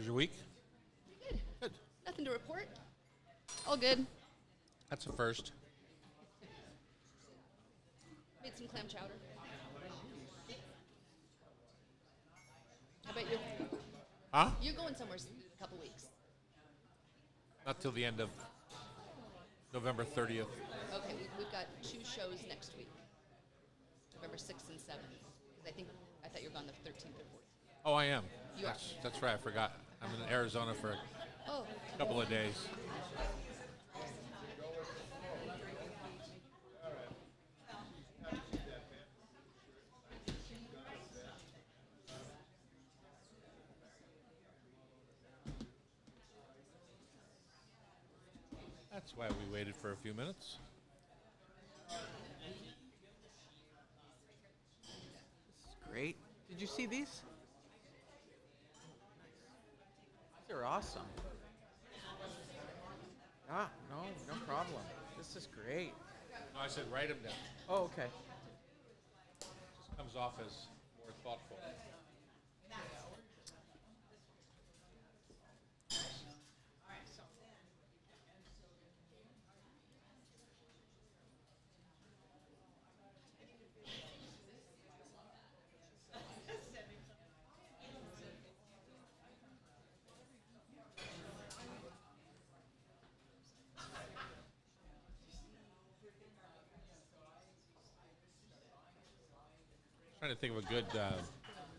How's your week? Good. Good. Nothing to report. All good. That's a first. Made some clam chowder. How about you? Huh? You're going somewhere in a couple weeks. Not till the end of November 30th. Okay, we've got 2 shows next week. November 6th and 7th. Because I thought you were gone the 13th or 14th. Oh, I am. You are. That's right. I forgot. I'm in Arizona for Oh, a couple of days. That's why we waited for a few minutes. Great. Did you see these? These are awesome. Ah, no problem. This is great. No, I said write them down. Oh, okay. Just comes off as more thoughtful. Trying to think of a good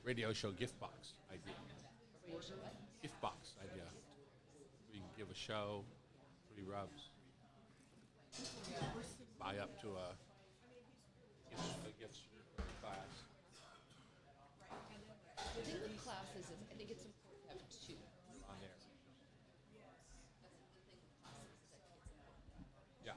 radio show gift box idea. Gift box idea. We can give a show, free rubs. Buy up to a gift class. the thing with classes is I think it's important to have 2. On there. Yeah.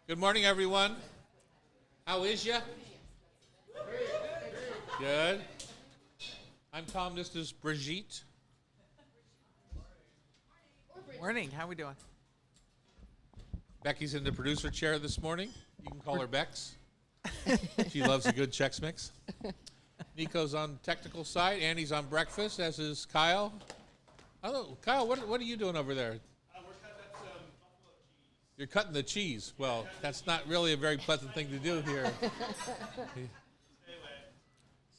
Good morning, everyone. How is ya? Good. I'm Tom. This is Brigitte. Morning. How we doing? Becky's in the producer chair this morning. You can call her Bex. She loves a good Chex Mix. Nico's on technical side. Andy's on breakfast, as is Kyle. Hello, Kyle. What are you doing over there? We're cutting up some buffalo cheese. You're cutting the cheese. Well, that's not really a very pleasant thing to do here.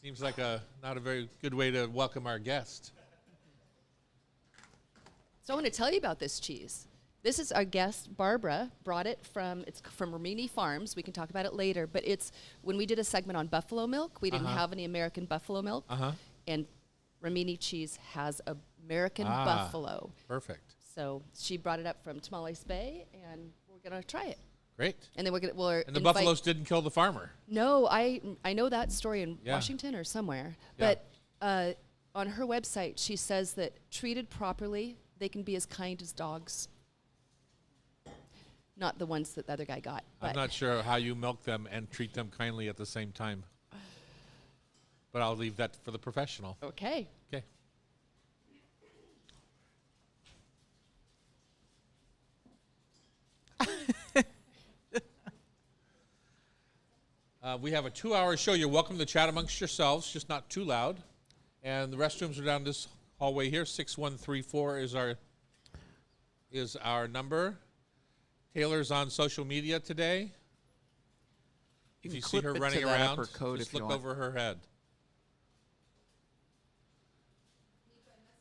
Seems like not a very good way to welcome our guest. So I want to tell you about this cheese. This is our guest, Barbara, brought it it's from Romini Farms. We can talk about it later, but it's, when we did a segment on buffalo milk, we didn't have any American buffalo milk, and Romini cheese has American buffalo. Perfect. So she brought it up from Tamales Bay, and we're going to try it. Great. And then we're And the buffaloes didn't kill the farmer. No, I know that story in Yeah. Washington or somewhere. Yeah. But on her website, she says that treated properly, they can be as kind as dogs. Not the ones that the other guy got. I'm But not sure how you milk them and treat them kindly at the same time. But I'll leave that for the professional. okay. Okay. We have a 2-hour show. You're welcome to chat amongst yourselves, just not too loud. And the restrooms are down this hallway here. 6134 is our number. Taylor's on social media today. If you see her running around, just look over her head.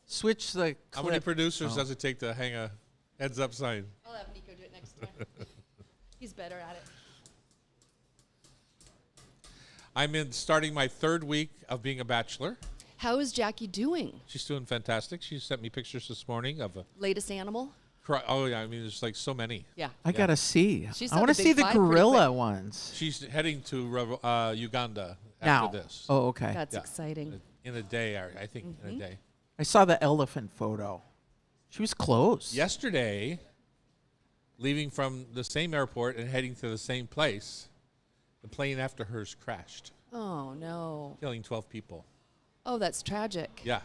Switch the How many clip. producers Oh. does it take to hang a heads up sign? I'll have Nico do it next time. He's better at it. I'm starting my 3rd week of being a bachelor. How is Jackie doing? She's doing fantastic. She sent me pictures this morning of a Latest animal? oh yeah, I mean there's like so many. Yeah. I gotta see. She I saw want to the see big the five pretty gorilla quick. ones. She's heading to Uganda Now. after this. Oh, okay. That's Yeah. exciting. In a day, I think in a day. I saw the elephant photo. She was close. Yesterday, leaving from the same airport and heading to the same place, the plane after hers crashed, Oh, no. killing 12 people. Oh, that's tragic. Yeah.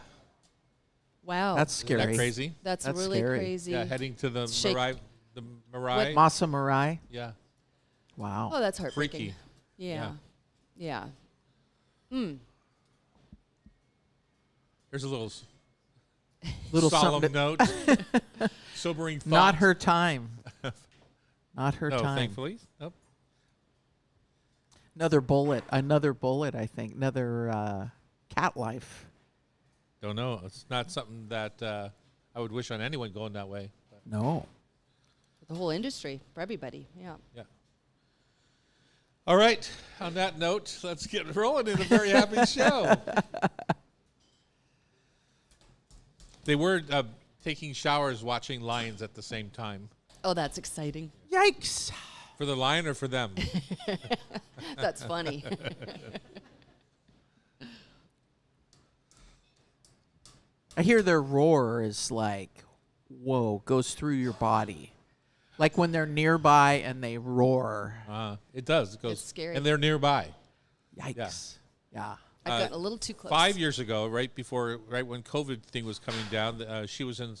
Wow. That's Isn't scary. that crazy? That's that's really scary. crazy. Yeah, heading to the Shake- Marai. Masa Marai. Yeah. Wow. Oh, that's heartbreaking. Freaky. Yeah. Yeah. There's a little Little solemn something. note, sobering thought. Not her time. Not her No, time. thankfully. Nope. Another bullet. I think. Another cat life. Don't know. It's not something that I would wish on anyone going that way. But No. The whole industry, for everybody. Yeah. yeah. All right. On that note, let's get rolling in a very happy show. They were taking showers watching lions at the same time. Oh, that's exciting. Yikes. For the lion or for them? That's funny. I hear their roar is like, whoa, goes through your body. Like when they're nearby and they roar. It does. It goes. It's scary. And they're nearby. Yikes. Yeah. I've gotten a little too close. 5 years ago, right when COVID thing was coming down, she was in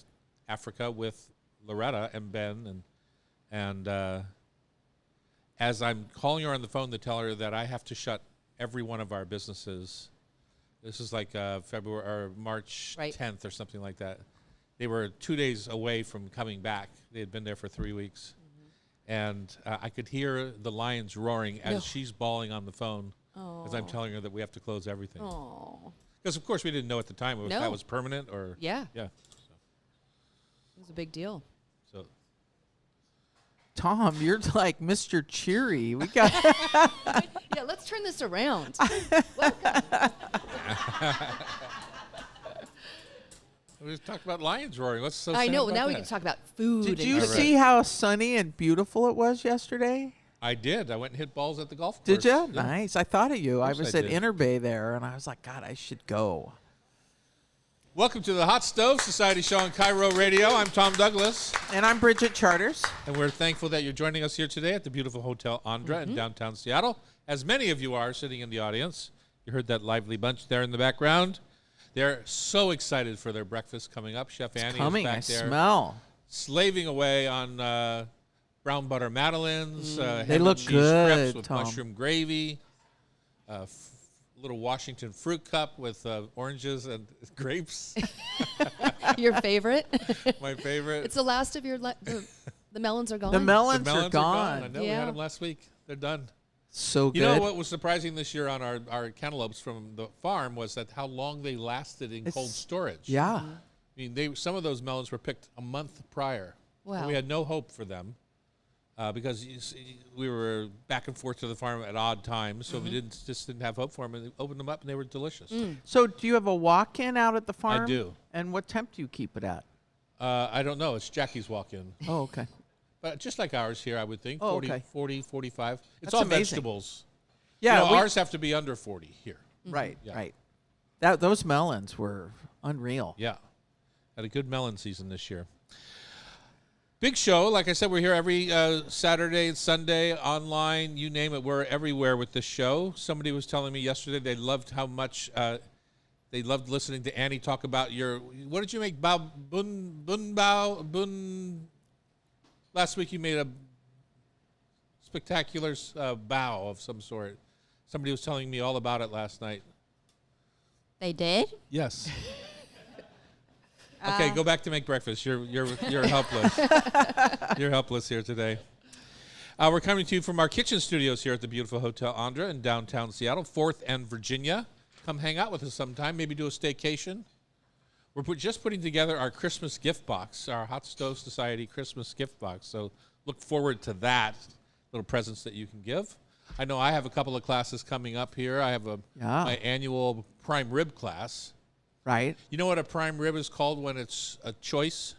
Africa with Loretta and Ben, and as I'm calling her on the phone to tell her that I have to shut every one of our businesses. This is like February or March Right. 10th or something like that. They were 2 days away from coming back. They had been there for 3 weeks, and I could hear the lions roaring as No. she's bawling on the phone. As I'm telling her that we have to close everything. Oh. Because, of course, we didn't know at the time if No. that was permanent or... Yeah. Yeah. It was a big deal. So Tom, you're like Mr. Cheery. We got Yeah, let's turn this around. Welcome. we just talked about lions roaring. What's so I sad know. about Now we that? can talk about food. Did and you All right. see how sunny and beautiful it was yesterday? I did. I went and hit balls at the golf course. Did you? Yeah. Nice. I thought of you. I course was I at did. Interbay there, and I was like, God, I should go. Welcome to the Hot Stove Society show on Cairo Radio. I'm Tom Douglas, And I'm Bridget Charters. and we're thankful that you're joining us here today at the beautiful Hotel Andra in downtown Seattle, as many of you are sitting in the audience. You heard that lively bunch there in the background. They're so excited for their breakfast coming up. Chef Annie Coming, is I back there smell. slaving away on brown butter madeleines. They ham look and cheese crepes good, with Tom. mushroom gravy. Little Washington fruit cup with oranges and grapes. Your favorite? My favorite. It's the last of your the melons are gone. The melons, The melons are gone. I know we Yeah. had them last week. They're done. So good. You know what was surprising this year on our cantaloupes from the farm was that how long they lasted in cold It's- storage. Yeah. I mean, some of those melons were picked a month prior. Wow. And we had no hope for them because we were back and forth to the farm at odd times, so we just didn't have hope for them. And they opened them up, and they were delicious. So do you have a walk-in out at the farm? do. And what temp do you keep it at? I don't know. It's Jackie's walk-in. Oh, okay. But just like ours here, I would think. Oh, 40, okay. 40, 45. It's That's all amazing. vegetables. Yeah, we- ours have to be under 40 here. Right, Yeah. right. Those melons were unreal. Yeah. Had a good melon season this year. Big show. Like I said, we're here every Saturday and Sunday, online, you name it. We're everywhere with this show. Somebody was telling me yesterday they loved how much they loved listening to Annie talk about what did you make? Last week you made a spectacular bow of some sort. Somebody was telling me all about it last night. They did? Yes. Okay, go back to make breakfast. You're helpless. You're helpless here today. We're coming to you from our kitchen studios here at the beautiful Hotel Andra in downtown Seattle, 4th and Virginia. Come hang out with us sometime. Maybe do a staycation. We're just putting together our Christmas gift box, our Hot Stove Society Christmas gift box. So look forward to that, little presents that you can give. I know I have a couple of classes coming up here. I have my annual prime rib class. Right. You know what a prime rib is called when it's a choice?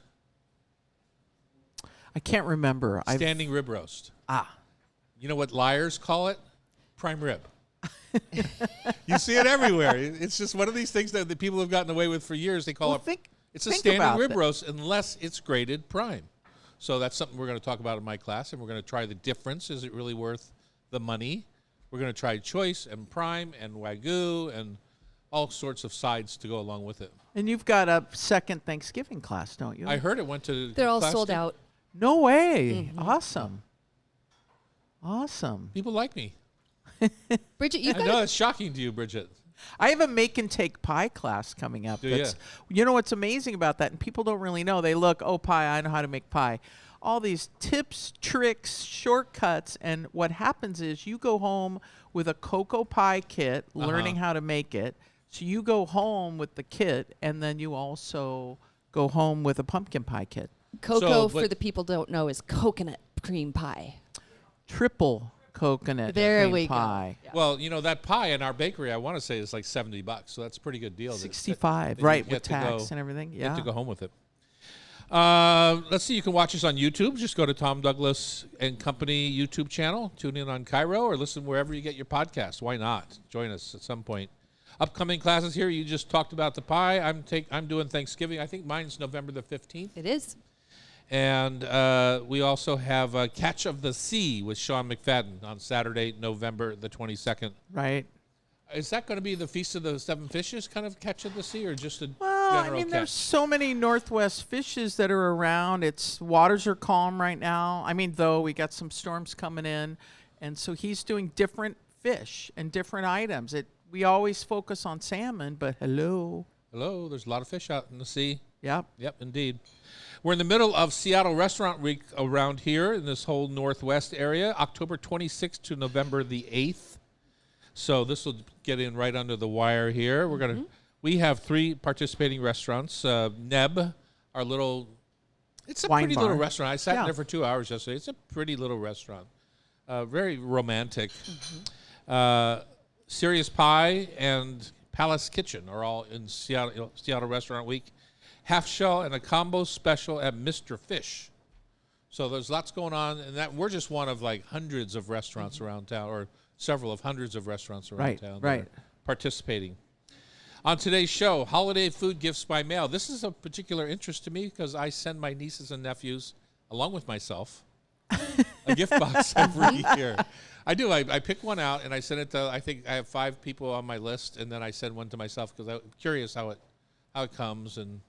I can't remember. Standing rib roast. Ah. You know what liars call it? Prime rib. You see it everywhere. It's just one of these things that the people have gotten away with for years. They call Well, it. It's a think standing about rib that. roast unless it's graded prime. So that's something we're going to talk about in my class, and we're going to try the difference. Is it really worth the money? We're going to try choice and prime and wagyu and all sorts of sides to go along with it. And you've got a second Thanksgiving class, don't you? I heard it went to. They're all class sold too. out. No way. Awesome. Awesome. People like me. Bridget, you've I got know a it's shocking to you, Bridget. I have a make and take pie class coming up. Do ya? You know what's amazing about that, and people don't really know. They look, oh, pie, I know how to make pie. All these tips, tricks, shortcuts, and what happens is you go home with a cocoa pie kit, learning how to make it. So you go home with the kit, and then you also go home with a pumpkin pie kit. cocoa but- for the people don't know is coconut cream pie. Triple coconut There cream we go. pie. Well, you know that pie in our bakery, I want to say is like $70, so that's a pretty good deal. 65, that you right, get with to go- tax and everything. Get Yeah. to go home with it. Let's see. You can watch us on YouTube. Just go to Tom Douglas and Company YouTube channel. Tune in on Cairo or listen wherever you get your podcast. Why not? Join us at some point. Upcoming classes here. You just talked about the pie. I'm doing Thanksgiving. I think mine's November the 15th. It is. And we also have Catch of the Sea with Sean McFadden on Saturday, November the 22nd. Right. Is that going to be the Feast of the Seven Fishes kind of Catch of the Sea or just a Well, I general mean, there's catch? so many Northwest fishes that are around. Waters are calm right now. I mean, though we got some storms coming in, and so he's doing different fish and different items. We always focus on salmon, but hello. Hello, there's a lot of fish out in the sea. Yep. Yep, indeed. We're in the middle of Seattle Restaurant Week around here in this whole Northwest area, October 26th to November the 8th. So this will get in right under the wire here. We have 3 participating restaurants. Neb, our little, it's a Wine pretty bar. little restaurant. I sat in Yeah. there for 2 hours yesterday. It's a pretty little restaurant. Very romantic. Serious Pie and Palace Kitchen are all in Seattle Restaurant Week. Half shell and a combo special at Mr. Fish. So there's lots going on, and that we're just one of like hundreds of restaurants around town, or several of hundreds of restaurants around Right, town that right. are participating. On today's show, holiday food gifts by mail. This is of particular interest to me because I send my nieces and nephews, along with myself, a gift box every year. I do. I pick one out and I send it to. I think I have 5 people on my list, and then I send one to myself because I'm curious how it comes and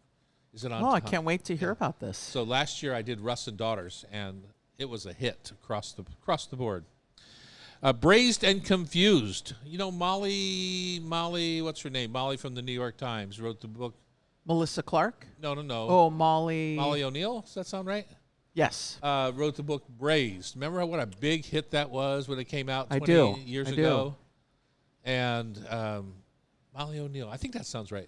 is it on. Oh, I time? can't wait to hear about this. So last year I did Russ and Daughters, and it was a hit across the board. Braised and Confused. You know, Molly, what's her name? Molly from the New York Times wrote the book. Melissa Clark? No. Oh, Molly. Molly O'Neill. Does that sound right? Yes. Wrote the book Braised. Remember what a big hit that was when it came out I 20 do. years I do. ago? And Molly O'Neill. I think that sounds right.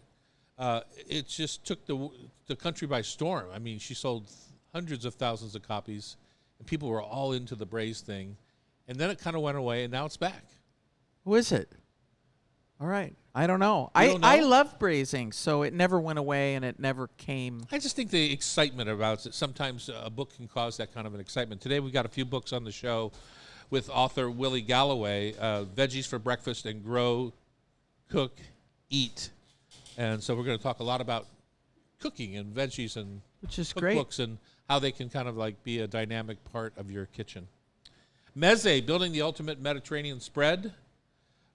It just took the country by storm. I mean, she sold hundreds of thousands of copies, and people were all into the Braised thing. And then it kind of went away, and now it's back. Who is it? All right. I don't know. You don't I know? love braising, so it never went away and it never came. I just think the excitement about it, sometimes a book can cause that kind of an excitement. Today we got a few books on the show with author Willie Galloway, Veggies for Breakfast and Grow, Cook, Eat. And so we're going to talk a lot about cooking and veggies and Which is great. cookbooks and how they can kind of like be a dynamic part of your kitchen. Meze, Building the Ultimate Mediterranean Spread.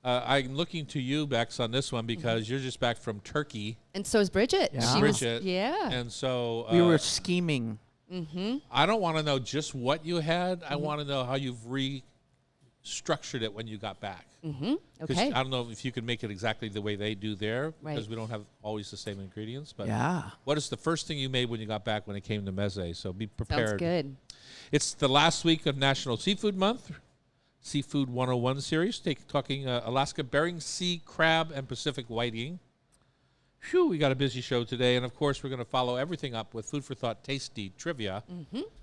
I'm looking to you, Bex, on this one because you're just back from Turkey. And so is Bridget. Yeah. She was- Bridget. yeah. And so We were scheming. I don't want to know just what you had. I want to know how you've restructured it when you got back. 'Cause Okay. I don't know if you can make it exactly the way they do there Right. because we don't have always the same ingredients. But Yeah. what is the first thing you made when you got back when it came to Meze? So be prepared. Sounds good. It's the last week of National Seafood Month. Seafood 101 series, talking Alaska Bering Sea crab and Pacific whiting. Phew, we got a busy show today. And, of course, we're going to follow everything up with Food for Thought Tasty Trivia.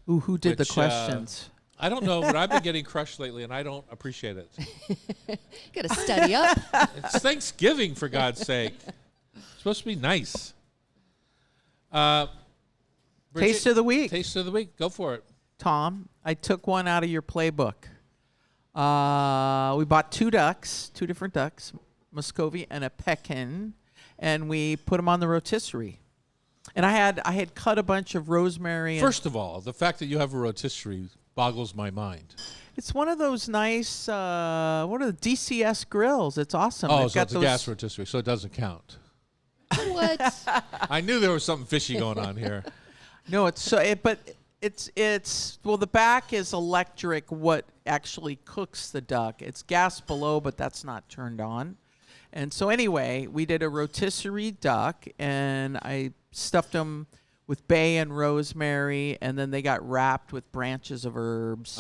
Ooh, who did the Which, questions? I don't know, but I've been getting crushed lately, and I don't appreciate it. Got to study up. It's Thanksgiving, for God's sake. It's supposed to be nice. Bridget, Taste of the week. Taste of the week. Go for it. Tom, I took one out of your playbook. We bought two different ducks, Muscovy and a Pekin, and we put them on the rotisserie. And I had cut a bunch of rosemary. First of all, the fact that you have a rotisserie boggles my mind. It's one of those nice, what are the DCS grills? It's awesome. Oh, They've so got it's a gas rotisserie, so it doesn't count. What? I knew there was something fishy going on here. No, it's well, the back is electric. What actually cooks the duck? It's gas below, but that's not turned on. And so anyway, we did a rotisserie duck, and I stuffed them with bay and rosemary, and then they got wrapped with branches of herbs,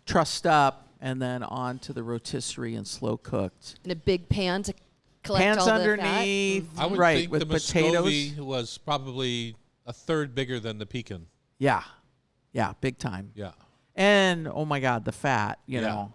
trussed up, and then onto the rotisserie and slow cooked. In a big pan to collect Pans all underneath, I would right, think with the potatoes. Muscovy was probably a third bigger than the Pekin. Yeah, big time. Yeah. And oh my God, the fat, you Yeah. know.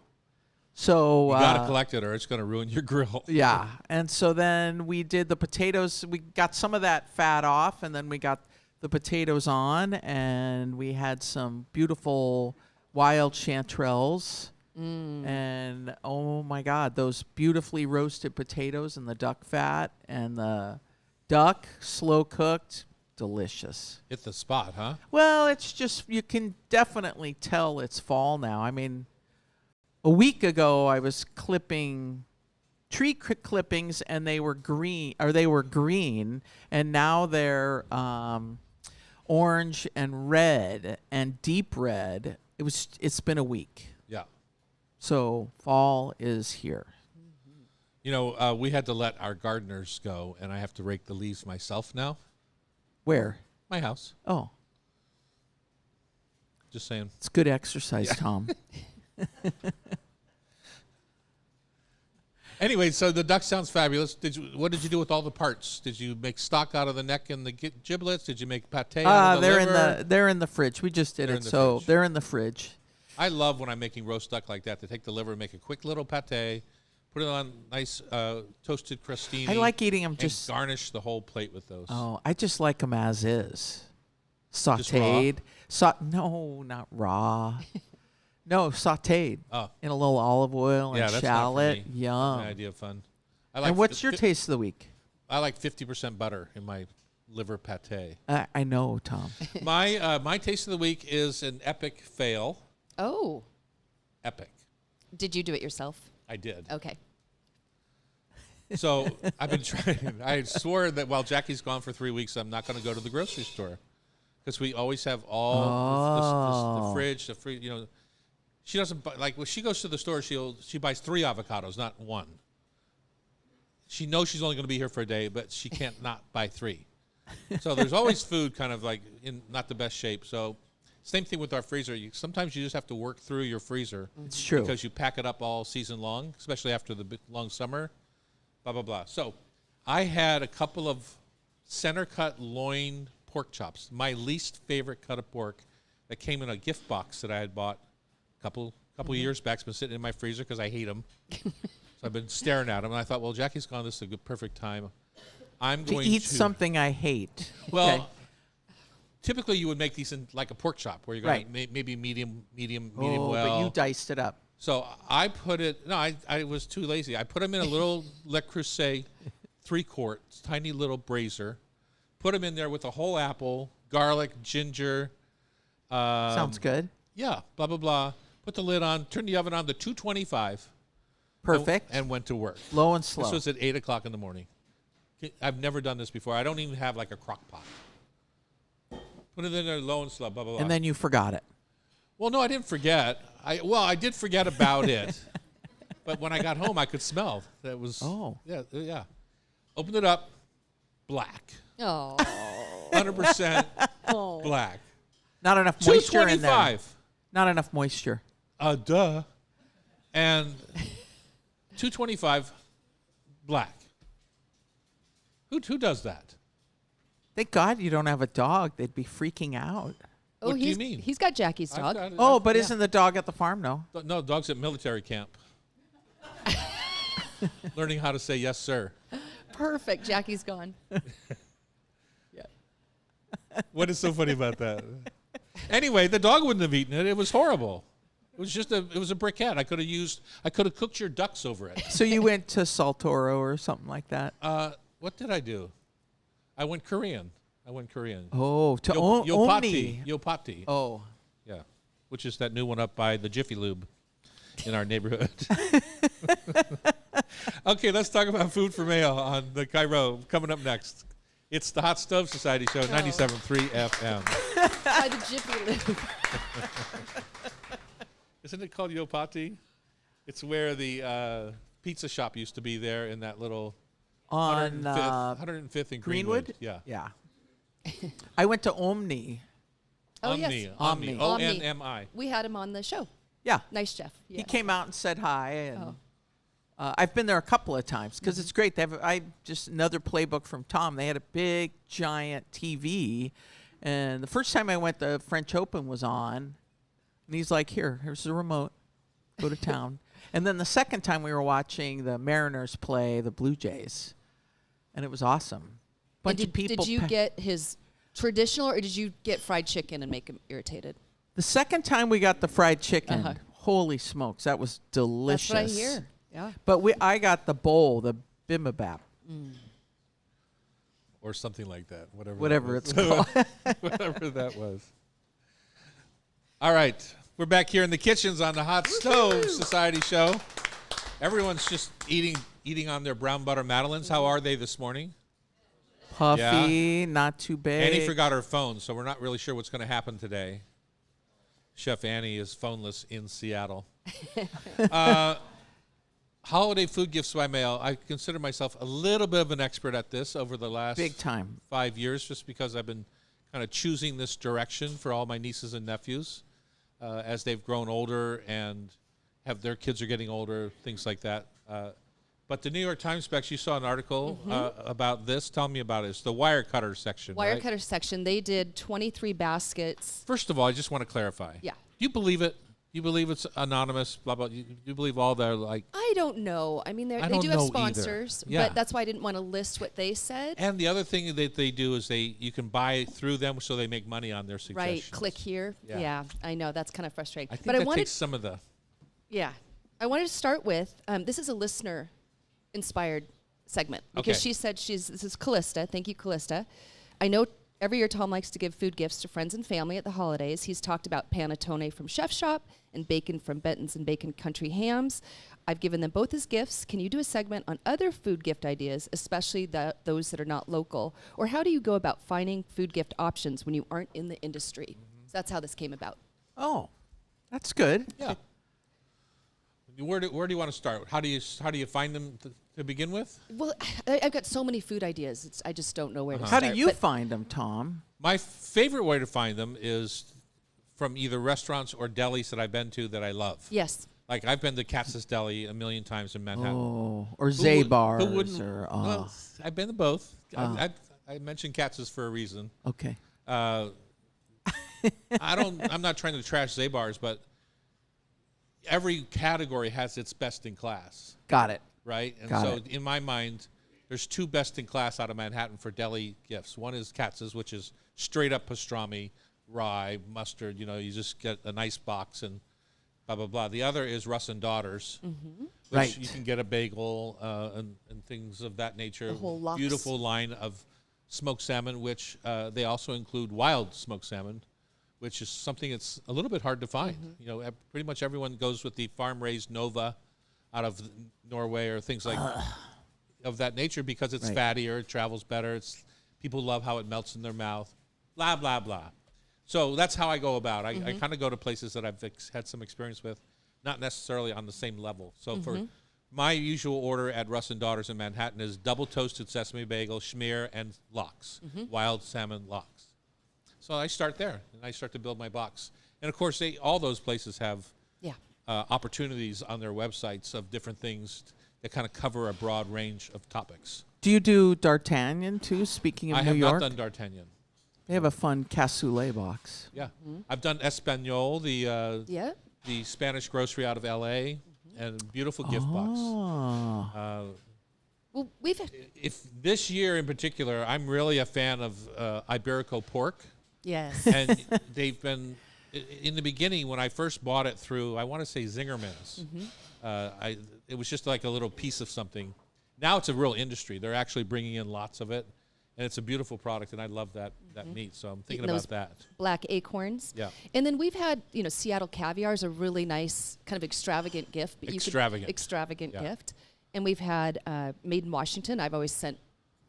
So You got to collect it or it's going to ruin your grill. yeah, and so then we did the potatoes. We got some of that fat off, and then we got the potatoes on, and we had some beautiful wild chanterelles. And oh my God, those beautifully roasted potatoes and the duck fat and the duck slow cooked, delicious. Hit the spot, huh? Well, it's just, you can definitely tell it's fall now. I mean, a week ago I was clipping tree clippings and they were green, and now they're orange and red and deep red. It's been a week. Yeah. So fall is here. You know, we had to let our gardeners go, and I have to rake the leaves myself now. Where? My house. Oh, Just saying. it's good exercise, Tom. Anyway, so the duck sounds fabulous. What did you do with all the parts? Did you make stock out of the neck and the giblets? Did you make pate out of the liver? They're in the fridge. We just did They're it, in the so fridge. they're in the fridge. I love when I'm making roast duck like that, to take the liver and make a quick little pate, put it on nice toasted crostini. I like eating them and just. garnish the whole plate with those. Oh, I just like them as is, Just raw? sautéed. No, not raw. No, sautéed Oh. in a little olive oil Yeah, and that's shallot. not for me. Yum. An idea of fun. I And what's your taste of the week? I like 50% butter in my liver pate. I know, Tom. My taste of the week is an epic fail. Oh, Epic. did you do it yourself? I did. Okay. So I've been trying. I swore that while Jackie's gone for 3 weeks, I'm not going to go to the grocery store, because we always have all the fridge, the free. You know, she doesn't buy, like when she goes to the store. She buys 3 avocados, not 1. She knows she's only going to be here for a day, but she can't not buy 3. So there's always food kind of like in not the best shape. So same thing with our freezer. Sometimes you just have to work through your freezer. It's true. Because you pack it up all season long, especially after the long summer, blah, blah, blah. So I had a couple of center cut loin pork chops, my least favorite cut of pork, that came in a gift box that I had bought a couple years back. It's been sitting in my freezer because I hate them. So I've been staring at them, and I thought, well, Jackie's gone. This is a good, perfect time. I'm To going eat to something I hate. Well, Okay. typically you would make these in like a pork chop, where you're going Right. to maybe medium Oh, well. but you diced it up. So I put it. No, I was too lazy. I put them in a little Le Creuset 3-quart, tiny little brazier. Put them in there with a whole apple, garlic, ginger. Sounds good. Yeah, blah blah blah. Put the lid on. Turned the oven on to 225. Perfect. And went to work. Low and slow. This was at 8:00 in the morning. I've never done this before. I don't even have like a crock pot. Put it in there low and slow. Blah blah blah. And then you forgot it. Well, no, I didn't forget. I did forget about it. But when I got home, I could smell that it was. Oh. Yeah. Opened it up, black, Oh. 100% black. Not enough moisture in there. 225. Not enough moisture. Duh. And 225, black. Who does that? Thank God you don't have a dog. They'd be freaking out. Oh, What do you he's, mean? He's got Jackie's dog. Oh, but isn't the dog at the farm? No. No, dog's at military camp. Learning how to say yes, sir. Perfect. Jackie's gone. What is so funny about that? Anyway, the dog wouldn't have eaten it. It was horrible. It was just it was a briquette. I could have cooked your ducks over it. So you went to Saltoro or something like that? What did I do? I went Korean. Oh, to Omni. Yopati. Oh. Yeah. Which is that new one up by the Jiffy Lube in our neighborhood. Okay, let's talk about food for mail on the Cairo. Coming up next. It's the Hot Stove Society Show, 97.3 FM. By the Jiffy Lube. Isn't it called Yopati? It's where the pizza shop used to be there in that little On 105th and Greenwood. Yeah. Yeah. I went to Omni. Oh, Omni. yes. Omni. Omni. ONMI. We had him on the show. Yeah. Nice chef. He Yeah. came out and said hi. And Oh. I've been there a couple of times because it's great. They have just another playbook from Tom. They had a big, giant TV. And the first time I went, the French Open was on. And he's like, here's the remote. Go to town. And then the second time we were watching the Mariners play the Blue Jays. And it was awesome. Bunch of people. Did you get his traditional, or did you get fried chicken and make him irritated? The second time we got the fried chicken, Uh-huh. holy smokes, that was delicious. That's what I hear. Yeah. But I got the bowl, the bibimbap, Or something like that. whatever it's called. Whatever that was. All right. We're back here in the kitchens on the Hot Stove Society Show. Everyone's just eating on their brown butter madeleines. How are they this morning? Puffy, not too big. Annie forgot her phone, so we're not really sure what's going to happen today. Chef Annie is phoneless in Seattle. Holiday food gifts by mail. I consider myself a little bit of an expert at this over the last Big time. 5 years, just because I've been kind of choosing this direction for all my nieces and nephews as they've grown older and have their kids are getting older, things like that. But the New York Times specs, you saw an article about this. Tell me about it. It's the wire cutter section. Wire right? cutter section. They did 23 baskets. First of all, I just want to clarify. Yeah. You believe it? You believe it's anonymous? Blah blah. You believe all their like? I don't know. I mean, I they don't do have know either. sponsors, Yeah. but that's why I didn't want to list what they said. And the other thing that they do is you can buy through them, so they make money on their suggestions. Right. Click here. Yeah. Yeah. I know that's kind of frustrating. I think but that I wanted, takes some of the. yeah, I wanted to start with this is a listener inspired segment because Okay. she said this is Callista. Thank you, Callista. I know every year Tom likes to give food gifts to friends and family at the holidays. He's talked about panettone from Chef Shop and bacon from Benton's and Bacon Country Hams. I've given them both as gifts. Can you do a segment on other food gift ideas, especially those that are not local? Or how do you go about finding food gift options when you aren't in the industry? So that's how this came about. Oh, that's good. Yeah. Where do you want to start? How do you find them to begin with? Well, I've got so many food ideas. I just don't know where to How start. do you But find them, Tom? My favorite way to find them is from either restaurants or delis that I've been to that I love. Yes. Like I've been to Katz's Deli a million times in Manhattan. Oh, or Who would- Zabar's, who wouldn't- or well, I've been to both. I mentioned Katz's for a reason. okay. I'm not trying to trash Zabar's, but every category has its best in class, Got it. right? And Got so it. in my mind, there's two best in class out of Manhattan for deli gifts. One is Katz's, which is straight up pastrami, rye, mustard. You just get a nice box and blah, blah, blah. The other is Russ and Daughters, which Right. you can get a bagel and things of that nature. The whole lox. Beautiful line of smoked salmon, which they also include wild smoked salmon, which is something that's a little bit hard to find. Pretty much everyone goes with the farm-raised Nova out of Norway or things like of that nature because it's Right. fattier, it travels better. People love how it melts in their mouth, blah, blah, blah. So that's how I go about. I kind of go to places that I've had some experience with, not necessarily on the same level. So for my usual order at Russ and Daughters in Manhattan is double toasted sesame bagel, schmear, and lox, wild salmon lox. So I start there, and I start to build my box. And, of course, all those places have Yeah. opportunities on their websites of different things that kind of cover a broad range of topics. Do you do D'Artagnan too? Speaking of I New have York, not done D'Artagnan. they have a fun cassoulet box. Yeah. I've done Espanol, Yeah. the Spanish grocery out of L.A., and beautiful gift box. Oh, Well, we've if this year in particular, I'm really a fan of Iberico pork. yes. And they've been in the beginning when I first bought it through, I want to say Zingerman's. It was just like a little piece of something. Now it's a real industry. They're actually bringing in lots of it, and it's a beautiful product. And I love that meat. So I'm thinking Eating those about that. black acorns. Yeah. And then we've had, Seattle caviar is a really nice kind of extravagant gift. But extravagant Yeah. gift. And we've had Made in Washington. I've always sent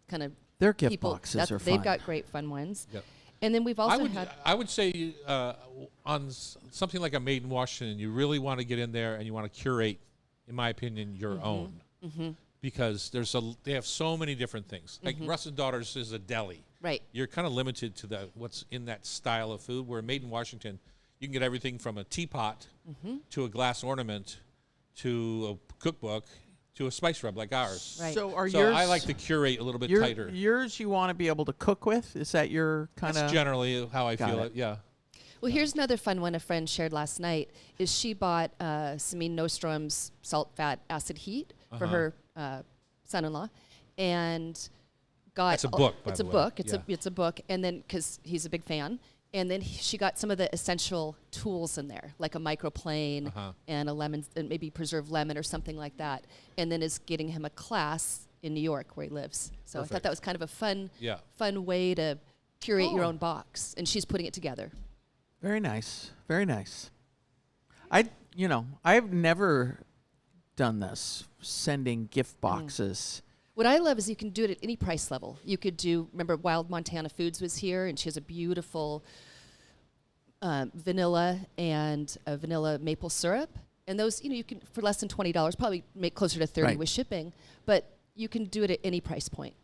kind of Their gift people. boxes are They've fun. got great fun ones. Yep. And then we've also had. I would say on something like a Made in Washington, you really want to get in there and you want to curate, in my opinion, your own. Because they have so many different things. Like Russ and Daughters is a deli. Right. You're kind of limited to what's in that style of food. Where Made in Washington, you can get everything from a teapot to a glass ornament to a cookbook to a spice rub like ours. Right. So are So yours? I like to curate a little bit tighter. Yours you want to be able to cook with? Is that your kind That's of? generally how I Got feel it. it. Yeah. Well, here's another fun one a friend shared last night. Is she bought Samin Nostrom's Salt, Fat, Acid, Heat for her son-in-law, and got That's a book, by It's the a way. book. Yeah. It's a book, and then because he's a big fan, and then she got some of the essential tools in there, like a microplane and a lemon, and maybe preserved lemon or something like that, and then is getting him a class in New York where he lives. So I thought Perfect. that was kind of a Yeah. fun way to curate your Oh. own box, and she's putting it together. Very nice. Very nice. I've never done this, sending gift boxes. What I love is you can do it at any price level. You could remember Wild Montana Foods was here, and she has a beautiful vanilla and a vanilla maple syrup. And those, you can, for less than $20, probably make closer to 30 Right. with shipping, but you can do it at any price point.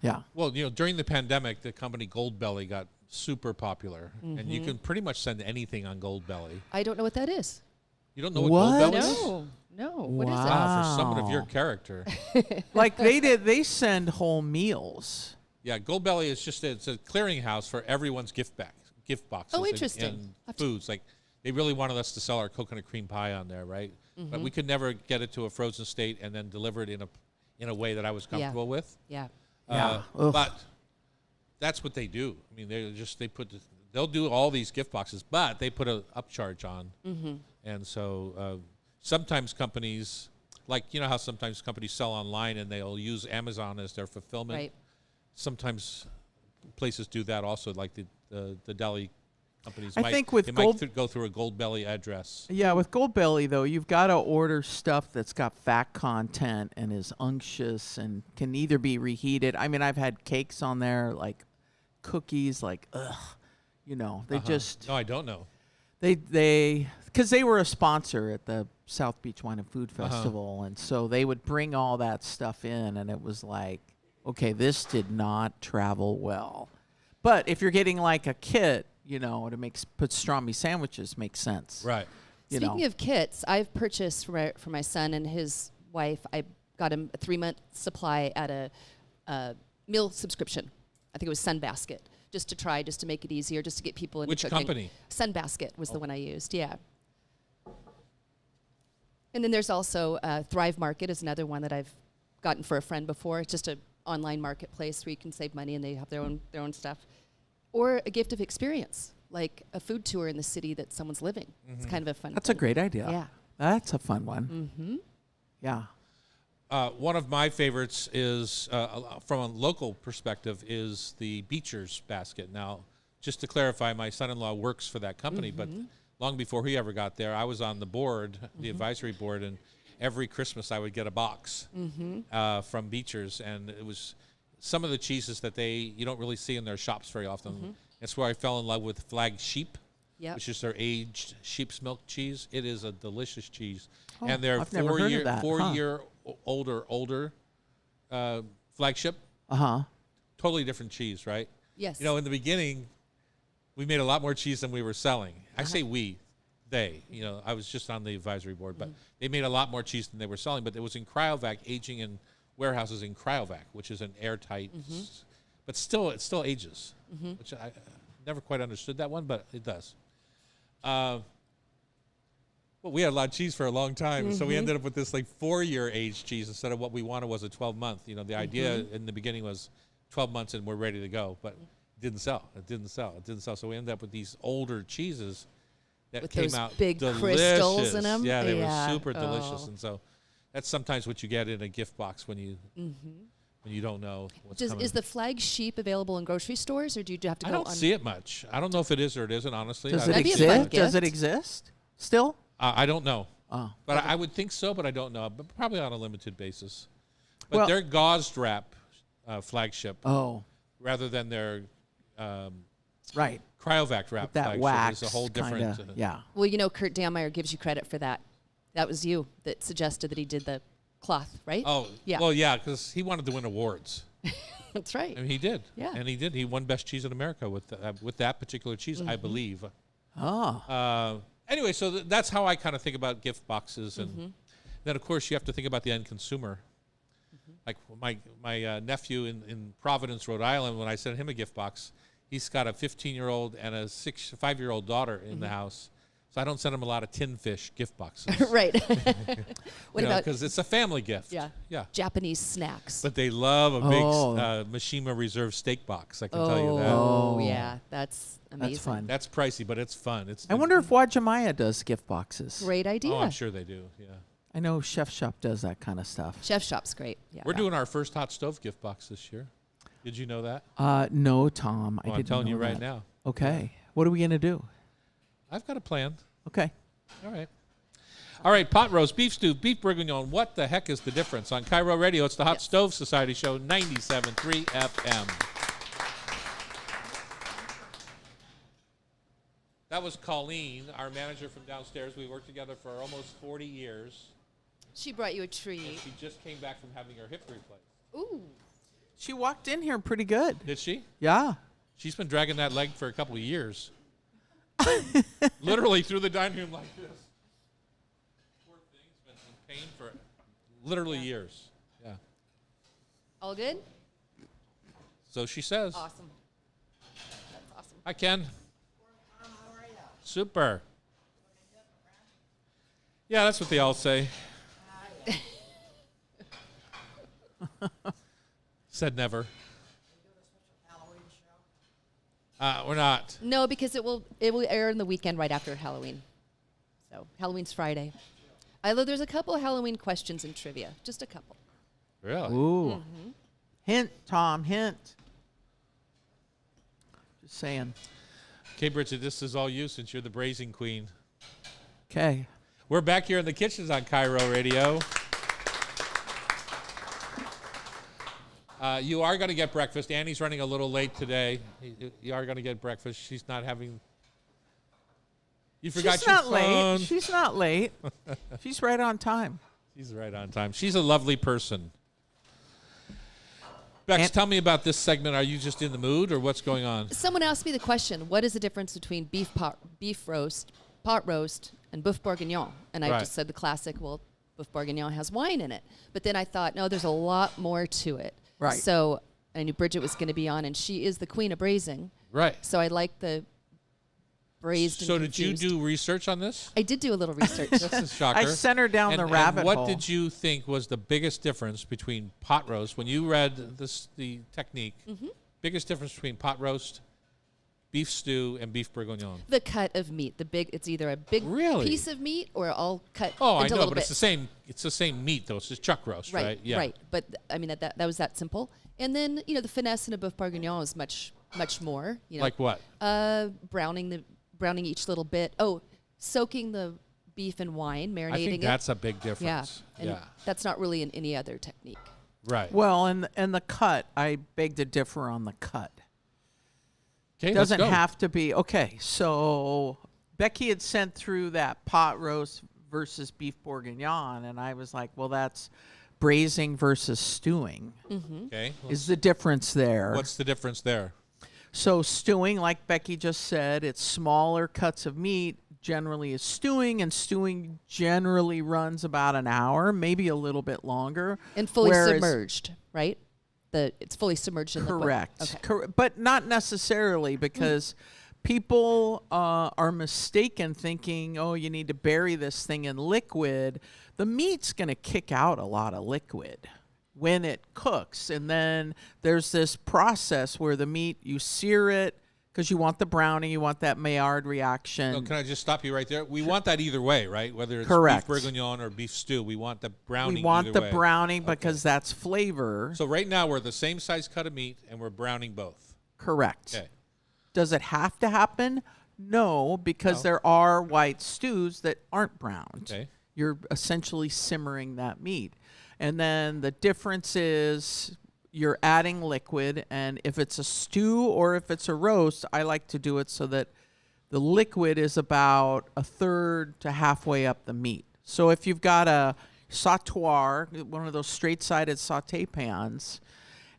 Yeah. Well, during the pandemic, the company Goldbelly got super popular, and you can pretty much send anything on Goldbelly. I don't know what that is. You don't know what What? Goldbelly is? No. What is it? Wow, for someone of your Wow. character. Like they send whole meals. Yeah, Goldbelly is it's a clearinghouse for everyone's gift boxes. Oh, interesting. And I'll have to- foods. Like they really wanted us to sell our coconut cream pie on there, right? But we could never get it to a frozen state and then deliver it in a way that I was comfortable with. Yeah. Yeah. Ugh. But that's what they do. I mean, they'll do all these gift boxes, but they put a upcharge on. And so sometimes companies, like how sometimes companies sell online and they'll use Amazon as their fulfillment. Right. Sometimes places do that also, like the deli companies. I think with go through a Goldbelly address. Yeah, with Goldbelly though, you've got to order stuff that's got fat content and is unctuous and can either be reheated. I mean, I've had cakes on there, like cookies, like they just No, I don't know. they because they were a sponsor at the South Beach Wine and Food Festival, and so they would bring all that stuff in, and it was like, okay, this did not travel well. But if you're getting like a kit, to put pastrami sandwiches makes sense. Right. Speaking of kits, I've purchased for my son and his wife. I got him a 3-month supply at a meal subscription. I think it was Sunbasket, just to make it easier, just to get people into Which cooking. company? Sunbasket was the one I used. Yeah. And then there's also Thrive Market is another one that I've gotten for a friend before. It's just an online marketplace where you can save money and they have their own stuff. Or a gift of experience, like a food tour in the city that someone's living. It's kind of a fun That's a thing. great idea. Yeah. That's a fun one. Mm-hmm. Yeah. One of my favorites is, from a local perspective, is the Beecher's basket. Now, just to clarify, my son-in-law works for that company, but long before he ever got there, I was on the board, the advisory board, and every Christmas I would get a box from Beecher's, and it was some of the cheeses that you don't really see in their shops very often. That's where I fell in love with Flag Sheep, Yep. which is their aged sheep's milk cheese. It is a delicious cheese, Oh, and they're I've never heard of that, huh? 4-year older flagship. Totally different cheese, right? Yes. In the beginning, we made a lot more cheese than we were selling. I say we, they. I was just on the advisory board, but they made a lot more cheese than they were selling. But it was in cryovac, aging in warehouses in cryovac, which is an airtight, but still it still ages, which I never quite understood that one, but it does. Well, we had a lot of cheese for a long time, so we ended up with this like 4-year aged cheese instead of what we wanted was a 12-month. You know, the idea in the beginning was 12 months and we're ready to go, but it didn't sell. It didn't sell. It didn't sell. So we ended up with these older cheeses that With came those out big delicious. crystals in 'em? Yeah, they Yeah. were super delicious, Oh. and so that's sometimes what you get in a gift box when you don't know what's coming. Is the flag sheep available in grocery stores, or do you have to I go don't on? see it much. I don't know if it is or it isn't. Honestly, Does I it That'd be a don't- fun exist? Does it gift. exist still? I don't know. Oh. But I would think so, but I don't know. But probably on a limited basis. But Well- they're gauzed wrap flagship Oh, rather than their right. cryovac wrap That flagship. wax. Is a whole different. Kinda, yeah. Well, you know, Kurt Dammeier gives you credit for that. That was you that suggested that he did the cloth, right? Oh, Yeah. Well, yeah, because he wanted to win awards. That's right. I mean, he did. Yeah. And he did. He won best cheese in America with that particular cheese, I believe. Oh. Anyway, so that's how I kind of think about gift boxes, and then of course you have to think about the end consumer. Like my nephew in Providence, Rhode Island, when I sent him a gift box, he's got a 15-year-old and a 5-year-old daughter in the house, so I don't send him a lot of tin fish gift boxes. Right. What about Because it's a family gift. Yeah. Yeah. Japanese snacks? But they love a big Oh. Mishima Reserve steak box. I can tell you that. Oh, Oh. yeah, that's amazing. That's fun. That's pricey, but it's fun. I wonder if Wajimaya does gift boxes. Great idea. Oh, I'm sure they do. Yeah. I know Chef Shop does that kind of stuff. Chef Shop's great. Yeah. We're doing our first hot stove gift box this year. Did you know that? No, Tom. I Well, I'm didn't telling know you right that. now. Okay. What are we gonna do? I've got a plan. Okay. All right. All right, pot roast, beef stew, beef bourguignon. What the heck is the difference? On Cairo Radio, it's the Hot Yes. Stove Society Show, 97.3 FM. That was Colleen, our manager from downstairs. We worked together for almost 40 years. She brought you a treat. She just came back from having her hip replaced. Ooh. She walked in here pretty good. Did she? Yeah. She's been dragging that leg for a couple of years. Literally through the dining room like this. Poor thing's been in pain for literally years. Yeah. All good? So she says. Awesome. That's awesome. Hi, Ken. Super. Yeah, that's what they all say. Said never. We're not. No, because it will air in the weekend right after Halloween. So Halloween's Friday. There's a couple of Halloween questions in trivia. Just a couple. Really? Ooh. Hint, Tom. Hint. Just saying. Okay, Bridget, this is all you since you're the braising queen. Okay. We're back here in the kitchens on Cairo Radio. You are going to get breakfast. Annie's running a little late today. You are going to get breakfast. She's not having. You forgot She's your not phone. late. She's not late. She's right on time. She's right on time. She's a lovely person. Bex, And- tell me about this segment. Are you just in the mood, or what's going on? Someone asked me the question, what is the difference between beef roast, pot roast, and boeuf bourguignon? And I Right. just said the classic, well, boeuf bourguignon has wine in it. But then I thought, no, there's a lot more to it. Right. So I knew Bridget was going to be on, and she is the queen of braising. Right. So I like the braised So and did you confused. do research on this? I did do a little research. That's a shocker. I sent her down the rabbit and what hole. did you think was the biggest difference between pot roast when you read the technique? Mm-hmm. Biggest difference between pot roast, beef stew, and beef bourguignon. The cut of meat, it's either a big Really? piece of meat or all cut Oh, I into a know, little but bit. it's the same. It's the same meat though. It's just chuck roast, right? Yeah. Right. But I mean that was that simple. And then the finesse in a boeuf bourguignon is much more. Like what? Browning each little bit. Oh, soaking the beef in wine, marinating I think it. that's a big Yeah, difference. and Yeah. that's not really in any other technique. Right. Well, and the cut, I beg to differ on the cut. Okay. Doesn't let's go. have to be. Okay, so Becky had sent through that pot roast versus beef bourguignon, and I was like, well, that's braising versus stewing. Okay. Is the difference there? What's the difference there? So stewing, like Becky just said, it's smaller cuts of meat generally is stewing, and stewing generally runs about an hour, maybe a little bit longer. And fully Whereas- submerged, right? It's fully submerged in liquid. Correct. Okay. But not necessarily, because people are mistaken thinking, oh, you need to bury this thing in liquid. The meat's going to kick out a lot of liquid when it cooks. And then there's this process where the meat, you sear it because you want the browning, you want that Maillard reaction. No, can I just stop you right there? We want that either way, right? Whether it's Correct. beef bourguignon or beef stew, we want the browning We want either the way. browning because that's flavor. So right now we're the same size cut of meat and we're browning both. Correct. Okay. Does it have to happen? No, because No. there are white stews that aren't browned. Okay. You're essentially simmering that meat. And then the difference is you're adding liquid, and if it's a stew or if it's a roast, I like to do it so that the liquid is about a third to halfway up the meat. So if you've got a sautoir, one of those straight-sided saute pans,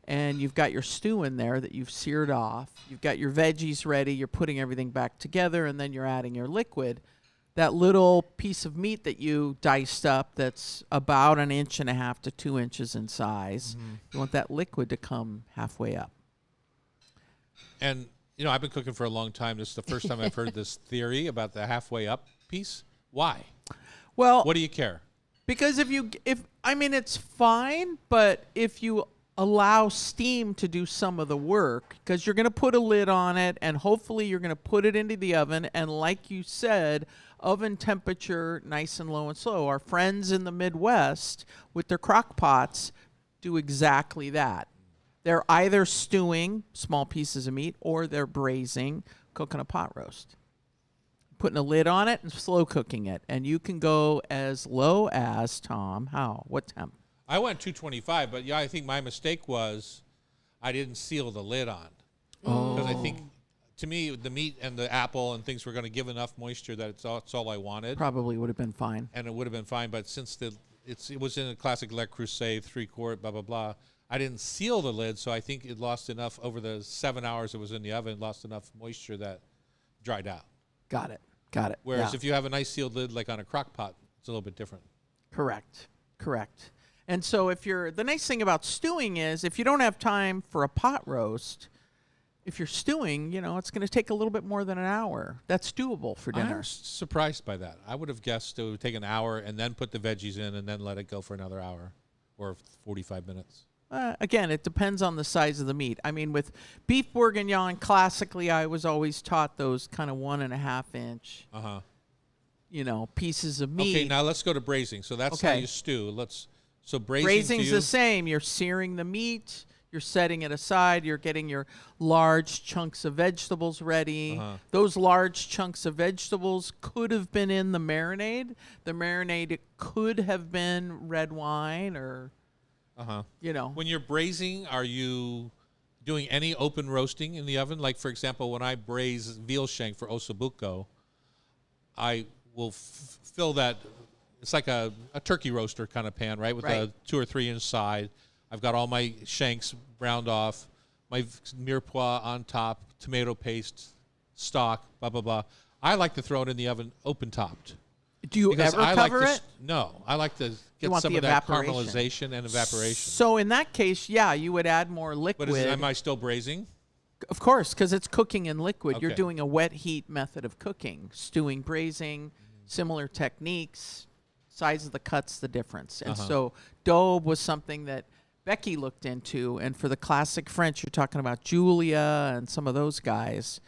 and you've got your stew in there that you've seared off, you've got your veggies ready, you're putting everything back together, and then you're adding your liquid, that little piece of meat that you diced up that's about 1.5 inches to 2 inches in size, you want that liquid to come halfway up. And, you know, I've been cooking for a long time. This is the first time I've heard this theory about the halfway up piece. Why? Well, What do you care? because it's fine, but if you allow steam to do some of the work, because you're going to put a lid on it and hopefully you're going to put it into the oven, and like you said, oven temperature nice and low and slow. Our friends in the Midwest with their crock pots do exactly that. They're either stewing small pieces of meat or they're braising, cooking a pot roast, putting a lid on it and slow cooking it. And you can go as low as, Tom, what temp? I went 225, but yeah, I think my mistake was I didn't seal the lid on. Because I think, to me, the meat and the apple and things were going to give enough moisture that it's all I wanted. Probably would have been fine. And it would have been fine, but since it was in a classic Le Creuset 3-quart, blah, blah, blah, I didn't seal the lid, so I think it lost enough, over the 7 hours it was in the oven, lost enough moisture that dried out. Got it. Whereas Yeah. if you have a nice sealed lid like on a crock pot, it's a little bit different. Correct. And so the nice thing about stewing is if you don't have time for a pot roast, if you're stewing, it's going to take a little bit more than an hour. That's doable for dinner. I'm surprised by that. I would have guessed it would take an hour and then put the veggies in and then let it go for another hour or 45 minutes. Again, it depends on the size of the meat. I mean, with beef bourguignon, classically, I was always taught those kind of 1.5 inch, pieces of meat. Okay, now let's go to braising. So that's how Okay. you stew. So braising Braising's to you, the same. You're searing the meat. You're setting it aside. You're getting your large chunks of vegetables ready. Those large chunks of vegetables could have been in the marinade. The marinade could have been red wine or, When you're braising, are you doing any open roasting in the oven? Like, for example, when I braise veal shank for ossobuco, I will fill that. It's like a turkey roaster kind of pan, right? With Right. a 2 or 3 inch side. I've got all my shanks browned off, my mirepoix on top, tomato paste, stock, blah, blah, blah. I like to throw it in the oven open topped. do you Because ever I cover like to, it? No, I like to get want some the of that evaporation. caramelization and evaporation. So in that case, yeah, you would add more liquid. But am I still braising? Of course, because it's cooking in liquid. You're Okay. doing a wet heat method of cooking, stewing, braising, similar techniques. Size of the cuts, the difference. And so daube was something that Becky looked into. And for the classic French, you're talking about Julia and some of those guys.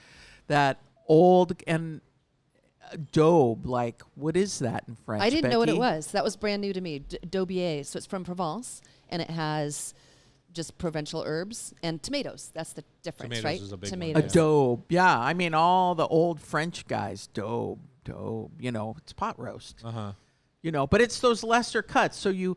That old and daube, like, what is that in French? I didn't know what it Becky? was. That was brand new to me. Daubier. So it's from Provence, and it has just provincial herbs and tomatoes. That's the difference, Tomatoes right? is a big one, tomatoes. A daube. Yeah, I mean, all the old French guys, daube. It's pot roast. But it's those lesser cuts. So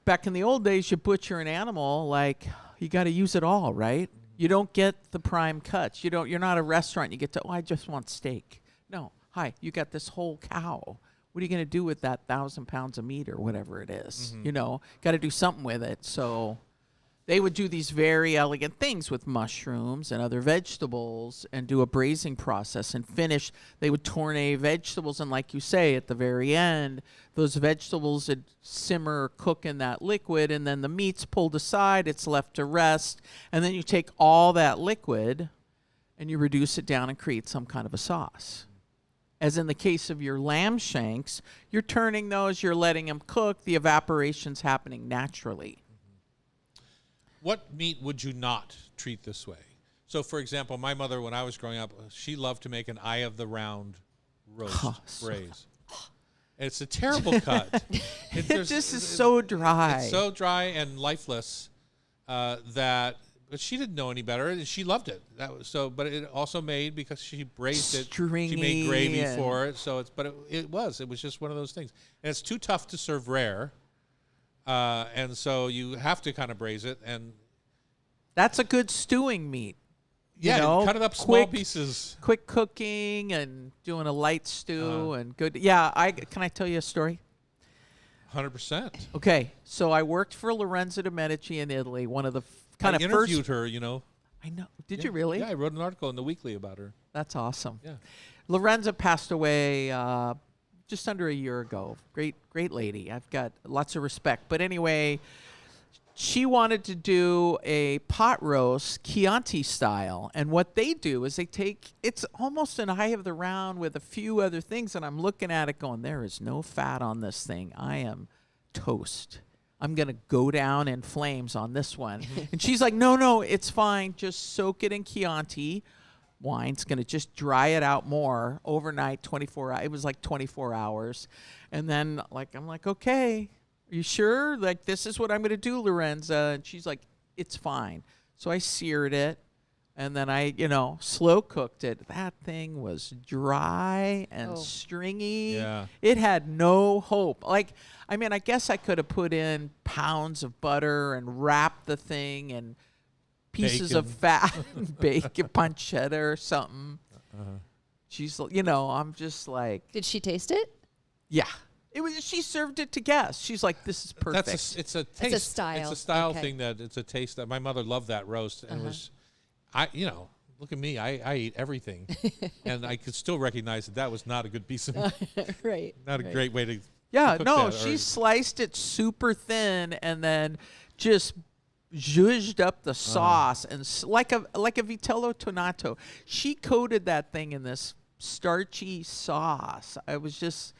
back in the old days, you butcher an animal, like, you got to use it all, right? You don't get the prime cuts. You're not a restaurant. You get to, I just want steak. No. Hi, you got this whole cow. What are you going to do with that 1,000 pounds of meat or whatever it is? Got to do something with it. So they would do these very elegant things with mushrooms and other vegetables and do a braising process and finish. They would tourne vegetables, and like you say, at the very end, those vegetables would simmer, cook in that liquid, and then the meat's pulled aside, it's left to rest, and then you take all that liquid and you reduce it down and create some kind of a sauce. As in the case of your lamb shanks, you're turning those, you're letting them cook, the evaporation's happening naturally. What meat would you not treat this way? So, for example, my mother, when I was growing up, she loved to make an eye of the round roast braise. And it's a terrible cut. This is so dry. It's so dry and lifeless that. But she didn't know any better, and she loved it. That was so. But it also made, because she braised it, she Stringy made gravy and- for it. So it's. But it was just one of those things, and it's too tough to serve rare. And so you have to kind of braise it, and That's a good stewing meat. You yeah, know, cut it up small quick- pieces. Quick cooking and doing a light stew and good. Yeah, can I tell you a story? 100%. Okay, so I worked for Lorenzo de Medici in Italy, one of the kind I of interviewed first. her. You know. I know. Did Yeah. you really? Yeah, I wrote an article in the Weekly about her. That's awesome. Yeah. Lorenza passed away just under a year ago. Great lady. I've got lots of respect. But anyway, she wanted to do a pot roast Chianti style. And what they do is it's almost an eye of the round with a few other things. And I'm looking at it going, there is no fat on this thing. I am toast. I'm going to go down in flames on this one. And she's like, no, it's fine. Just soak it in Chianti. Wine's going to just dry it out more overnight, 24 hours. It was like 24 hours. And then I'm like, okay, are you sure? Like, this is what I'm going to do, Lorenza. And she's like, it's fine. So I seared it. And then I, slow cooked it. That thing was dry and Oh. stringy. Yeah. It had no hope. I guess I could have put in pounds of butter and wrapped the thing in pieces of Bacon. fat, bacon, pancetta or something. She's, I'm just like, Did she taste it? yeah. It was. She served it to guests. She's like, this is perfect. It's a taste. style. It's a style Okay. thing that it's a taste that my mother loved that roast, and it was, look at me. I ate everything, and I could still recognize that was not a good piece of, Right. not a great way to. Yeah, cook no, that, she or- sliced it super thin and then just zhuzhed up the sauce and like a vitello tonato. She coated that thing in this starchy sauce. I was just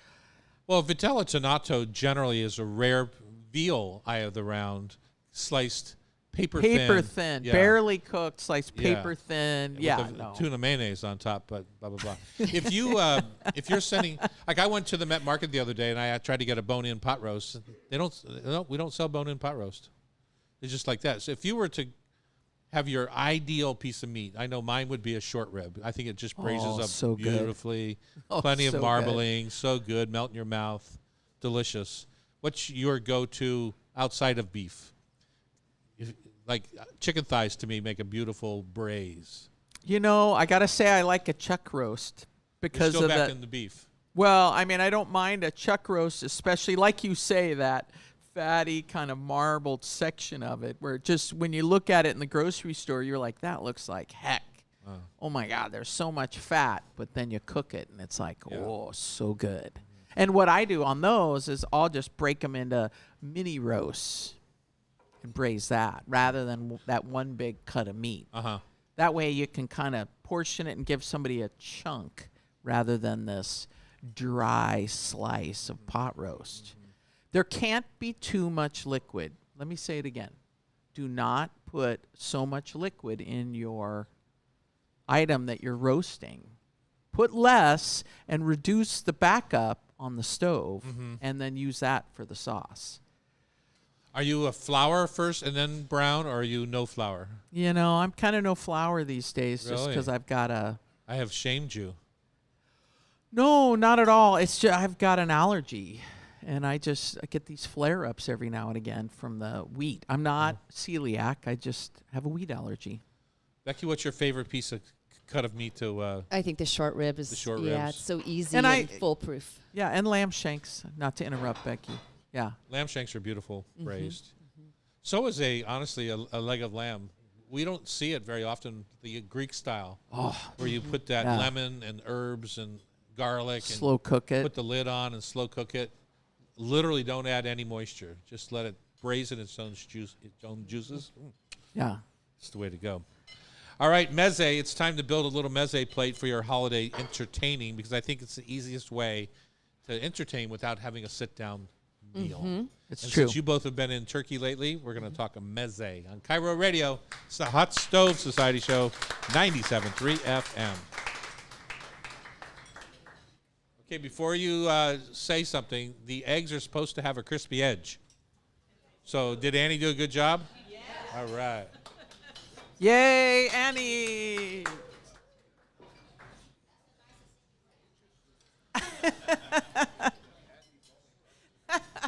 Well, vitello tonato generally is a rare veal eye of the round, sliced paper thin, Yeah. barely cooked, sliced Yeah. paper thin. With Yeah, the no. tuna mayonnaise on top, but blah blah blah. If you're sending, like, I went to the Met Market the other day and I tried to get a bone-in pot roast. We don't sell bone-in pot roast. It's just like that. So if you were to have your ideal piece of meat, I know mine would be a short rib. I think it just braises Oh, up so good. beautifully. Oh, Plenty so of good. marbling, so good, melt in your mouth, delicious. What's your go-to outside of beef? Like chicken thighs to me make a beautiful braise. I gotta say I like a chuck roast You're because still of back the. in the beef. Well, I don't mind a chuck roast, especially like you say, that fatty kind of marbled section of it where just when you look at it in the grocery store, you're like, that looks like heck. Oh my God, there's so much fat. But then you cook it and it's like, Yeah. oh, so good. And what I do on those is I'll just break them into mini roasts and braise that rather than that one big cut of meat. Uh-huh. That way you can kind of portion it and give somebody a chunk rather than this dry slice of pot roast. There can't be too much liquid. Let me say it again. Do not put so much liquid in your item that you're roasting. Put less and reduce the backup on the stove and then use that for the sauce. Are you a flour first and then brown, or are you no flour? I'm kind of no flour these days just Really? because I've got a... I have shamed you. No, not at all. It's just I've got an allergy, and I get these flare-ups every now and again from the wheat. I'm not celiac. I just have a wheat allergy. Becky, what's your favorite piece of cut of meat to? I think the short rib is The short yeah, ribs. it's so easy And and, foolproof. Yeah, and lamb shanks. Not to interrupt, Becky. Yeah. Lamb shanks are beautiful, braised. So is honestly a leg of lamb. We don't see it very often, the Greek style, where you put that Yeah. lemon and herbs and garlic and Slow cook it. put the lid on and slow cook it. Literally don't add any moisture. Just let it braise in its own juices. Yeah. It's the way to go. All right, meze. It's time to build a little meze plate for your holiday entertaining because I think it's the easiest way to entertain without having a sit-down meal. It's And true. Since you both have been in Turkey lately, we're going to talk a meze on Cairo Radio. It's the Hot Stove Society Show, 97.3 FM. Okay, before you say something, the eggs are supposed to have a crispy edge. So, did Annie do a good job? Yes. All right. Yay, Annie!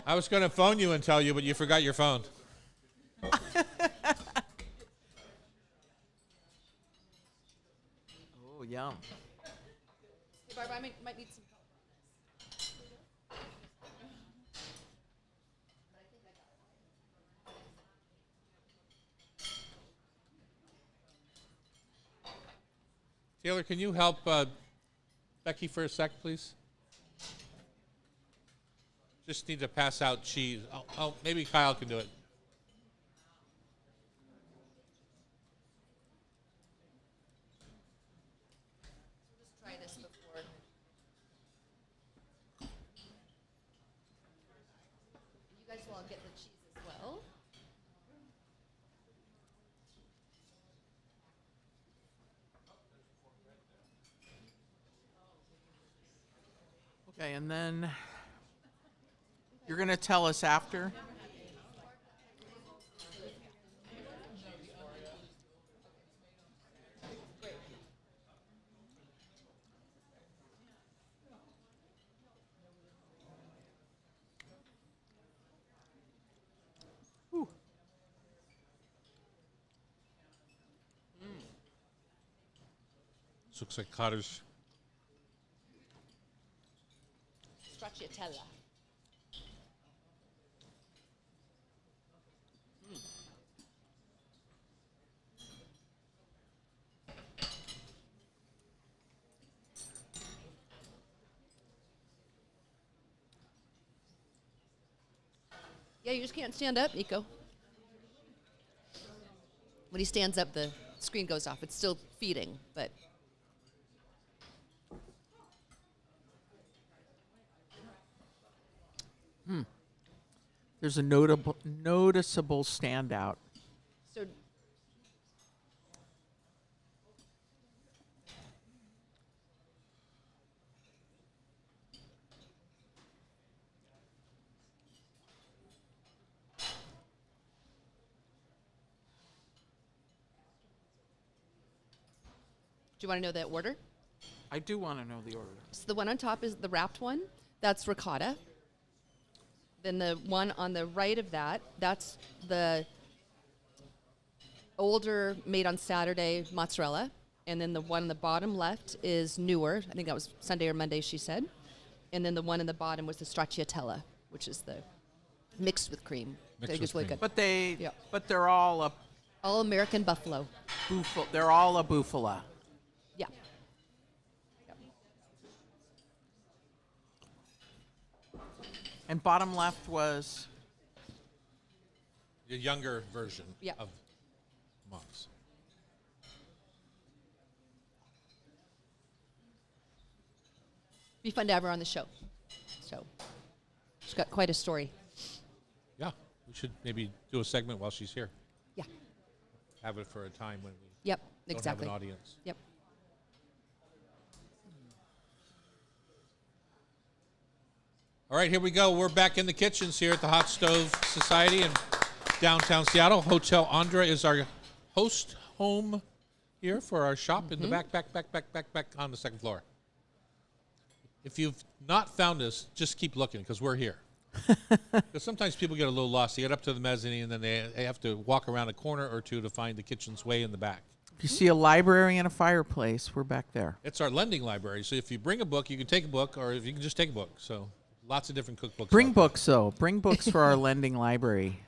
I was going to phone you and tell you, but you forgot your phone. Oh, yum. Hey, Barbara, I might need some. Taylor, can you help Becky for a sec, please? Just need to pass out cheese. Oh, maybe Kyle can do it. Just try this before. You guys will all get the cheese as well. Okay, and then you're going to tell us after? Ooh. This looks like cottage. Stracciatella. Yeah, you just can't stand up, Nico. When he stands up, the screen goes off. It's still feeding, but There's a noticeable standout. so do you want to know the order? I do want to know the order. So the one on top is the wrapped one. That's ricotta. Then the one on the right of that, that's the older made on Saturday mozzarella. And then the one on the bottom left is newer. I think that was Sunday or Monday, she said. And then the one in the bottom was the stracciatella, which is the mixed with cream. Mixed I think with it's really cream. good. But but they're all a All American buffalo. they're all a buffalo. Yeah. And bottom left was The younger version Yeah. of Moss. Be fun to have her on the show. So she's got quite a story. Yeah, we should maybe do a segment while she's here. Yeah. Have it for a time when we Yep. don't Exactly. have an audience. Yep. All right, here we go. We're back in the kitchens here at the Hot Stove Society in downtown Seattle. Hotel Andra is our host home here for our shop in the back on the second floor. If you've not found us, just keep looking because we're here. Because sometimes people get a little lost. They get up to the mezzanine and then they have to walk around a corner or two to find the kitchen's way in the back. if you see a library and a fireplace, we're back there. It's our lending library. So if you bring a book, you can take a book, or if you can just take a book. So lots of different cookbooks. Bring out there. books though. Bring books for our lending library.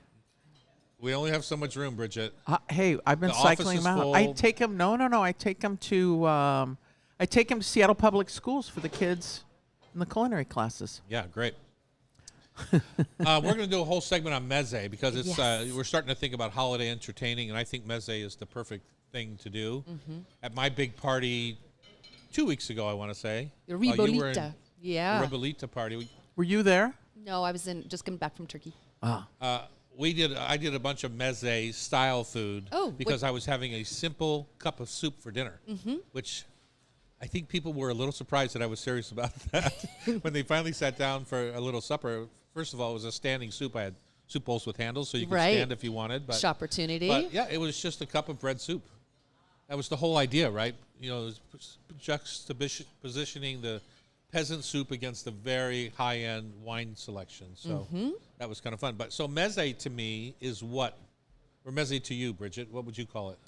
We only have so much room, Bridget. Hey, I've been The office cycling is them out. full. I take them. No. I take them to. I take them to Seattle Public Schools for the kids in the culinary classes. Yeah, great. We're going to do a whole segment on meze because it's Yes. we're starting to think about holiday entertaining, and I think meze is the perfect thing to do. At my big party 2 weeks ago, I want to say. The while you were in Ribolita. Yeah. the Ribolita party. Were you there? No, I was just coming back from Turkey. Ah. I did a bunch of meze style food Oh, because I was having a simple cup of soup for dinner, which I think people were a little surprised that I was serious about that when they finally sat down for a little supper. First of all, it was a standing soup. I had soup bowls with handles, so you could Right. stand if you wanted. But Shopportunity. But yeah, it was just a cup of bread soup. That was the whole idea, right? You know, it was juxtapositioning the peasant soup against the very high-end wine selection. So that was kind of fun. But so meze to me is what? Or meze to you, Bridget? What would you call it?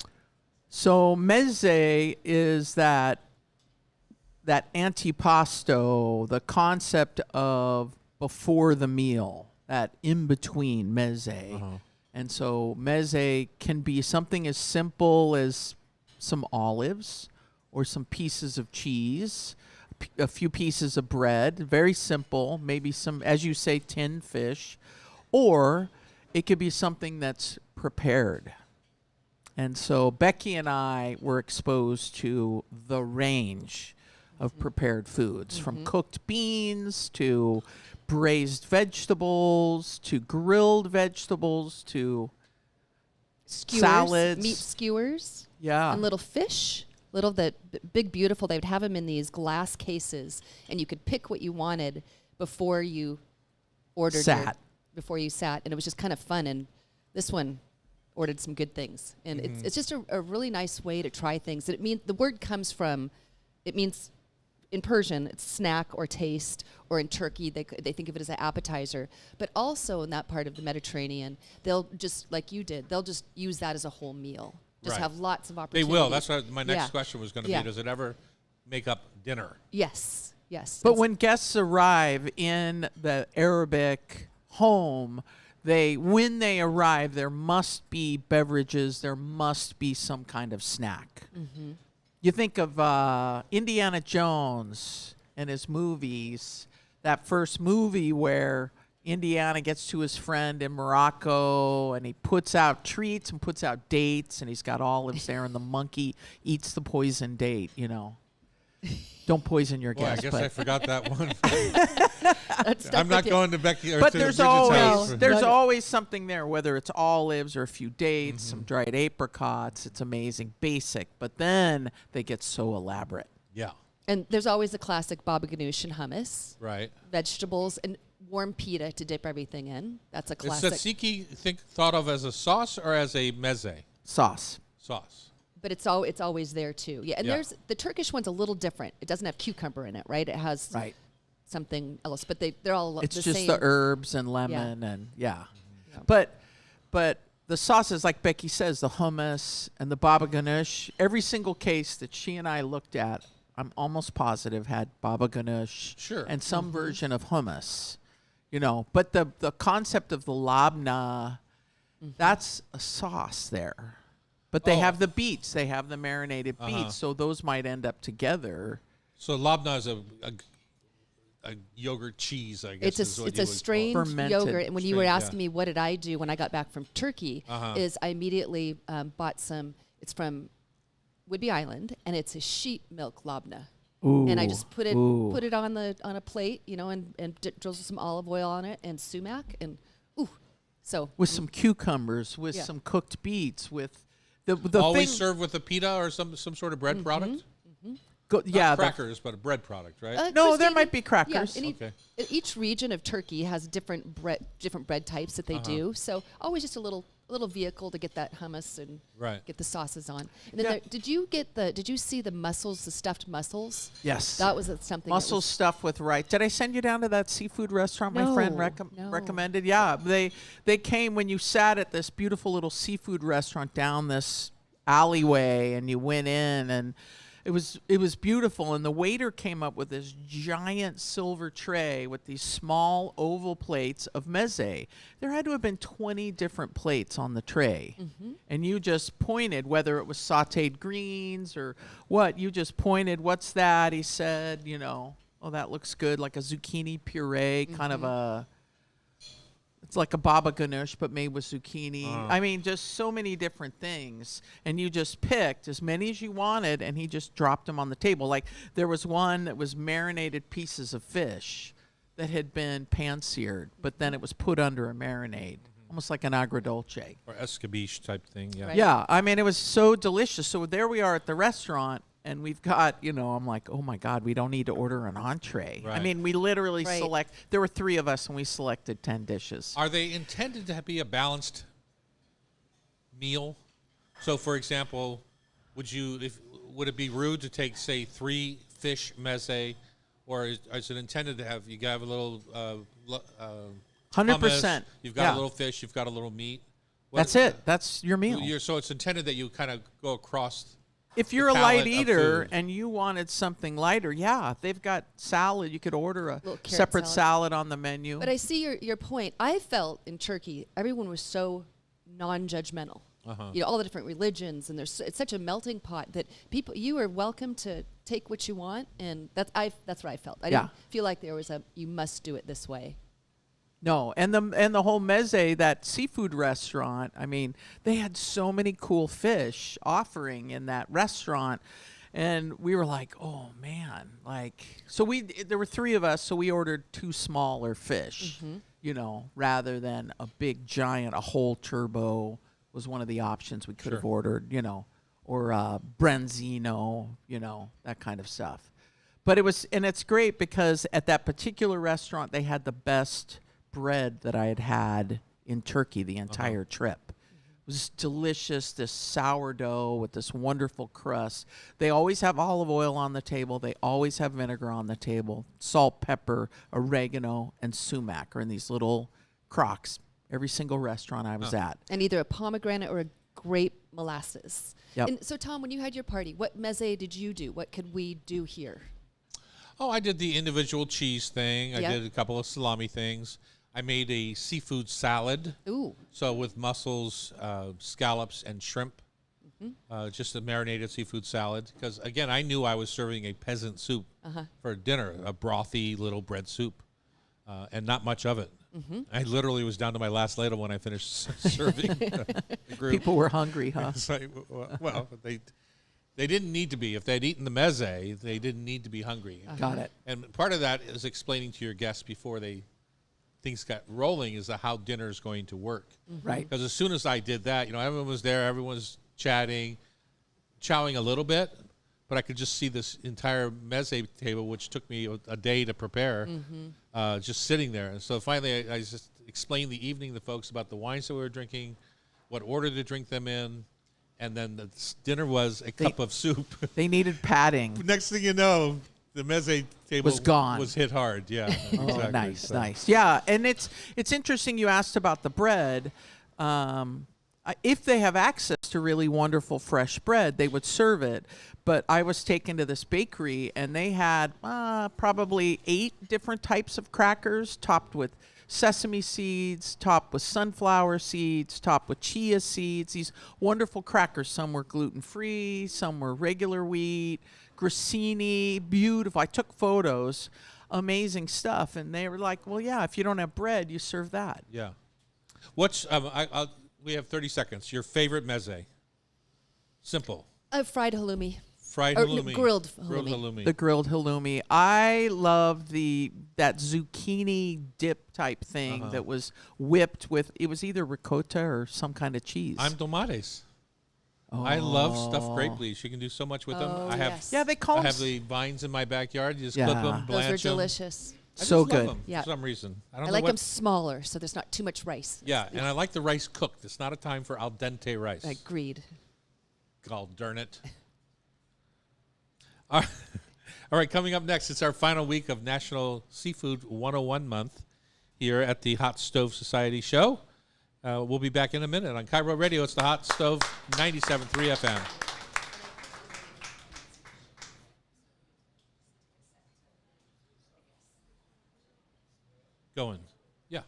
So meze is that antipasto, the concept of before the meal, that in between meze. And so meze can be something as simple as some olives or some pieces of cheese, a few pieces of bread, very simple, maybe some, as you say, tinned fish, or it could be something that's prepared. And so Becky and I were exposed to the range of prepared foods, from cooked beans to braised vegetables to grilled vegetables to skewers, salads. meat skewers, Yeah. and little fish, little big beautiful. They would have them in these glass cases, and you could pick what you wanted before you ordered. Before you sat, and it was just kind of fun. And this one ordered some good things, and it's just a really nice way to try things. And it means the word comes from, it means. In Persian, it's snack or taste, or in Turkey, they think of it as an appetizer. But also in that part of the Mediterranean, they'll just, like you did, they'll just use that as a whole meal. Just Right. have lots of They opportunities. will. That's what my next Yeah. question was going to Yeah. be. Does it ever make up dinner? Yes, yes. But It's- when guests arrive in the Arabic home, when they arrive, there must be beverages, there must be some kind of snack. You think of Indiana Jones and his movies, that first movie where Indiana gets to his friend in Morocco and he puts out treats and puts out dates and he's got olives there and the monkey eats the poison date, you know. Don't poison your Boy, I guests. guess but I forgot that one. that stuck I'm not with you. going to Becky or But to there's Bridget's house. always there's always something there, whether it's olives or a few dates, some dried apricots. It's amazing, basic, but then they get so elaborate. Yeah, And there's always the classic baba ganoush and hummus, right. vegetables, and warm pita to dip everything in. That's a Is classic. tzatziki thought of as a sauce or as a meze Sauce. sauce? But it's always there too. Yeah, and Yeah. there's the Turkish one's a little different. It doesn't have cucumber in it, right? It has Right. something else, but they're all It's the just same. the herbs and lemon and yeah. But the sauces, like Becky says, the hummus and the baba ganoush, every single case that she and I looked at, I'm almost positive had baba ganoush Sure. and some version of hummus. You know, but the concept of the labna, that's a sauce there. But they Oh. have the beets, they have the marinated beets, so those might end up together. So labna is a yogurt cheese, I guess. It's is a what it's you a would strange call it. Fermented. yogurt. And when you were Strange, asking yeah. me what did I do when I got back from Turkey, Uh-huh. is I immediately bought some. It's from Whidbey Island, and it's a sheep milk labna. And I just put it on a plate, you know, and drizzle some olive oil on it and sumac and so with some cucumbers, with Yeah. some cooked beets, with the Always thing. served with a pita or some sort of bread product. Yeah, Not the- crackers, but a bread product, right? No, there Christine, might be crackers. Yeah, Okay. each region of Turkey has different bread types that they do. So always just a little vehicle to get that hummus and Right. get the sauces on. And then Yeah. did you see the mussels, the stuffed mussels? Yes. That was something. that Mussel was- stuff with rice. Did I send you down to that seafood restaurant my friend No. recommended? Yeah, they came when you sat at this beautiful little seafood restaurant down this alleyway, and you went in, and it was beautiful. And the waiter came up with this giant silver tray with these small oval plates of meze. There had to have been 20 different plates on the tray, and you just pointed, whether it was sautéed greens or what. You just pointed, "What's that?" He said, "You know, oh, that looks good, like a zucchini puree, kind of a." It's like a baba ganoush, but made with zucchini. I mean, just so many different things. And you just picked as many as you wanted, and he just dropped them on the table. Like there was one that was marinated pieces of fish that had been pan-seared, but then it was put under a marinade, almost like an agrodolce. Or escabeche type thing. Yeah. Right. Yeah, I mean, it was so delicious. So there we are at the restaurant, and we've got, I'm like, oh my God, we don't need to order an entree. I Right. mean, we literally Right. there were 3 of us, and we selected 10 dishes. Are they intended to be a balanced meal? So, for example, would it be rude to take, say, 3 fish meze, or is it intended to have a little 100%. hummus, you've got yeah. a little fish, you've got a little meat? That's it. That's your meal. So it's intended that you kind of go across. If you're a palette light of eater food. and you wanted something lighter, yeah, they've got salad. You could order a Little carrot separate salad. salad on the menu. But I see your point. I felt in Turkey, everyone was so non-judgmental. All the different religions, and it's such a melting pot that you are welcome to take what you want, and that's what I felt. I Yeah. didn't feel like there was you must do it this way. No, and the whole meze, that seafood restaurant, I mean, they had so many cool fish offering in that restaurant, and we were like, oh man, so there were 3 of us, so we ordered 2 smaller fish, rather than a big giant, a whole turbo was one of the options we could have ordered, or branzino, that kind of stuff. But it's great because at that particular restaurant, they had the best bread that I had in Turkey the entire trip. It was delicious, this sourdough with this wonderful crust. They always have olive oil on the table. They always have vinegar on the table. Salt, pepper, oregano, and sumac are in these little crocks. Every single restaurant I was at. And either a pomegranate or a grape molasses. Yep. And so, Tom, when you had your party, what meze did you do? What could we do here? Oh, I did the individual cheese thing. I Yep. did a couple of salami things. I made a seafood salad. Ooh. So with mussels, scallops, and shrimp. Just a marinated seafood salad. Because, again, I knew I was serving a peasant soup for dinner, a brothy little bread soup, and not much of it. I literally was down to my last ladle when I finished serving the group. People were hungry, huh? It's like, well, they didn't need to be. If they'd eaten the meze, they didn't need to be hungry. Got it. And part of that is explaining to your guests before things got rolling is how dinner is going to work. Right. Because as soon as I did that, everyone was there, everyone was chatting, chowing a little bit, but I could just see this entire meze table, which took me a day to prepare, just sitting there. And so finally, I just explained the evening to folks about the wines that we were drinking, what order to drink them in, and then the dinner was a cup of soup. They needed padding. Next thing you know, the meze table Was gone. was hit hard. Yeah, Oh, exactly. nice, So- nice. Yeah, and it's interesting you asked about the bread. If they have access to really wonderful fresh bread, they would serve it. But I was taken to this bakery, and they had probably 8 different types of crackers topped with sesame seeds, topped with sunflower seeds, topped with chia seeds, these wonderful crackers. Some were gluten-free, some were regular wheat, grissini, beautiful. I took photos, amazing stuff. And they were like, well, yeah, if you don't have bread, you serve that. Yeah. What's we have 30 seconds. Your favorite meze? Simple. Fried halloumi. Fried Or, no, halloumi. grilled Grilled halloumi. halloumi. The grilled halloumi. I love that zucchini dip type thing that was whipped with, it was either ricotta or some kind of cheese. I'm tomates. I love stuffed grape leaves. You can do so much with them. Oh, I have yes. Yeah, they call I them have the vines in my backyard. You just Yeah. clip them, Those blanch were 'em. delicious. I just So love good. 'em Yeah. for some reason. I don't I know like what. them smaller, so there's not too much rice. Yeah, and I like the rice cooked. It's not a time for al dente rice. Agreed. God darn it. All right, coming up next, it's our final week of National Seafood 101 Month here at the Hot Stove Society Show. We'll be back in a minute on Cairo Radio. It's the Hot Stove 97.3 FM. Going. Yeah.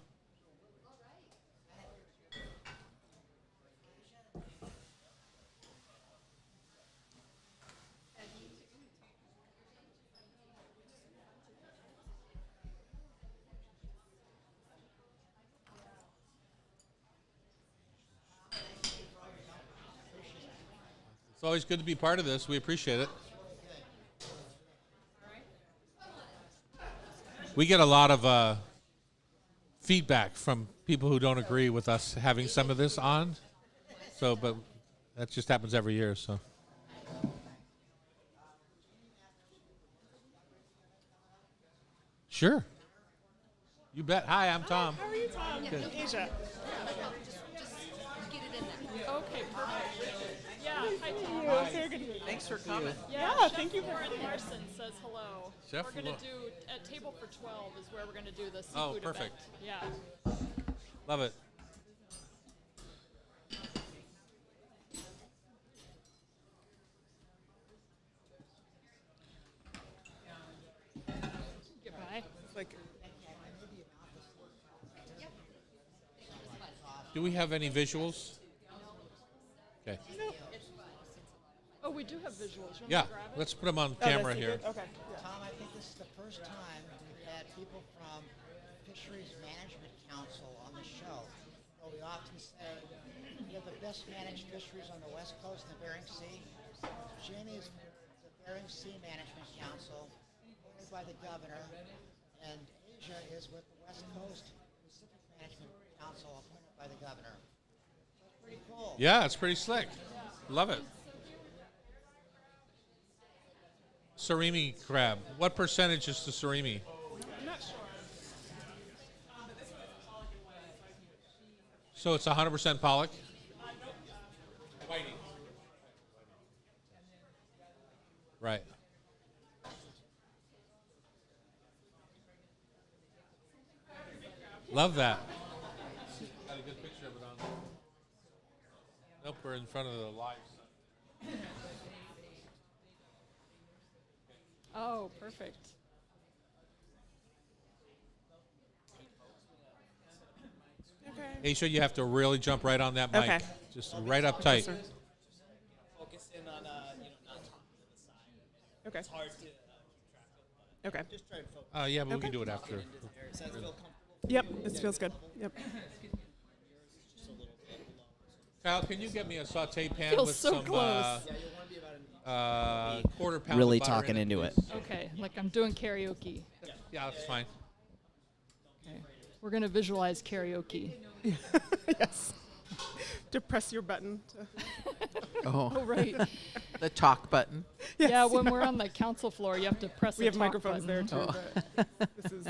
It's always good to be part of this. We appreciate it. We get a lot of feedback from people who don't agree with us having some of this on. So, but that just happens every year. So, sure. You bet. Hi, I'm Tom. How are you, Tom? Good. Asia. Just get it in there. Okay, perfect. Yeah, hi, Tom. Very good. Thanks for coming. Yeah, Oh, thank you. Warren Larson says hello. Chef We're going to Lo- do, at Table for 12 is where we're going to do the seafood Oh, perfect. event. Yeah. Love it. Goodbye. Like, Do we have any visuals? Okay. Oh, we do have visuals. You want me Yeah, to grab it? let's put them on Oh, that's camera so here. good. Okay. Yeah. Tom, I think this is the first time we've had people from Fisheries Management Council on the show. So we often say we have the best managed fisheries on the West Coast and the Bering Sea. Jamie is the Bering Sea Management Council, appointed by the governor, and Asia is with the West Coast Pacific Management Council, appointed by the governor. That's pretty cool. Yeah, it's pretty slick. Love it. Surimi crab. What percentage is the surimi? I'm not sure. So it's 100% pollock? Right. Love that. Got a good picture of it on. Nope, we're in front of the live. Oh, perfect. Okay. Aisha, you have to really jump right on that mic. Okay. Just right up tight. Focus in on, not talking to the side. Okay. It's hard to keep track of, but Okay. just try and focus Yeah, but we Okay. can do it after. into there. Does that feel comfortable? Yep, this feels good. Yep. Just a little bit lower. Kyle, can you get me a saute pan Feels with so some close. Yeah, you'll want to be about an quarter pound really of butter talking in into it. please? Okay, like I'm doing karaoke. Yeah, that's fine. Okay. We're going to visualize karaoke. Yes. To press your button. Oh, Oh, right. the talk button. Yeah, when we're on the council floor, you have to press We a have talk microphones button. there too. But this is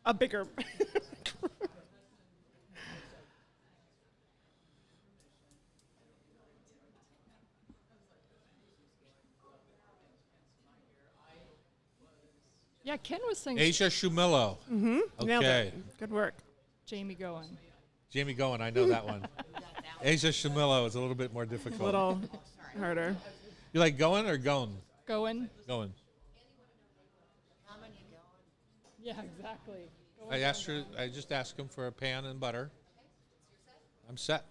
a bigger. Yeah, Ken was saying Asia Shumillo. Nailed Okay. it. Good work. Jamie going. Jamie Goen, I know that one. Asia Shumillo is a little bit more difficult. A little harder. You like going or going? Going? Going. Yeah, exactly. I asked her. I just asked him for a pan and butter. I'm set.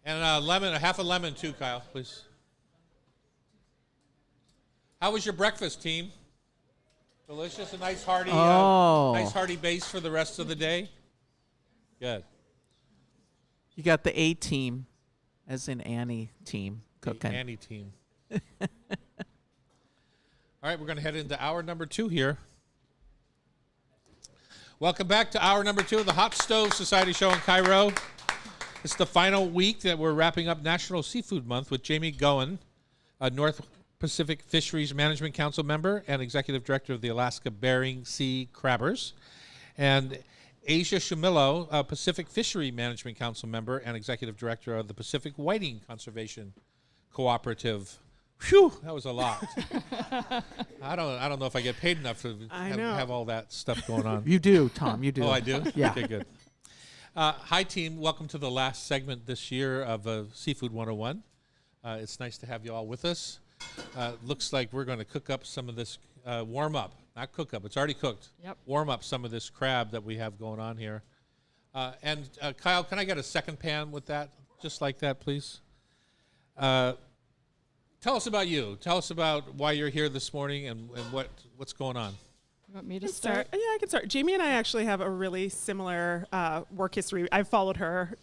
And lemon, half a lemon too, Kyle, please. How was your breakfast, team? Delicious, a nice hearty, Oh. nice hearty base for the rest of the day. Good. You got the A team, as in Annie team, cooking. Annie team. All right, we're going to head into hour number 2 here. Welcome back to hour number 2 of the Hot Stove Society Show in Cairo. It's the final week that we're wrapping up National Seafood Month with Jamie Goen, a North Pacific Fisheries Management Council member and Executive Director of the Alaska Bering Sea Crabbers, and Asia Shumillo, a Pacific Fishery Management Council member and Executive Director of the Pacific Whiting Conservation Cooperative. Phew, that was a lot. I don't know if I get paid enough to have all that stuff going on. You do, Tom. You do. Oh, I do? Yeah. Okay, good. Hi, team. Welcome to the last segment this year of Seafood 101. It's nice to have you all with us. Looks like we're going to cook up some of this warm up. Not cook up. It's already cooked. Yep. Warm up some of this crab that we have going on here. And Kyle, can I get a second pan with that? Just like that, please. Tell us about you. Tell us about why you're here this morning and what's going on. You want me to Start. start? Yeah, I can start. Jamie and I actually have a really similar work history. I've followed her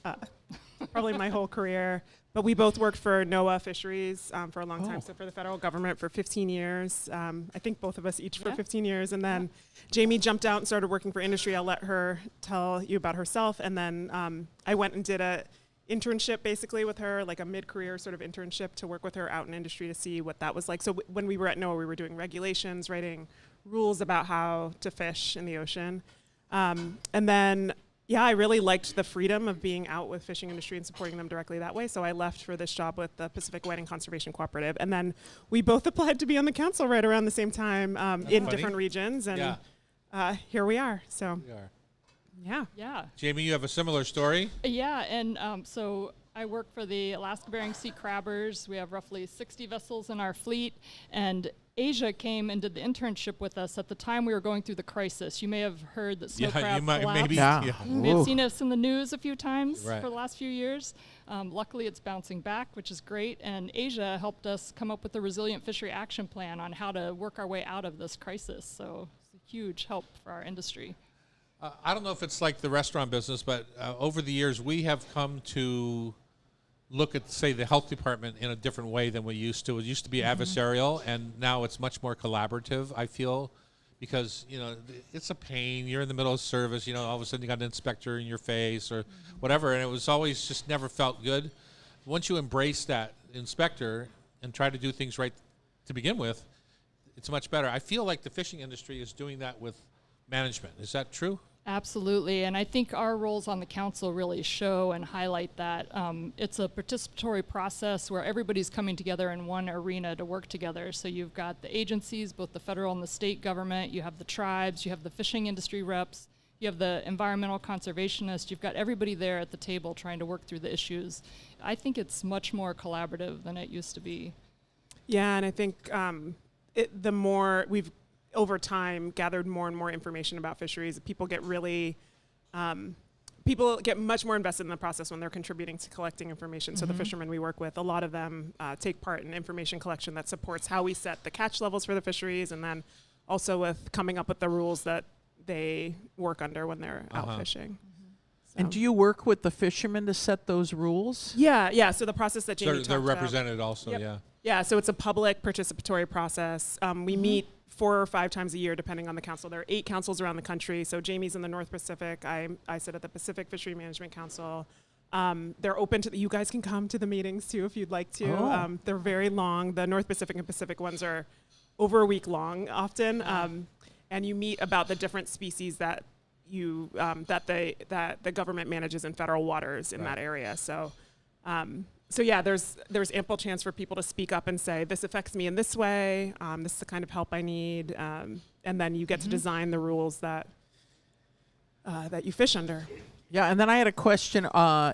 probably my whole career. But we both worked for NOAA Fisheries for a long Oh. time, so for the federal government for 15 years. I think both of us each for Yeah. 15 years. And then Jamie jumped out and started working for industry. I'll let her tell you about herself. And then I went and did a internship basically with her, like a mid-career sort of internship to work with her out in industry to see what that was like. So when we were at NOAA, we were doing regulations, writing rules about how to fish in the ocean. And then, yeah, I really liked the freedom of being out with fishing industry and supporting them directly that way. So I left for this job with the Pacific Whiting Conservation Cooperative. And then we both applied to be on the council right around the same time in funny. different regions. And Yeah. here we are. So, We are. yeah. Yeah. Jamie, you have a similar story. Yeah, and so I work for the Alaska Bering Sea Crabbers. We have roughly 60 vessels in our fleet, and Asia came and did the internship with us at the time we were going through the crisis. You may have heard that snow crab you might collapsed. maybe. Yeah. Yeah. You may have Whoa. seen us in the news a few times Right. for the last few years. Luckily, it's bouncing back, which is great. And Asia helped us come up with the Resilient Fishery Action Plan on how to work our way out of this crisis. So it's a huge help for our industry. I don't know if it's like the restaurant business, but over the years we have come to look at, say, the health department in a different way than we used to. It used to be adversarial, and now it's much more collaborative, I feel, because, it's a pain. You're in the middle of service, all of a sudden you got an inspector in your face or whatever, and it was always just never felt good. Once you embrace that inspector and try to do things right to begin with, it's much better. I feel like the fishing industry is doing that with management. Is that true? Absolutely, and I think our roles on the council really show and highlight that. It's a participatory process where everybody's coming together in one arena to work together. So you've got the agencies, both the federal and the state government, you have the tribes, you have the fishing industry reps, you have the environmental conservationists, you've got everybody there at the table trying to work through the issues. I think it's much more collaborative than it used to be. Yeah, and I think the more we've over time gathered more and more information about fisheries, people get much more invested in the process when they're contributing to collecting information. So the fishermen we work with, a lot of them take part in information collection that supports how we set the catch levels for the fisheries, and then also with coming up with the rules that they work under when they're out fishing. And So- do you work with the fishermen to set those rules? Yeah. So the process that Jamie They're talked about. represented also, Yep. yeah. Yeah, so it's a public participatory process. We meet 4 or 5 times a year, depending on the council. There are 8 councils around the country. So Jamie's in the North Pacific. I sit at the Pacific Fishery Management Council. They're open to you guys can come to the meetings too if you'd like to. Oh. They're very long. The North Pacific and Pacific ones are over a week long often, and you meet about the different species that that the government manages in federal waters in Right. that area. So. So yeah, there's ample chance for people to speak up and say, this affects me in this way, this is the kind of help I need, and then you get to design the rules that you fish under. Yeah, and then I had a question,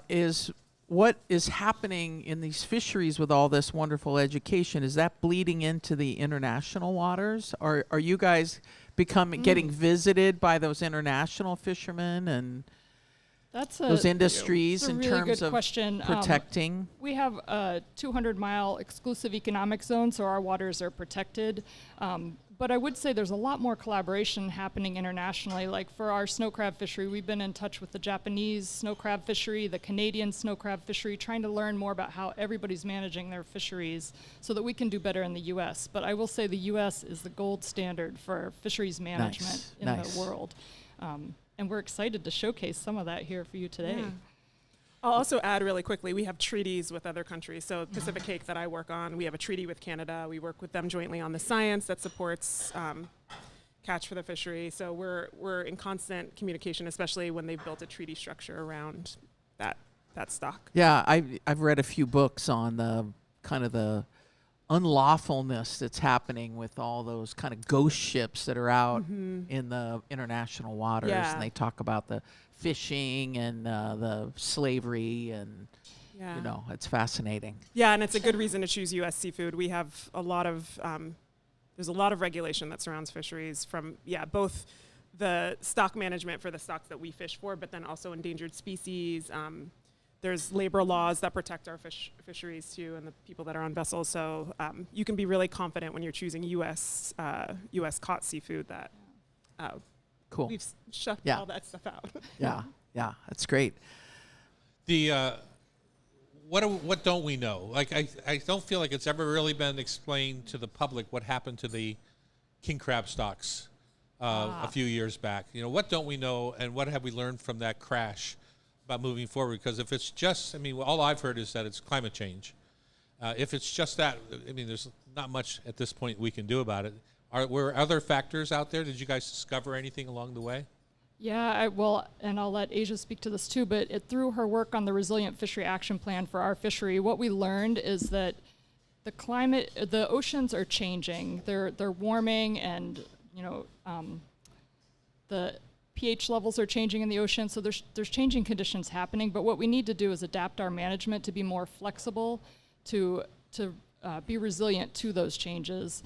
is what is happening in these fisheries with all this wonderful education? Is that bleeding into the international waters? Or are you guys getting visited by those international fishermen and That's those industries that's a in really terms good of question. protecting? We have a 200-mile exclusive economic zone, so our waters are protected. But I would say there's a lot more collaboration happening internationally. Like for our snow crab fishery, we've been in touch with the Japanese snow crab fishery, the Canadian snow crab fishery, trying to learn more about how everybody's managing their fisheries so that we can do better in the U.S. But I will say the U.S. is the gold standard for fisheries management in Nice. the world. And we're excited to showcase some of that here for you today. Yeah. I'll also add really quickly, we have treaties with other countries. So Pacific Cake that I work on, we have a treaty with Canada. We work with them jointly on the science that supports catch for the fishery. So we're in constant communication, especially when they've built a treaty structure around that stock. Yeah, I've read a few books on the kind of the unlawfulness that's happening with all those kind of ghost ships that are out in the international waters, Yeah. and they talk about the fishing and the slavery, and Yeah. it's fascinating. Yeah, and it's a good reason to choose U.S. seafood. We have a lot of there's a lot of regulation that surrounds fisheries from both the stock management for the stocks that we fish for, but then also endangered species. There's labor laws that protect our fisheries too, and the people that are on vessels. So you can be really confident when you're choosing U.S. caught seafood that Cool. we've shut Yeah. all that stuff out. Yeah, that's great. The what don't we know? Like I don't feel like it's ever really been explained to the public what happened to the king crab stocks a few years back. You know, what don't we know, and what have we learned from that crash about moving forward? Because if it's just, I mean, all I've heard is that it's climate change. If it's just that, I mean, there's not much at this point we can do about it. Were other factors out there? Did you guys discover anything along the way? Yeah, and I'll let Asia speak to this too, but through her work on the Resilient Fishery Action Plan for our fishery, what we learned is that the oceans are changing. They're warming, and the pH levels are changing in the ocean, so there's changing conditions happening. But what we need to do is adapt our management to be more flexible, to be resilient to those changes.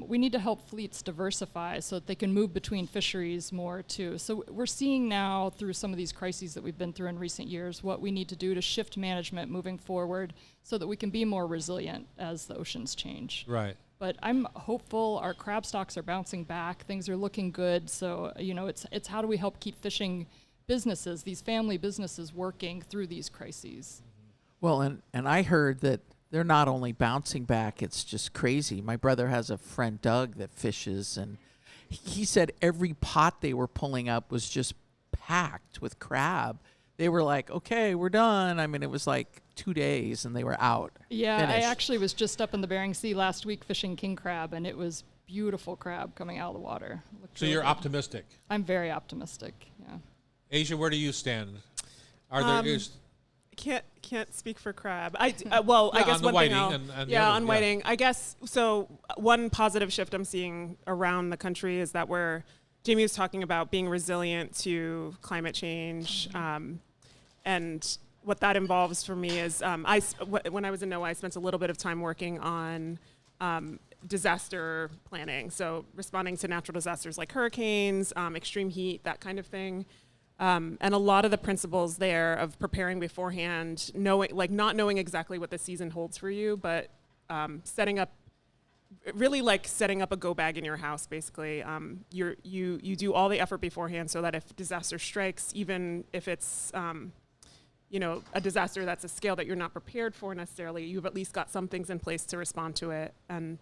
We need to help fleets diversify so that they can move between fisheries more too. So we're seeing now through some of these crises that we've been through in recent years what we need to do to shift management moving forward so that we can be more resilient as the oceans change. Right. But I'm hopeful. Our crab stocks are bouncing back. Things are looking good. So, it's how do we help keep fishing businesses, these family businesses, working through these crises? Well, and I heard that they're not only bouncing back, it's just crazy. My brother has a friend, Doug, that fishes, and he said every pot they were pulling up was just packed with crab. They were like, okay, we're done. I mean, it was like 2 days, and they were out. Yeah, finished. I actually was just up in the Bering Sea last week fishing king crab, and it was beautiful crab coming out of the water. So you're optimistic. I'm very optimistic, yeah. Asia, where do you stand? Can't speak for crab. I guess one thing on whiting. I guess so. One positive shift I'm seeing around the country is that Jamie was talking about being resilient to climate change, and what that involves for me is when I was in NOAA, I spent a little bit of time working on disaster planning, so responding to natural disasters like hurricanes, extreme heat, that kind of thing. And a lot of the principles there of preparing beforehand, not knowing exactly what the season holds for you, but setting up a go bag in your house, basically. You do all the effort beforehand so that if disaster strikes, even if it's a disaster that's a scale that you're not prepared for necessarily, you've at least got some things in place to respond to it. And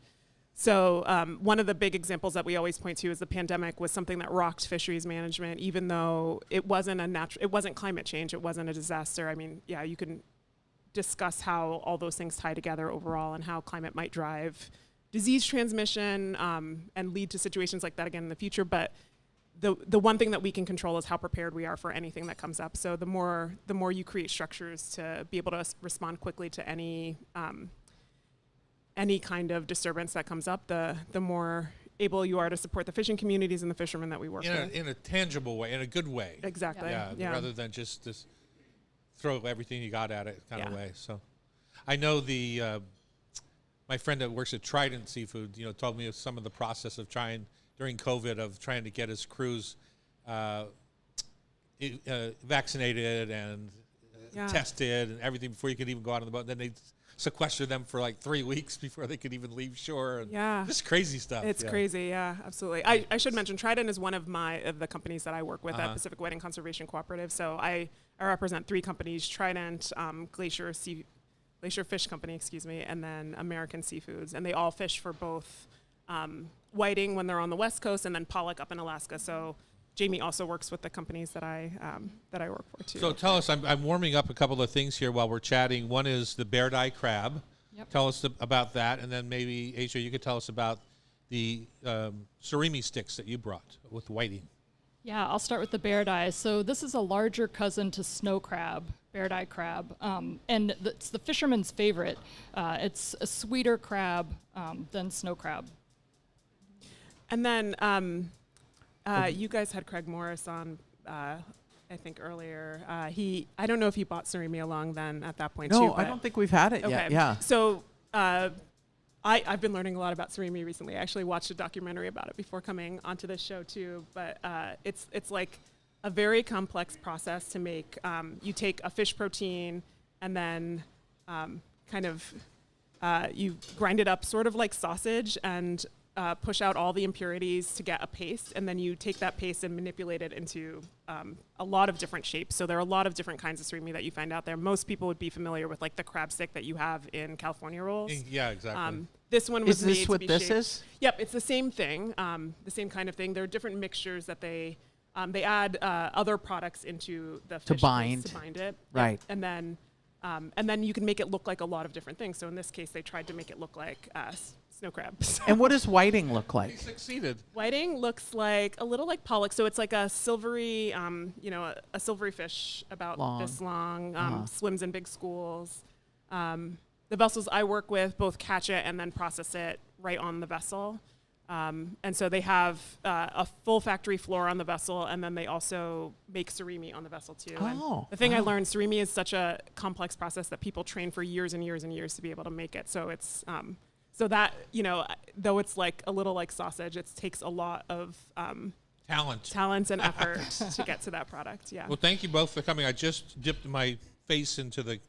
so one of the big examples that we always point to is the pandemic was something that rocked fisheries management, even though it wasn't it wasn't climate change, it wasn't a disaster. I mean, yeah, you can discuss how all those things tie together overall and how climate might drive disease transmission and lead to situations like that again in the future. But the one thing that we can control is how prepared we are for anything that comes up. So the more you create structures to be able to respond quickly to any kind of disturbance that comes up, the more able you are to support the fishing communities and the fishermen that we work with. In a tangible way, in a good way. Exactly. Yeah. Rather than just this throw everything you got at it kind of way. So I know my friend that works at Trident Seafood, told me of some of the process of during COVID, of trying to get his crews vaccinated and tested and everything before you could even go out on the boat. And then they sequester them for like 3 weeks before they could even leave shore. And just crazy stuff. It's crazy. Yeah, absolutely. I should mention Trident is one of the companies that I work with at Pacific Whiting Conservation Cooperative. So I represent 3 companies: Trident, Glacier Fish Company, and then American Seafoods, and they all fish for both whiting when they're on the West Coast, and then pollock up in Alaska. So Jamie also works with the companies that I work for too. So tell us, I'm warming up a couple of things here while we're chatting. One is the bear dye crab. Yep. Tell us about that, and then maybe Asia, you could tell us about the surimi sticks that you brought with whiting. Yeah, I'll start with the bear dye. So this is a larger cousin to snow crab, bear dye crab, and it's the fisherman's favorite. It's a sweeter crab than snow crab. And then you guys had Craig Morris on, I think earlier. I don't know if he bought surimi along then at that point too. No, I don't think we've had it yet. Yeah. So I've been learning a lot about surimi recently. I actually watched a documentary about it before coming onto this show too. But it's like a very complex process to make. You take a fish protein and then you grind it up sort of like sausage, and push out all the impurities to get a paste, and then you take that paste and manipulate it into a lot of different shapes. So there are a lot of different kinds of surimi that you find out there. Most people would be familiar with like the crab stick that you have in California rolls. Yeah, exactly. This one was Is made this to what be this shaped- is? Yep, it's the same thing, the same kind of thing. There are different mixtures that they add other products into the fish bind. to bind it. Right. And then you can make it look like a lot of different things. So in this case, they tried to make it look like snow crab. So And what does whiting look He like? succeeded. whiting looks like a little like pollock. So it's like a silvery, a silvery fish about Long. this long, Uh-huh. swims in big schools. The vessels I work with both catch it and then process it right on the vessel. And so they have a full factory floor on the vessel, and then they also make surimi on the vessel too. And Oh, the thing I wow. learned, surimi is such a complex process that people train for years and years and years to be able to make it. So it's so that though it's like a little like sausage, it takes a lot of Talent. and effort to get to that product. Yeah. Well, thank you both for coming. I just dipped my face into the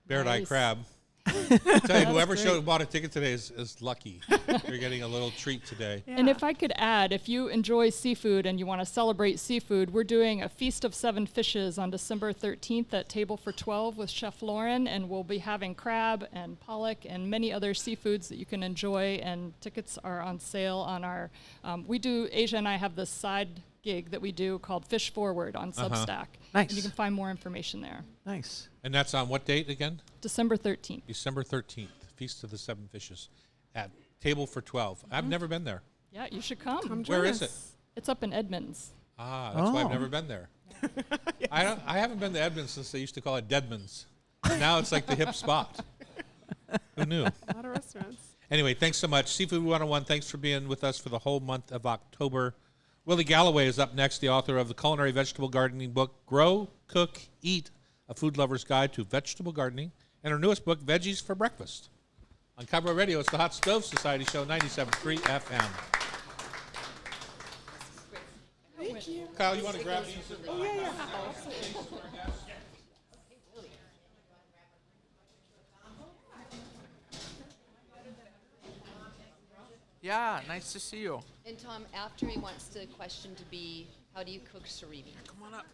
Baird Eye Nice. crab. I tell you, whoever great. bought a ticket today is lucky. You're getting a little treat today. And if I could add, if you enjoy seafood and you want to celebrate seafood, we're doing a Feast of Seven Fishes on December 13th at Table for 12 with Chef Lauren, and we'll be having crab and pollock and many other seafoods that you can enjoy, and tickets are on sale on our, Asia and I have this side gig that we do called Fish Forward on Substack. Nice. And you can find more information there. Nice. And that's on what date again? December 13th. December 13th, Feast of the Seven Fishes at Table for 12. I've never been there. Yeah, you should come. Come Where join is it? us. It's up in Edmonds. Ah, that's why I've Oh. never been there. I haven't been to Edmonds since they used to call it Deadman's. Now it's like the hip spot. Who knew? A lot of restaurants. Anyway, thanks so much. Seafood 101, thanks for being with us for the whole month of October. Willie Galloway is up next, the author of the culinary vegetable gardening book, Grow, Cook, Eat, A Food Lover's Guide to Vegetable Gardening, and her newest book, Veggies for Breakfast. On Cabaret Radio, it's the Hot Stove Society Show, 97.3 FM. Thank you. Kyle, you want to grab these? Oh, yeah. Yeah, nice to see you. And Tom, after he wants the question to be, how do you cook surimi? Come on up.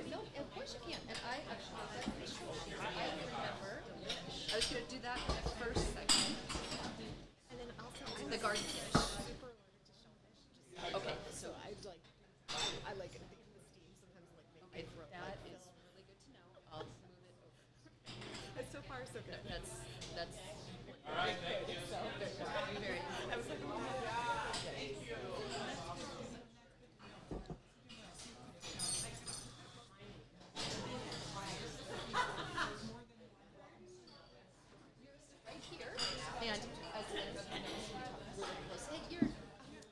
No, of course you can. And I actually remember. I was going to do that in the first section. And then also the garden fish. Okay, so I like it. Okay, that is really good to know. I'll move it over. So far, so good. That's. All right, thank you. Very. I was like, oh, Right here. And as really close. Hey, you're in here.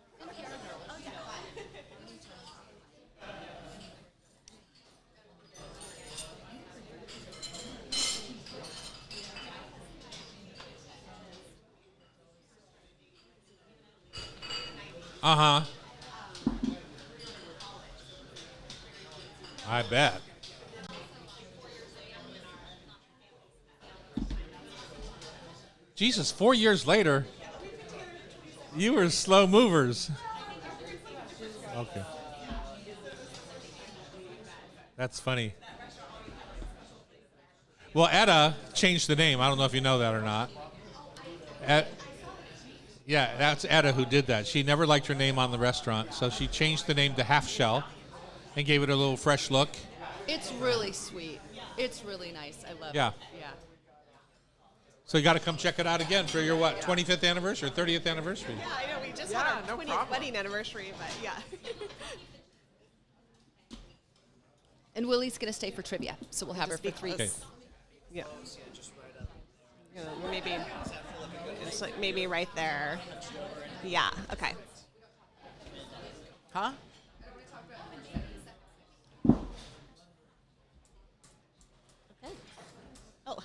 Uh-huh. I bet. Jesus, 4 years later, you were slow movers. Okay. That's funny. Well, Etta changed the name. I don't know if you know that or not. Yeah, that's Etta who did that. She never liked her name on the restaurant, so she changed the name to Half Shell and gave it a little fresh look. It's really sweet. It's really nice. I love Yeah. it. Yeah. So you got to come check it out again for your, 25th anniversary, 30th anniversary? Yeah, I know. We just had our 20th wedding anniversary, but yeah. And Willie's going to stay for trivia, so we'll have her for 3 Okay. days. Yeah. Maybe, just like maybe right there. Yeah. Okay. Huh? Okay. Oh.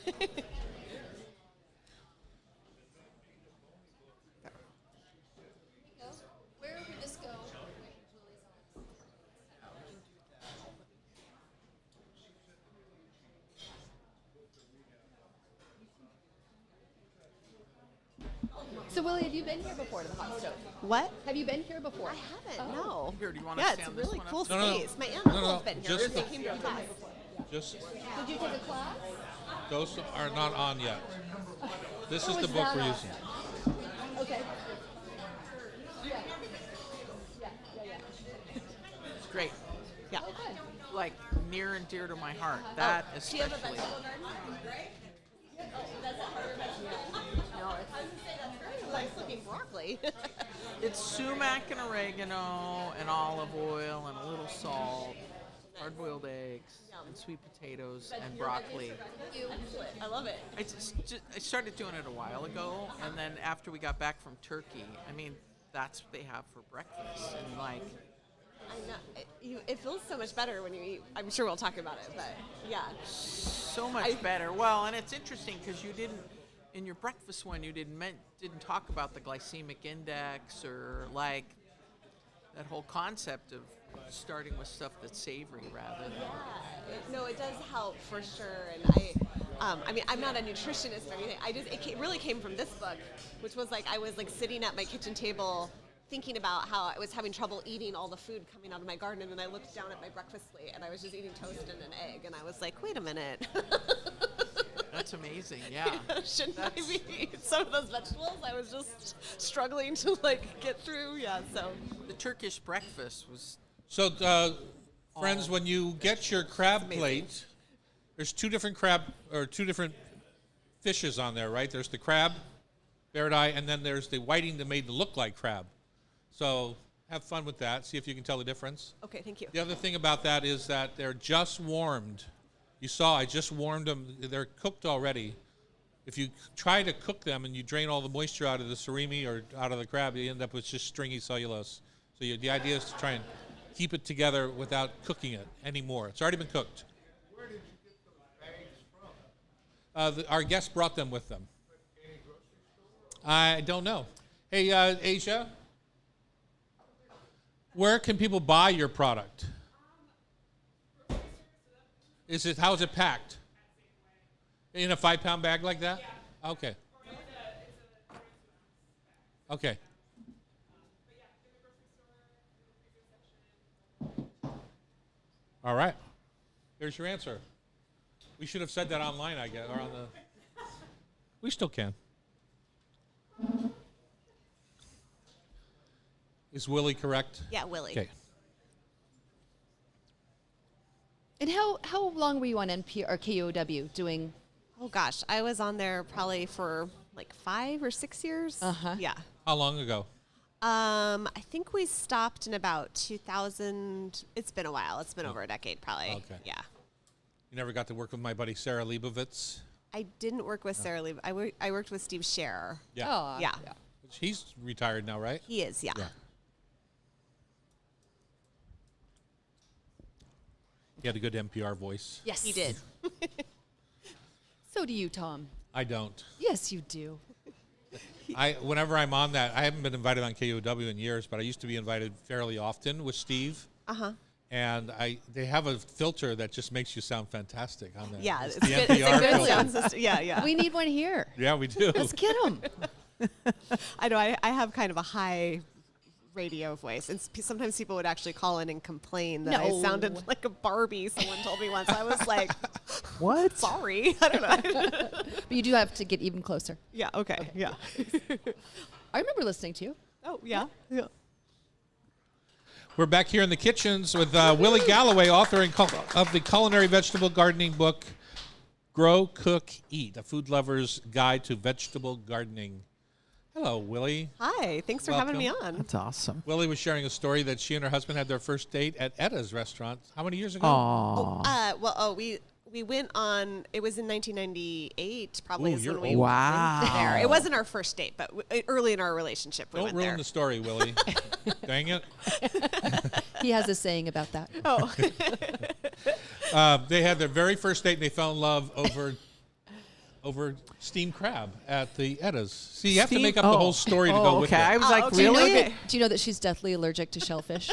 Where would this go? So, Willie, have you been here before to the hot stove? What? Have you been here before? I haven't. No. Here, do you want to Yeah, stay it's a on this really one? cool No, no, no. space. My aunt No, and no, uncle's been here. just They the- came to a class. Just Did you take a class? those are not on yet. This Oh, is the is book that we're on? using. Okay. It's great. Yeah. Oh, good. Like near and dear to my heart. That Do you have a especially. vegetable garden? No, it's nice looking broccoli. It's sumac and oregano and olive oil and a little salt, hard-boiled eggs, and sweet potatoes and broccoli. I love it. I started doing it a while ago, and then after we got back from Turkey, I mean, that's what they have for breakfast. And like, I know. It feels so much better when you eat. I'm sure we'll talk about it, but yeah. so much better. Well, and it's interesting because you didn't, in your breakfast one, you didn't talk about the glycemic index or like that whole concept of starting with stuff that's savory rather than. No, it does help for sure. And I mean, I'm not a nutritionist or anything. It really came from this book, which was like I was like sitting at my kitchen table thinking about how I was having trouble eating all the food coming out of my garden, and then I looked down at my breakfast plate and I was just eating toast and an egg, and I was like, wait a minute. That's amazing. Yeah. Shouldn't I be eating some of those vegetables? I was just struggling to like get through. Yeah, so. The Turkish breakfast was. So, friends, when you get your crab plate, there's two different fishes on there, right? There's the crab, barred eye, and then there's the whiting that made it look like crab. So have fun with that. See if you can tell the difference. Okay, thank you. The other thing about that is that they're just warmed. You saw I just warmed them. They're cooked already. If you try to cook them and you drain all the moisture out of the surimi or out of the crab, you end up with just stringy cellulose. So the idea is to try and keep it together without cooking it anymore. It's already been cooked. Where did you get those bags from? Our guests brought them with them. Any grocery store? I don't know. Hey, Asia, where can people buy your product? How is it packed? In a 5-pound bag like that? Yeah. Okay. Okay. All right. Here's your answer. We should have said that online, I guess, or on the. We still can. Is Willie correct? Yeah, Willie. Okay. And how long were you on NPR or KOW doing? Oh gosh, I was on there probably for like 5 or 6 years. Uh-huh. Yeah. How long ago? I think we stopped in about 2000. It's been a while. It's been over a decade, probably. Okay. Yeah. You never got to work with my buddy Sarah Leibovitz? I didn't work with Sarah Lee. I worked with Steve Scherer. Yeah. Oh, Yeah. He's retired now, right? He is, yeah. Yeah. He had a good NPR voice. Yes, He did. So do you, Tom. I don't. Yes, you do. Whenever I'm on that, I haven't been invited on KOW in years, but I used to be invited fairly often with Steve. Uh-huh. And they have a filter that just makes you sound fantastic on there. Yeah. It's It's the good. NPR It's a good filter. sound system. Yeah, yeah. We need one here. Yeah, we do. Let's get them. I know. I have kind of a high radio voice, and sometimes people would actually call in and complain that I No. sounded like a Barbie. Someone told me once. I was like, What? sorry. I don't know. But you do have to get even closer. Yeah. Okay. Yeah. I remember listening to you. Oh yeah. Yeah. We're back here in the kitchens with Willie Galloway, author of the culinary vegetable gardening book, Grow, Cook, Eat, A Food Lover's Guide to Vegetable Gardening. Hello, Willie. Hi. Thanks for having me Welcome. on. That's awesome. Willie was sharing a story that she and her husband had their first date at Edda's restaurant. How many years ago? Aww. We went on. It was in 1998. Probably Ooh, is you're when we old. Wow. went there. It wasn't our first date, but early in our relationship, we Don't went ruin there. the story, Willie. Dang it. He has a saying about that. Oh. They had their very first date and they fell in love over steamed crab at the Edda's. See, you have to make up the whole story to go with okay. it. I was like, okay. Do you know really? that? Do you know that she's deathly allergic to shellfish?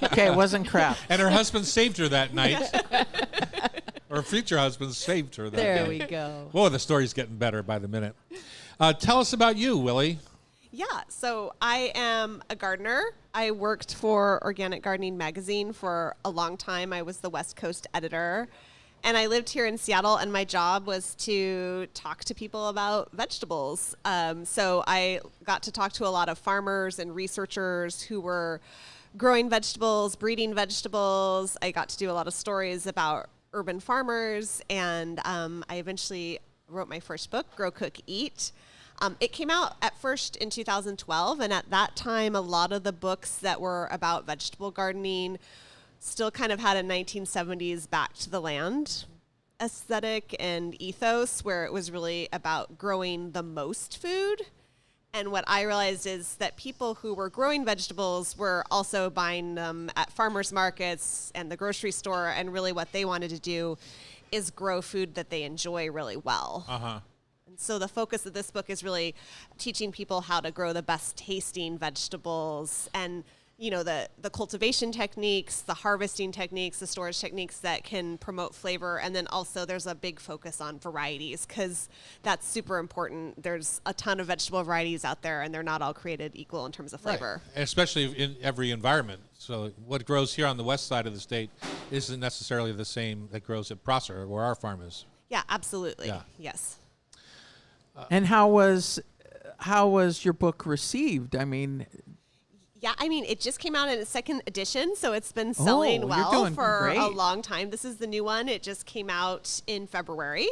Okay, it wasn't crap. And her husband saved her that night. Her future husband saved her that There night. we go. Whoa, the story's getting better by the minute. Tell us about you, Willie. Yeah, so I am a gardener. I worked for Organic Gardening Magazine for a long time. I was the West Coast editor. And I lived here in Seattle, and my job was to talk to people about vegetables. So I got to talk to a lot of farmers and researchers who were growing vegetables, breeding vegetables. I got to do a lot of stories about urban farmers, and I eventually wrote my first book, Grow, Cook, Eat. It came out at first in 2012, and at that time, a lot of the books that were about vegetable gardening still kind of had a 1970s back to the land aesthetic and ethos, where it was really about growing the most food. And what I realized is that people who were growing vegetables were also buying them at farmers markets and the grocery store, and really what they wanted to do is grow food that they enjoy really well. And so the focus of this book is really teaching people how to grow the best tasting vegetables, and the cultivation techniques, the harvesting techniques, the storage techniques that can promote flavor. And then also there's a big focus on varieties, because that's super important. There's a ton of vegetable varieties out there, and they're not all created equal in terms of flavor. Right. Especially in every environment. So what grows here on the west side of the state isn't necessarily the same that grows at Prosser, where our farm is. Yeah, absolutely. Yeah. Yes. And how was your book received? I mean, yeah, I mean, it just came out in its second edition, so it's been selling well for a long time. This is the new one. It just came out in February.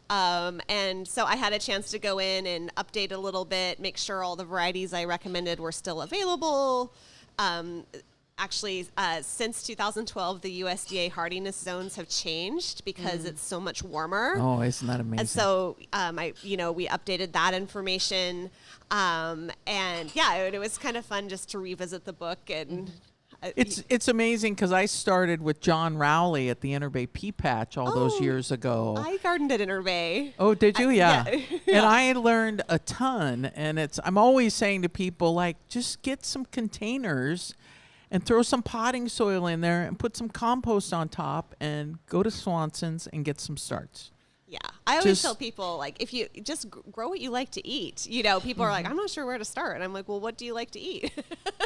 And so I had a chance to go in and update a little bit, make sure all the varieties I recommended were still available. Actually, since 2012, the USDA hardiness zones have changed because it's so much warmer. Oh, isn't that amazing? And so, we updated that information, and yeah, it was kind of fun just to revisit the book. And it's amazing, because I started with John Rowley at the Inner Bay Pea Patch all those years ago. I gardened at Inner Bay. Oh, did you? Yeah. Yeah. And I learned a ton. And I'm always saying to people, like, just get some containers and throw some potting soil in there and put some compost on top, and go to Swanson's and get some starts. Yeah. I always tell people, like, if you just grow what you like to eat, people are like, I'm not sure where to start. And I'm like, well, what do you like to eat?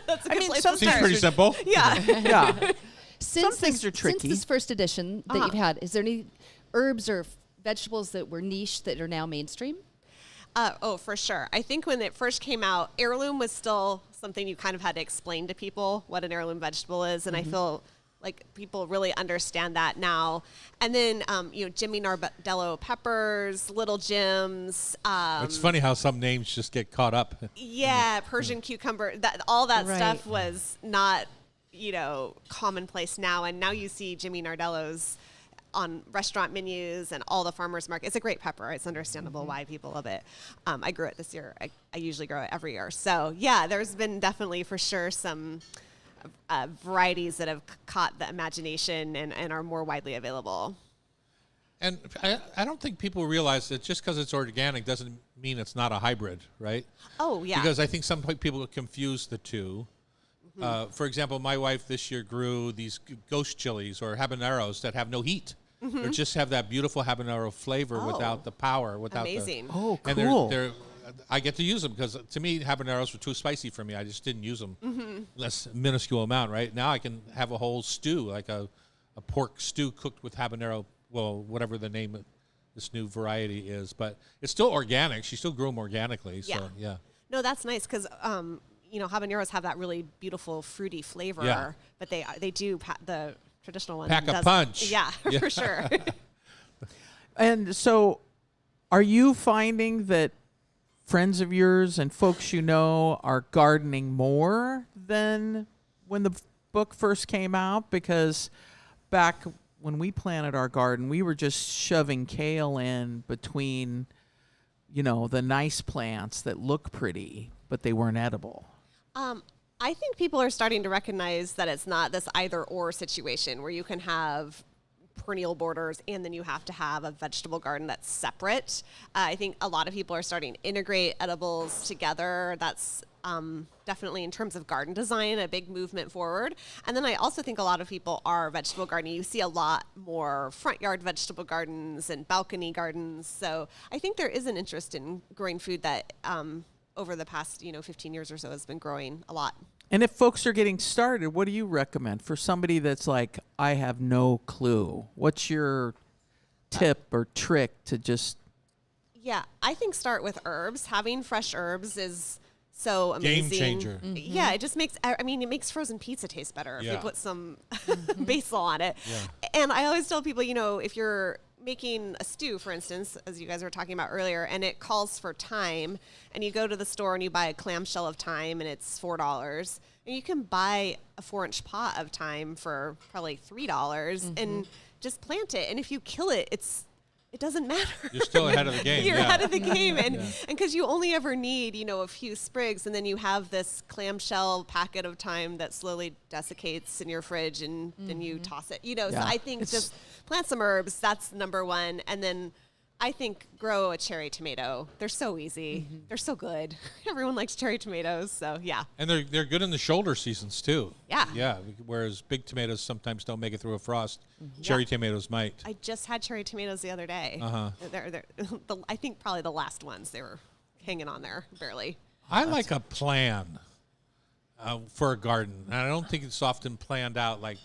That's a good place to Seems start. pretty simple. Yeah. Yeah. Since things are tricky. Since this first edition that you've had, is there any herbs or vegetables that were niche that are now mainstream? Oh, for sure. I think when it first came out, heirloom was still something you kind of had to explain to people what an heirloom vegetable is, and I feel like people really understand that now. And then, Jimmy Nardello peppers, Little Jims. It's funny how some names just get caught up. Yeah, Persian cucumber. All that Right. stuff was not, commonplace now. And now you see Jimmy Nardello's on restaurant menus and all the farmers market. It's a great pepper. It's understandable why people love it. I grew it this year. I usually grow it every year. So yeah, there's been definitely for sure some varieties that have caught the imagination and are more widely available. And I don't think people realize that just because it's organic doesn't mean it's not a hybrid, right? Oh yeah. Because I think some people confuse the two. For example, my wife this year grew these ghost chilies or habaneros that have no heat. Or just have that beautiful habanero flavor without the power. Amazing. Oh, And cool. I get to use them because to me habaneros were too spicy for me. I just didn't use them. Less minuscule amount, right? Now I can have a whole stew, like a pork stew cooked with habanero, well, whatever the name of this new variety is. But it's still organic. She still grew them organically. So, yeah. No, that's nice because habaneros have that really beautiful fruity flavor. Yeah. But they do the traditional one Pack a does- punch. Yeah, for sure. And so, are you finding that friends of yours and folks are gardening more than when the book first came out? Because back when we planted our garden, we were just shoving kale in between, the nice plants that look pretty, but they weren't edible. I think people are starting to recognize that it's not this either or situation where you can have perennial borders and then you have to have a vegetable garden that's separate. I think a lot of people are starting to integrate edibles together. That's definitely in terms of garden design, a big movement forward. And then I also think a lot of people are vegetable gardening. You see a lot more front yard vegetable gardens and balcony gardens. So I think there is an interest in growing food that over the past 15 years or so has been growing a lot. And if folks are getting started, what do you recommend for somebody that's like, I have no clue? What's your tip or trick to just... Yeah, I think start with herbs. Having fresh herbs is so amazing. Game changer. Yeah, it just makes, it makes frozen pizza taste better if you Yeah. put some basil on it. And I always tell people, if you're making a stew, for instance, as you guys were talking about earlier, and it calls for thyme, and you go to the store and you buy a clamshell of thyme and it's $4, and you can buy a 4-inch pot of thyme for probably $3 and just plant it. And if you kill it, it doesn't matter. You're still ahead of the game. You're yeah. ahead of the game, and because you only ever need a few sprigs, and then you have this clamshell packet of thyme that slowly desiccates in your fridge, and then you toss it. So I think just plant some herbs. That's number one, and then I think grow a cherry tomato. They're so easy. They're so good. Everyone likes cherry tomatoes, so yeah. And they're good in the shoulder seasons too. Yeah. Yeah. Whereas big tomatoes sometimes don't make it through a frost. Cherry tomatoes might. I just had cherry tomatoes the other day. They're I think probably the last ones. They were hanging on there barely. I like a plan for a garden. And I don't think it's often planned out like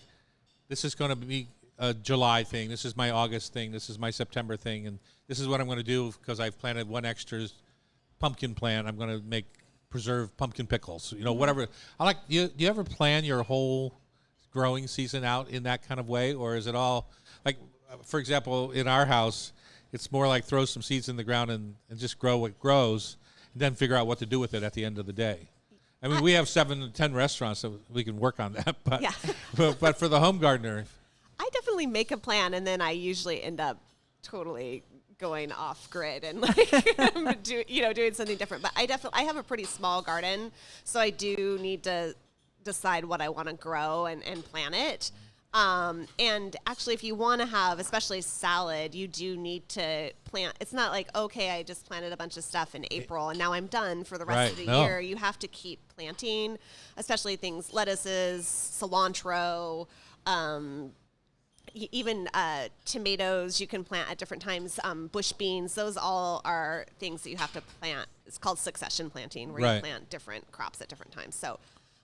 this is going to be a July thing. This is my August thing. This is my September thing. And this is what I'm going to do because I've planted one extra pumpkin plant. I'm going to make preserved pumpkin pickles, whatever. Do you ever plan your whole growing season out in that kind of way? Or is it all like, for example, in our house, it's more like throw some seeds in the ground and just grow what grows and then figure out what to do with it at the end of the day. I mean, we have 7 to 10 restaurants, so we can work on that. But, but for the home gardener, I definitely make a plan, and then I usually end up totally going off grid and doing something different. But I have a pretty small garden, so I do need to decide what I want to grow and plant it. And actually, if you want to have, especially salad, you do need to plant. It's not like, okay, I just planted a bunch of stuff in April and now I'm done for the rest of the year. You have to keep planting, especially things, lettuces, cilantro, even tomatoes you can plant at different times, bush beans. Those all are things that you have to plant. It's called succession planting, where you plant different crops at different times. So,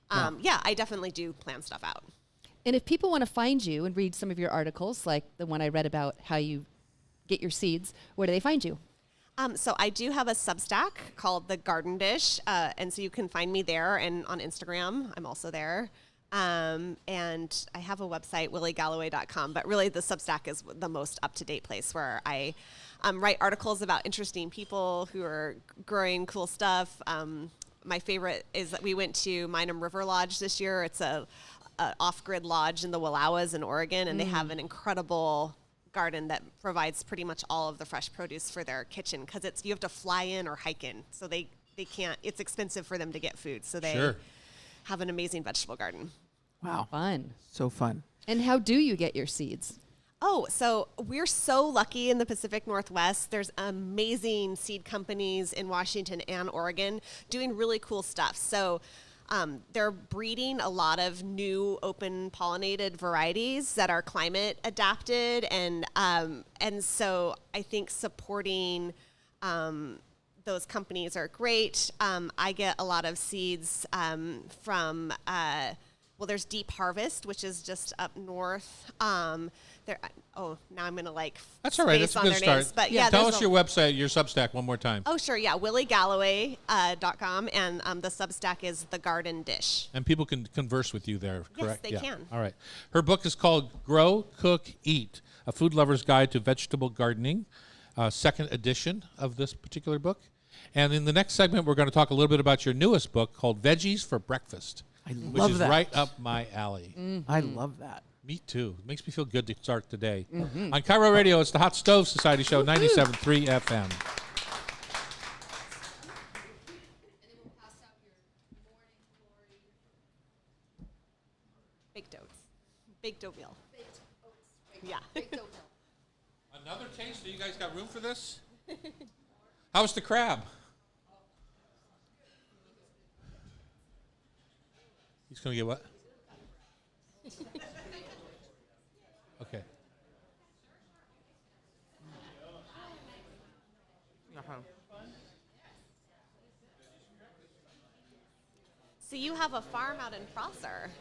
I definitely do plan stuff out. And if people want to find you and read some of your articles, like the one I read about how you get your seeds, where do they find you? So I do have a Substack called The Garden Dish, and so you can find me there, and on Instagram, I'm also there. And I have a website, williegalloway.com, but really the Substack is the most up-to-date place where I write articles about interesting people who are growing cool stuff. My favorite is that we went to Minam River Lodge this year. It's a off-grid lodge in the Wallowas in Oregon, and they have an incredible garden that provides pretty much all of the fresh produce for their kitchen, because you have to fly in or hike in, so they can't. It's expensive for them to get food, so they have an amazing vegetable garden. Wow. Fun. So fun. And how do you get your seeds? Oh, so we're so lucky in the Pacific Northwest. There's amazing seed companies in Washington and Oregon doing really cool stuff. So they're breeding a lot of new open pollinated varieties that are climate adapted, and so I think supporting those companies are great. I get a lot of seeds from there's Deep Harvest, which is just up north. Now I'm gonna that's all right. That's a good start. Names, but tell us your website, your Substack, one more time. Oh, sure. Yeah, williegalloway.com, and the Substack is The Garden Dish. And people can converse with you there, correct? Yes, they can. All right. Her book is called Grow, Cook, Eat, A Food Lover's Guide to Vegetable Gardening, second edition of this particular book. And in the next segment, we're going to talk a little bit about your newest book called Veggies for Breakfast. Which is right up my alley. I love that. Me too. It makes me feel good to start the day. On Cairo Radio, it's the Hot Stove Society Show, 97.3 FM. Baked oats. Baked oatmeal. Yeah. Another taste? You guys got room for this? How's the crab? He's going to get what? Okay. So you have a farm out in Prosser.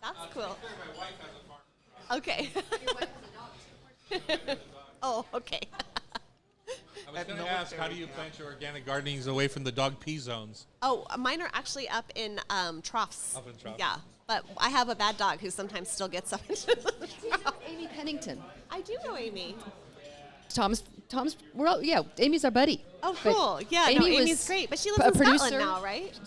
That's cool. Okay. Oh, okay. I was going to ask, how do you plant your organic gardenings away from the dog pee zones? Oh, mine are actually up in troughs. Up in troughs. Yeah, but I have a bad dog who sometimes still gets up into the trough. Amy Pennington. I do know Amy. Tom's. We're all, yeah. Amy's our buddy. Oh, But cool. Yeah, Amy no, Amy's was great, but she a lives in producer. Scotland now, right?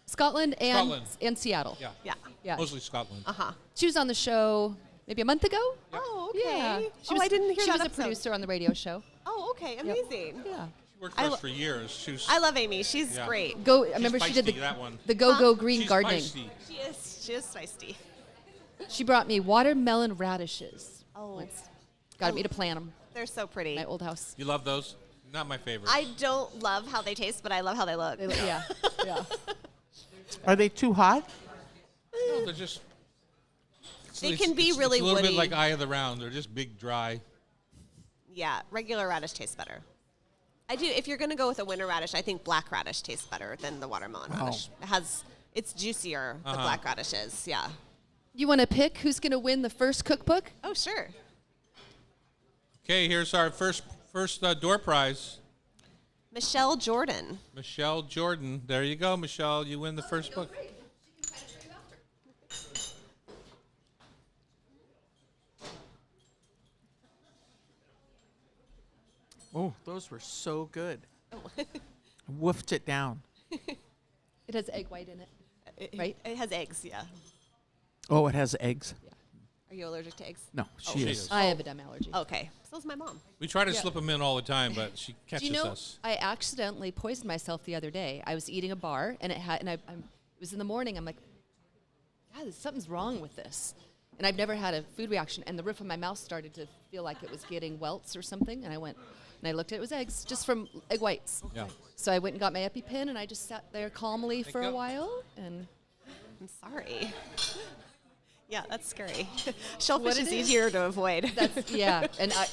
Scotland Scotland. and Seattle. Yeah. Yeah. Yeah. Mostly Scotland. Uh-huh. She was on the show maybe a month ago. Oh, okay. Yeah. Oh, I didn't hear She that was a episode. producer on the radio show. Oh, okay. Amazing. Yeah. She worked for us for years. She was, I love Amy. She's Yeah. great. Go. I she's remember she did feisty, that one. the Go Green She's Gardening. feisty. She is feisty. She brought me watermelon radishes. Oh. Once. Got me to plant them. They're so pretty. My old house. You love those? Not my favorite. I don't love how they taste, but I love how they look. Yeah. Yeah. Are they too hot? No, they're just. They can be really It's a little woody. bit like eye of the round. They're just big, dry. Yeah, regular radish tastes better. I do. If you're going to go with a winter radish, I think black radish tastes better than the watermelon radish. It's juicier, the black radish is. Yeah. You want to pick who's going to win the first cookbook? Oh, sure. Okay, here's our first door prize. Michelle Jordan. Michelle Jordan. There you go, Michelle. You win the first book. Oh, those were so good. Woofed it down. It has egg white in it. Right? It has eggs, yeah. Oh, it has eggs. Are you allergic to eggs? No, she is. I have a dumb allergy. Okay. So is my mom. We try to slip them in all the time, but she catches Do you know, us. I accidentally poisoned myself the other day. I was eating a bar, and it was in the morning. I'm like, God, something's wrong with this. And I've never had a food reaction, and the roof of my mouth started to feel like it was getting welts or something. And I went, and I looked at it, was eggs, just from egg whites. Yeah. So I went and got my EpiPen, and I just sat there calmly for a you. while. And I'm sorry. Yeah, that's scary. Shellfish What it is is. easier to avoid. that's, yeah. And I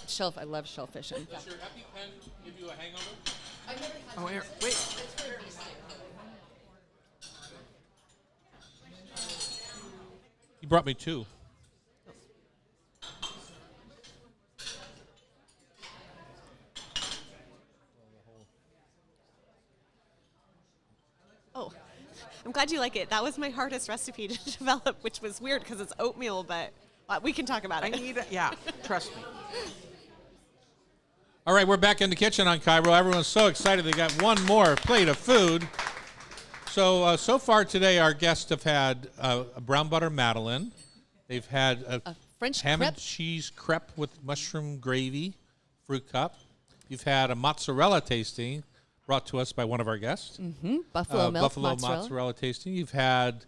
love shellfishing. Does your EpiPen give you a hangover? Oh, here, wait. You brought me two. Oh, I'm glad you like it. That was my hardest recipe to develop, which was weird because it's oatmeal, but we can talk about I it. need it. Yeah, trust me. All right, we're back in the kitchen on Cairo. Everyone's so excited. They got one more plate of food. So far today, our guests have had a brown butter madeleine. They've had a French ham and crepe. cheese crepe with mushroom gravy, fruit cup. You've had a mozzarella tasting brought to us by one of our guests. Buffalo milk Buffalo mozzarella. tasting. You've had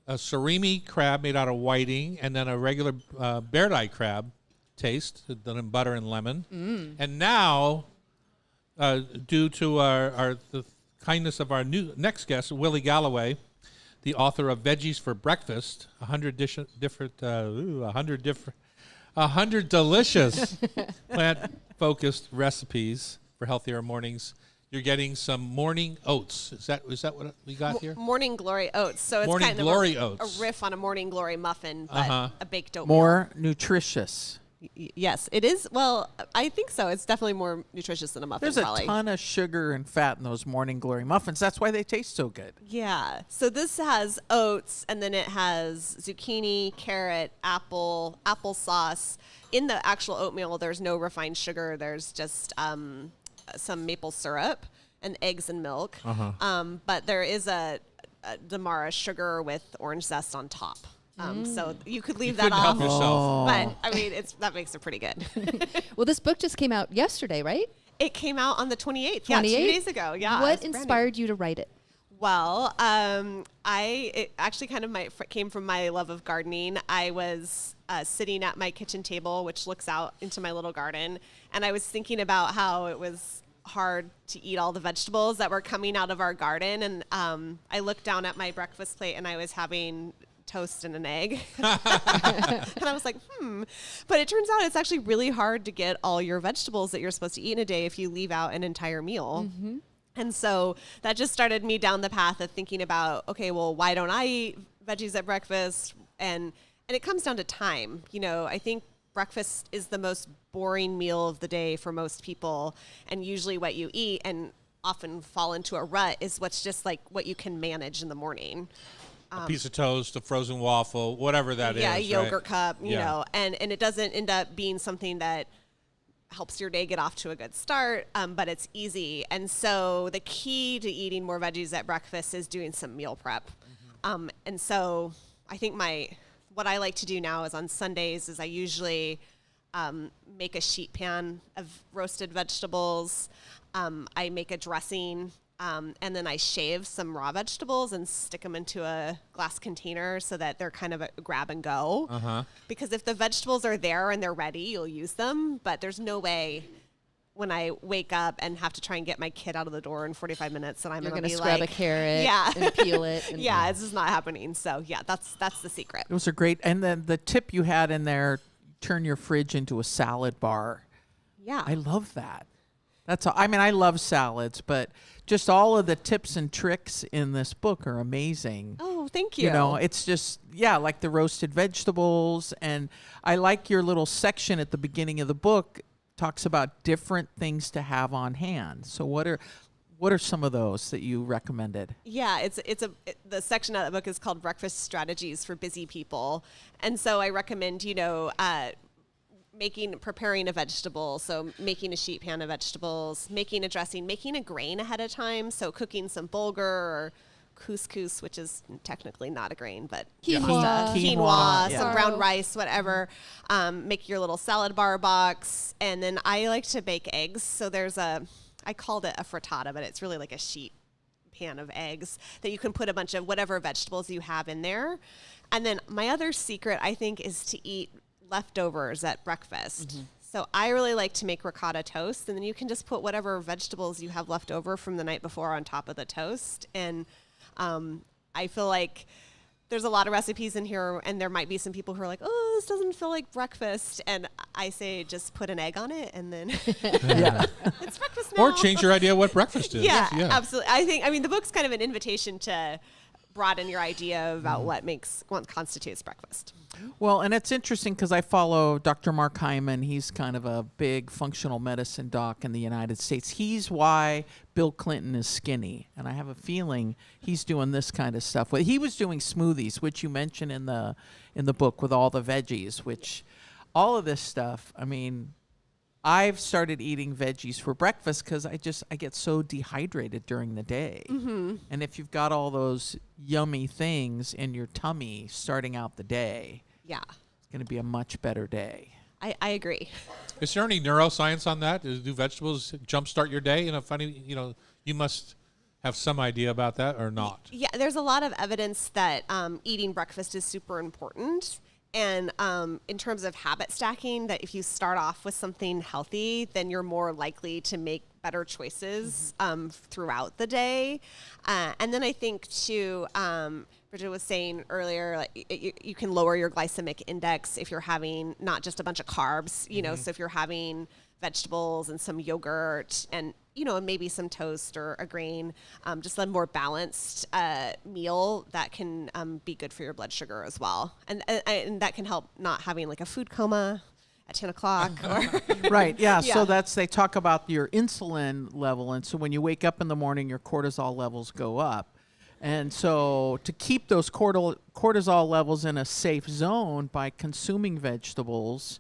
a surimi crab made out of whiting, and then a regular bear eye crab taste done in butter and lemon. And now, due to the kindness of our next guest, Willie Galloway, the author of Veggies for Breakfast, 100 delicious plant-focused recipes for healthier mornings. You're getting some morning oats. Is that what we got here? Morning Glory oats. So it's Morning kind Glory of oats. a riff on a Morning Glory muffin, but a baked oatmeal. More nutritious. Yes, it is. Well, I think so. It's definitely more nutritious than a muffin. There's a probably. ton of sugar and fat in those Morning Glory muffins. That's why they taste so good. Yeah. So this has oats, and then it has zucchini, carrot, apple, applesauce. In the actual oatmeal, there's no refined sugar. There's just some maple syrup and eggs and milk. But there is a Damara sugar with orange zest on top. So you could leave that couldn't help off. yourself. But I mean, that makes it pretty good. Well, this book just came out yesterday, right? It came out on the 28th. Yeah, 2 days ago. Yeah. What it's brand new. inspired you to write it? Well, it actually kind of came from my love of gardening. I was sitting at my kitchen table, which looks out into my little garden, and I was thinking about how it was hard to eat all the vegetables that were coming out of our garden. And I looked down at my breakfast plate and I was having toast and an egg. And I was like, But it turns out it's actually really hard to get all your vegetables that you're supposed to eat in a day if you leave out an entire meal. And so that just started me down the path of thinking about, okay, well, why don't I eat veggies at breakfast? And it comes down to time. You know, I think breakfast is the most boring meal of the day for most people. And usually what you eat and often fall into a rut is what's just like what you can manage in the morning. A piece of toast, a frozen waffle, whatever that is. Yeah, a yogurt right? cup, you know, and it doesn't end up being something that helps your day get off to a good start, but it's easy. And so the key to eating more veggies at breakfast is doing some meal prep. And so I think what I like to do now is on Sundays is I usually make a sheet pan of roasted vegetables. I make a dressing, and then I shave some raw vegetables and stick them into a glass container so that they're kind of a grab and go. Because if the vegetables are there and they're ready, you'll use them. But there's no way when I wake up and have to try and get my kid out of the door in 45 minutes and I'm You're going to be scrub like, a carrot and peel it. And yeah, it's just not happening. So yeah, that's the secret. Those are great. And then the tip you had in there, turn your fridge into a salad bar. Yeah. I love that. That's all. I mean, I love salads, but just all of the tips and tricks in this book are amazing. Oh, thank you. You know, it's just, like the roasted vegetables. And I like your little section at the beginning of the book talks about different things to have on hand. So what are some of those that you recommended? Yeah, the section of the book is called Breakfast Strategies for Busy People. And so I recommend, preparing a vegetable. So making a sheet pan of vegetables, making a dressing, making a grain ahead of time. So cooking some bulgur or couscous, which is technically not a grain, but quinoa, some brown rice, whatever. Make your little salad bar box. And then I like to bake eggs. So I called it a frittata, but it's really like a sheet pan of eggs that you can put a bunch of whatever vegetables you have in there. And then my other secret, I think, is to eat leftovers at breakfast. So I really like to make ricotta toast, and then you can just put whatever vegetables you have left over from the night before on top of the toast. And I feel like there's a lot of recipes in here, and there might be some people who are like, oh, this doesn't feel like breakfast. And I say just put an egg on it, and then it's breakfast now. Or change your idea of what breakfast is. Yeah, absolutely. I mean, the book's kind of an invitation to broaden your idea about what constitutes breakfast. Well, and it's interesting because I follow Dr. Mark Hyman. He's kind of a big functional medicine doc in the United States. He's why Bill Clinton is skinny, and I have a feeling he's doing this kind of stuff. Well, he was doing smoothies, which you mentioned in the book with all the veggies, which all of this stuff, I mean, I've started eating veggies for breakfast because I get so dehydrated during the day. And if you've got all those yummy things in your tummy starting out the day, it's going to be a much better day. I agree. Is there any neuroscience on that? Do vegetables jumpstart your day? You must have some idea about that or not. Yeah, there's a lot of evidence that eating breakfast is super important. And in terms of habit stacking, that if you start off with something healthy, then you're more likely to make better choices throughout the day. And then I think, too, Bridget was saying earlier, like, you can lower your glycemic index if you're having not just a bunch of carbs, so if you're having vegetables and some yogurt and, and maybe some toast or a grain, just a more balanced meal that can be good for your blood sugar as well. And that can help not having like a food coma at 10 o'clock. Right, yeah. So they talk about your insulin level. And so when you wake up in the morning, your cortisol levels go up. And so to keep those cortisol levels in a safe zone by consuming vegetables,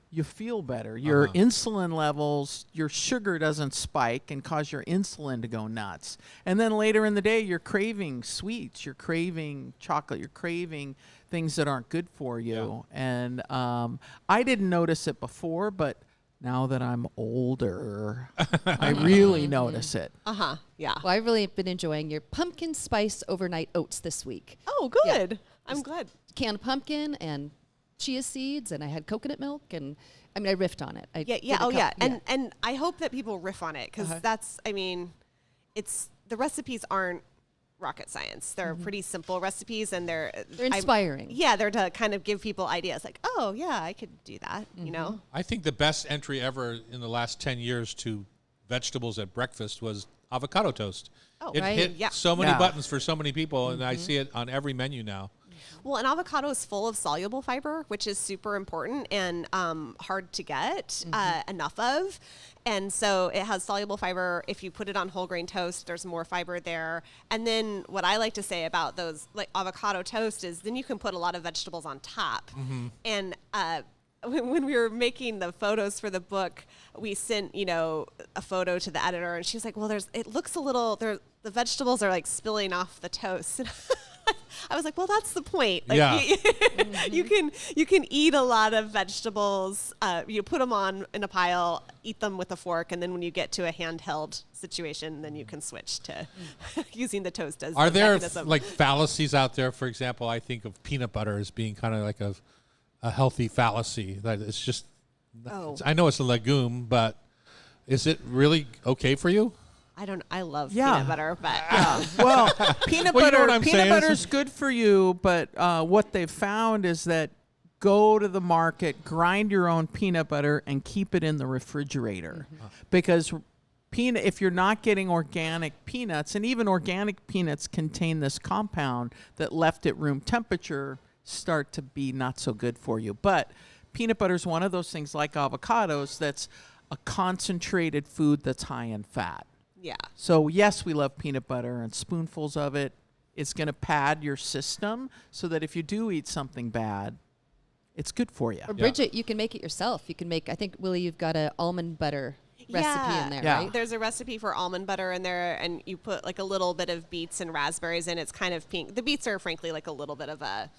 you feel better. Your insulin levels, your sugar doesn't spike and cause your insulin to go nuts. And then later in the day, you're craving sweets, you're craving chocolate, you're craving things that aren't good for you. Yeah. And I didn't notice it before, but now that I'm older, I really notice it. Yeah. Well, I've really been enjoying your pumpkin spice overnight oats this week. Oh, good. Yeah. I'm glad. Canned pumpkin and chia seeds and I had coconut milk, and I mean I riffed on it. I Yeah, did yeah, a oh cou- yeah. And I hope that people riff on it because Uh-huh. that's, I mean, it's the recipes aren't rocket science. They're pretty simple recipes, and they're inspiring. Yeah, they're to kind of give people ideas like, oh yeah, I could do that. You know. I think the best entry ever in the last 10 years to vegetables at breakfast was avocado toast. Oh, it right. hit Yeah. so many Yeah. buttons for so many people, and I see it on every menu now. Well, an avocado is full of soluble fiber, which is super important and hard to get enough of. And so it has soluble fiber. If you put it on whole grain toast, there's more fiber there. And then what I like to say about those like avocado toast is then you can put a lot of vegetables on top. And when we were making the photos for the book, we sent, you know, a photo to the editor, and she was like, well, it looks a little, the vegetables are like spilling off the toast. I was like, well, that's the point. Like, Yeah. you can eat a lot of vegetables. You put them on in a pile, eat them with a fork, and then when you get to a handheld situation, then you can switch to using the toast as Are the there mechanism. like fallacies out there? For example, I think of peanut butter as being kind of like a healthy fallacy. That it's just, Oh. I know it's a legume, but is it really okay for you? I love Yeah. peanut butter, but Well, peanut Well, you know butter. what I'm Peanut saying? butter's good for you, but what they've found is that go to the market, grind your own peanut butter, and keep it in the refrigerator, because if you're not getting organic peanuts, and even organic peanuts contain this compound that left at room temperature start to be not so good for you. But peanut butter is one of those things like avocados that's a concentrated food that's high in fat. yeah. So yes, we love peanut butter, and spoonfuls of it. It's going to pad your system so that if you do eat something bad, it's good for you. Or Bridget, you can make it yourself. You can make. I think Willie, you've got a almond butter recipe in there, Yeah. right? There's a recipe for almond butter in there, and you put like a little bit of beets and raspberries in. It's kind of pink. The beets are frankly like a little bit of a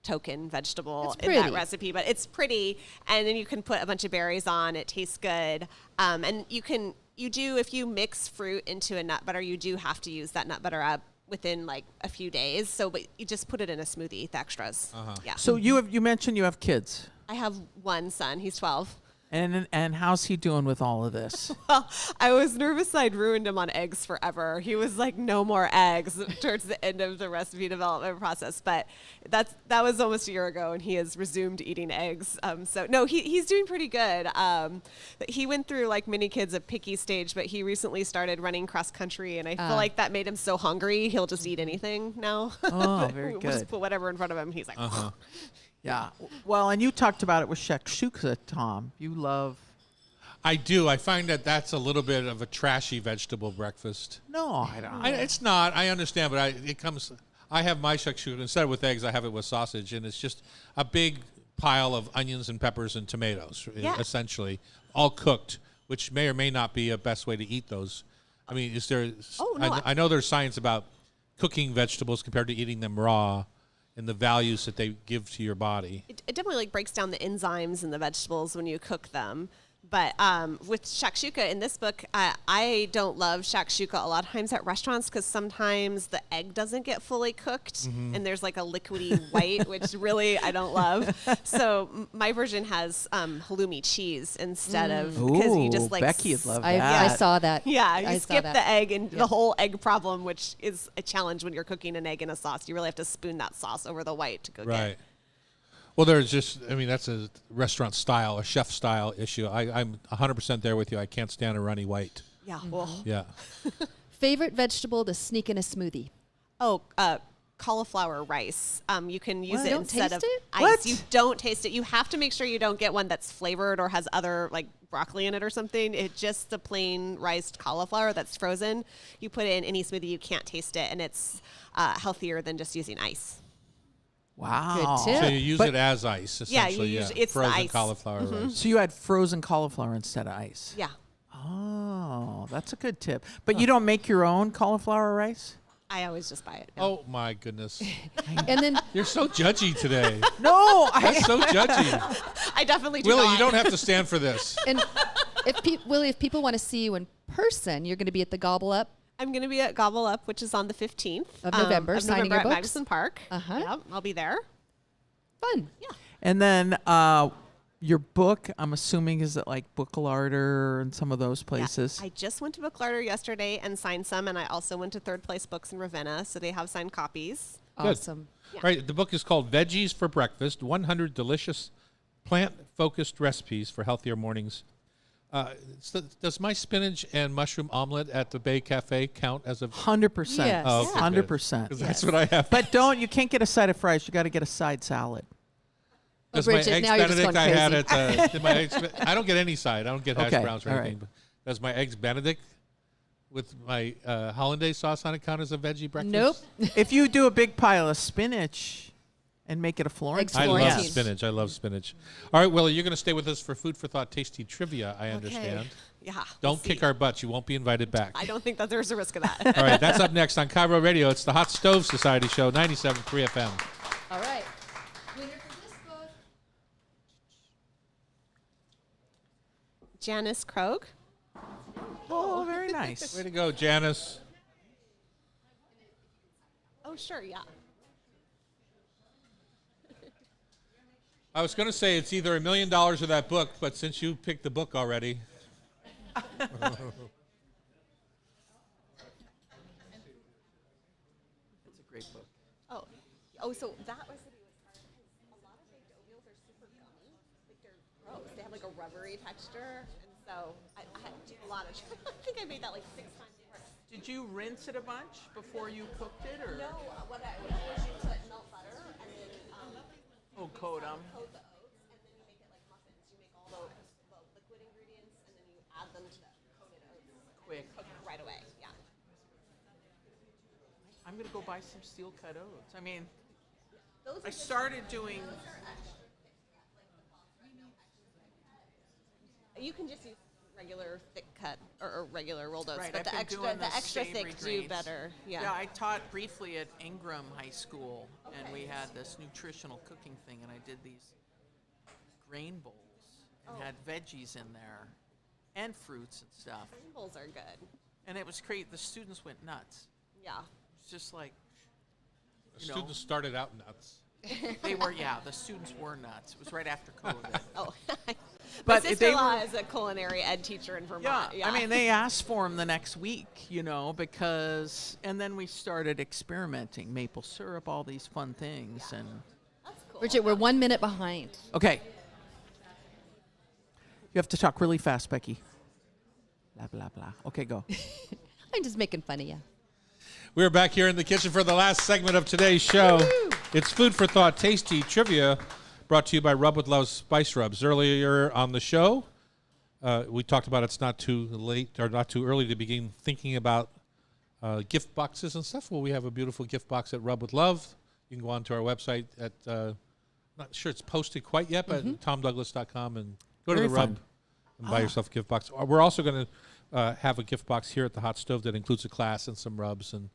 token vegetable It's in that pretty. recipe, but it's pretty. And then you can put a bunch of berries on. It tastes good. And if you mix fruit into a nut butter, you do have to use that nut butter up within like a few days. So, but you just put it in a smoothie, the extras. Yeah. So you mentioned you have kids, I have one son. He's 12. and how's he doing with all of this? Well, I was nervous I'd ruined him on eggs forever. He was like, no more eggs towards the end of the recipe development process. But that was almost a year ago, and he has resumed eating eggs. So no, he's doing pretty good. He went through like many kids a picky stage, but he recently started running cross country, and I feel like that made him so hungry he'll just eat anything now. Oh, very We'll just good. put whatever in front of him. He's like, Yeah. Well, and you talked about it with shakshuka, Tom. You love. I do. I find that that's a little bit of a trashy vegetable breakfast. No, I don't. It's not. I understand, but it comes. I have my shakshuka instead of with eggs. I have it with sausage, and it's just a big pile of onions and peppers and tomatoes, Yeah. essentially, all cooked, which may or may not be a best way to eat those. I mean, is there? Oh, no, I know there's science about cooking vegetables compared to eating them raw, and the values that they give to your body. it definitely like breaks down the enzymes in the vegetables when you cook them. But with shakshuka in this book, I don't love shakshuka a lot of times at restaurants because sometimes the egg doesn't get fully cooked and there's like a liquidy white, which really I don't love. So my version has halloumi cheese instead of because you just like Becky'd love I that. saw that. yeah, you I saw skip that. the egg and the whole egg problem, which is a challenge when you're cooking an egg in a sauce. You really have to spoon that sauce over the white to cook Right. it. Well, there's just, I mean, that's a restaurant style, a chef style issue. I'm 100% there with you. I can't stand a runny white. Yeah. Well. Yeah. Favorite vegetable to sneak in a smoothie? Oh, cauliflower rice. You can use What? it Don't instead taste of it? ice. What? You don't taste it. You have to make sure you don't get one that's flavored or has other like broccoli in it or something. It's just the plain riced cauliflower that's frozen. You put it in any smoothie, you can't taste it, and it's healthier than just using ice. Wow. Good tip. So you use But- it as ice, Yeah, you essentially. use- it's the frozen ice. cauliflower rice. So you had frozen cauliflower instead of ice. Yeah. Oh, that's a good tip. But you don't make your own cauliflower rice? I always just buy it. Oh my goodness, And then you're so judgy today. No, That's so judgy. I definitely do Willie, not. you don't have to stand for this. and Willie, if people want to see you in person, you're going to be at the Gobble Up. I'm going to be at Gobble Up, which is on the 15th Of November, signing your at books. Magnuson Park. Uh-huh. Yep, I'll be there. Fun. Yeah. And then your book, I'm assuming, is at like Book Larder and some of those places. I just went to Book Larder yesterday and signed some, and I also went to Third Place Books in Ravenna, so they have signed copies. Good. Awesome. Yeah. Right. The book is called Veggies for Breakfast: 100 Delicious Plant-Focused Recipes for Healthier Mornings. Does my spinach and mushroom omelet at the Bay Cafe count as a? 100%. Yes. Oh, okay, 100%. Because that's what I have. But you can't get a side of fries. You got to get a side salad. Does Bridget, my eggs now you're just Benedict going I had crazy. at did my eggs, I don't get any side. I don't get hash Okay, browns or all anything. right. But does my eggs Benedict with my hollandaise sauce on it count as a veggie breakfast? Nope. If you do a big pile of spinach and make it a Florentine. I love Florentine. spinach. I love spinach. All right, Willie, you're going to stay with us for Food for Thought Tasty Trivia, I understand. Yeah. Don't kick our butts. You won't be invited back. I don't think that there's a risk of that. All right, that's up next on Cairo Radio. It's the Hot Stove Society Show, 97.3 FM. All right. Winner for this book. Janice Krog. Oh, very nice. Way to go, Janice. Oh, sure, yeah. I was going to say it's either $1 million or that book, but since you picked the book already. It's a great book. Oh, so that recipe was hard because a lot of baked oatmeals are super gummy. Like they're gross. They have like a rubbery texture, and so I had to do a lot of. I think I made that like 6 times before. Did you rinse it a bunch before you cooked it, or? No, what I would do is you put melt butter and then Coat them. coat the oats, and then you make it like muffins. You make all the liquid ingredients, and then you add them to the coated oats. Quick. Cook right away. Yeah. I'm going to go buy some steel cut oats. I mean, Those I are just started doing. You can just use regular thick cut or regular rolled oats, Right, but I've the been extra doing the extra savory thick do grains. better. Yeah. Yeah, I taught briefly at Ingram High School, and we had this nutritional cooking thing, and I did these grain bowls and had veggies in there and fruits and stuff. Green bowls are good. And it was great. The students went nuts. Yeah. It's just like, The you know, students started out nuts. the students were nuts. It was right after COVID. Oh. But My they sister-in-law were- is a culinary ed teacher in Yeah, Vermont. Yeah. I mean, they asked for them the next week, because, and then we started experimenting, maple syrup, all these fun things, and That's cool. Bridget, we're 1 minute behind. okay. You have to talk really fast, Becky. Blah blah blah. Okay, go. I'm just making fun of you. We're back here in the kitchen for the last segment of today's show. It's Food for Thought Tasty Trivia, brought to you by Rub with Love Spice Rubs. Earlier on the show, we talked about it's not too late or not too early to begin thinking about gift boxes and stuff. Well, we have a beautiful gift box at Rub with Love. You can go onto our website at, not sure it's posted quite yet, but tomdouglas.com and go to Very the Rub fun. and buy yourself a gift box. We're also going to have a gift box here at the Hot Stove that includes a class and some rubs and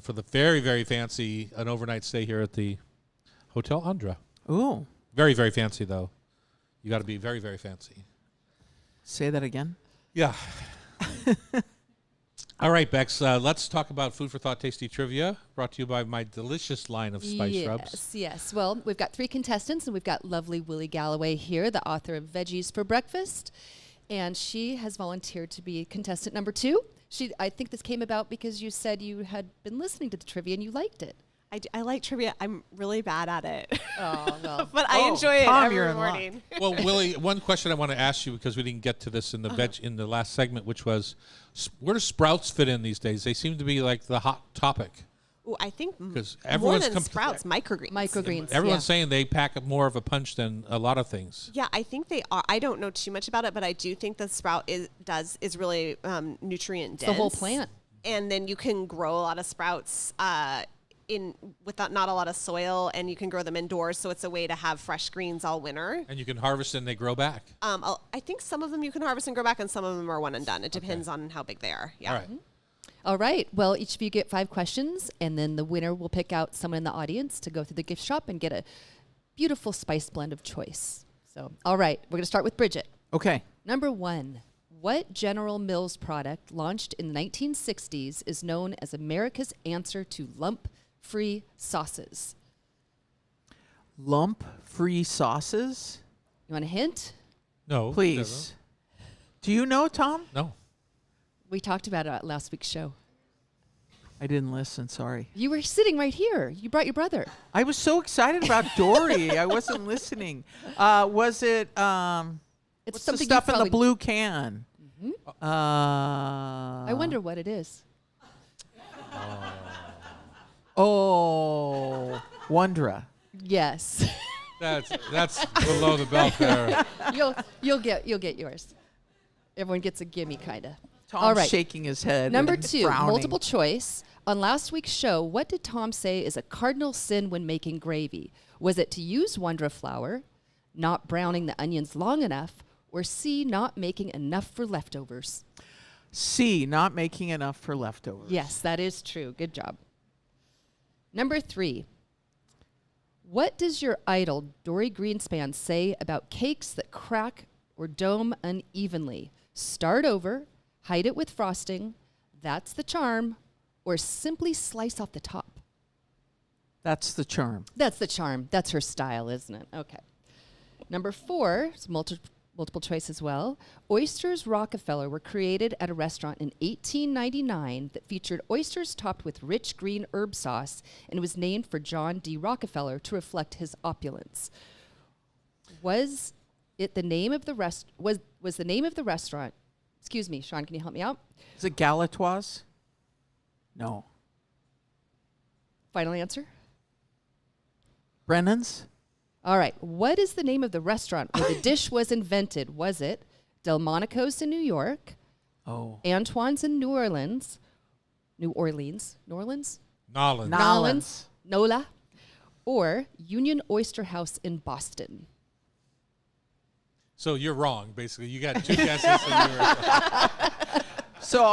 for the very, very fancy, an overnight stay here at the Hotel Andra. Ooh, Very, very fancy, though. You got to be very, very fancy. say that again. Yeah. All right, Bex, let's talk about Food for Thought Tasty Trivia, brought to you by my delicious line of spice rubs. Yes. Well, we've got 3 contestants, and we've got lovely Willie Galloway here, the author of Veggies for Breakfast, and she has volunteered to be contestant number 2. I think this came about because you said you had been listening to the trivia and you liked it. I like trivia. I'm really bad at it. Oh, well. But I Oh, enjoy it Tom, you're every in luck. morning. Well, Willie, one question I want to ask you, because we didn't get to this in the in the last segment, which was, where do sprouts fit in these days? They seem to be like the hot topic. Ooh, I think 'Cause more everyone's than sprouts, microgreens. Microgreens. Everyone's yeah. saying they pack more of a punch than a lot of things. Yeah, I think they are. I don't know too much about it, but I do think the sprout is really nutrient dense. The whole plant. And then you can grow a lot of sprouts without not a lot of soil, and you can grow them indoors. So it's a way to have fresh greens all winter. And you can harvest and they grow back. I think some of them you can harvest and grow back, and some of them are one and done. It depends on how big they are. Yeah. All right. All right. Well, each of you get 5 questions, and then the winner will pick out someone in the audience to go through the gift shop and get a beautiful spice blend of choice. So, all right, we're going to start with Bridget. Okay. Number 1. What General Mills product launched in the 1960s is known as America's answer to lump-free sauces? lump-free sauces? You want a hint? No. Please. Do you know, Tom? No. We talked about it at last week's show. I didn't listen, sorry. You were sitting right here. You brought your brother. I was so excited about Dory. I wasn't listening. Was it It's what's the something you stuff in the probably- blue can? I wonder what it is. Oh, Wondra. Yes. That's below the belt there. you'll get yours. Everyone gets a gimme kind of. Tom's All right. shaking his head. Number and 2, frowning. multiple choice. On last week's show, what did Tom say is a cardinal sin when making gravy? Was it to use Wondra flour, not browning the onions long enough, or C, not making enough for leftovers? C, not making enough for leftovers. Yes, that is true. Good job. Number 3. What does your idol, Dory Greenspan, say about cakes that crack or dome unevenly? Start over, hide it with frosting, that's the charm, or simply slice off the top? That's the charm. That's the charm. That's her style, isn't it? Okay. Number 4, it's multiple choice as well. Oysters Rockefeller were created at a restaurant in 1899 that featured oysters topped with rich green herb sauce and was named for John D. Rockefeller to reflect his opulence. Was it the name of the was the name of the restaurant? Excuse me, Sean, can you help me out? Is it Galatoire's? No. Final answer? Brennan's? All right. What is the name of the restaurant where the dish was invented? Was it Delmonico's in New York, Oh. Antoine's in New Orleans, Nolans, Nolans. Nola, or Union Oyster House in Boston? So you're wrong, basically. You got 2 guesses. And you're So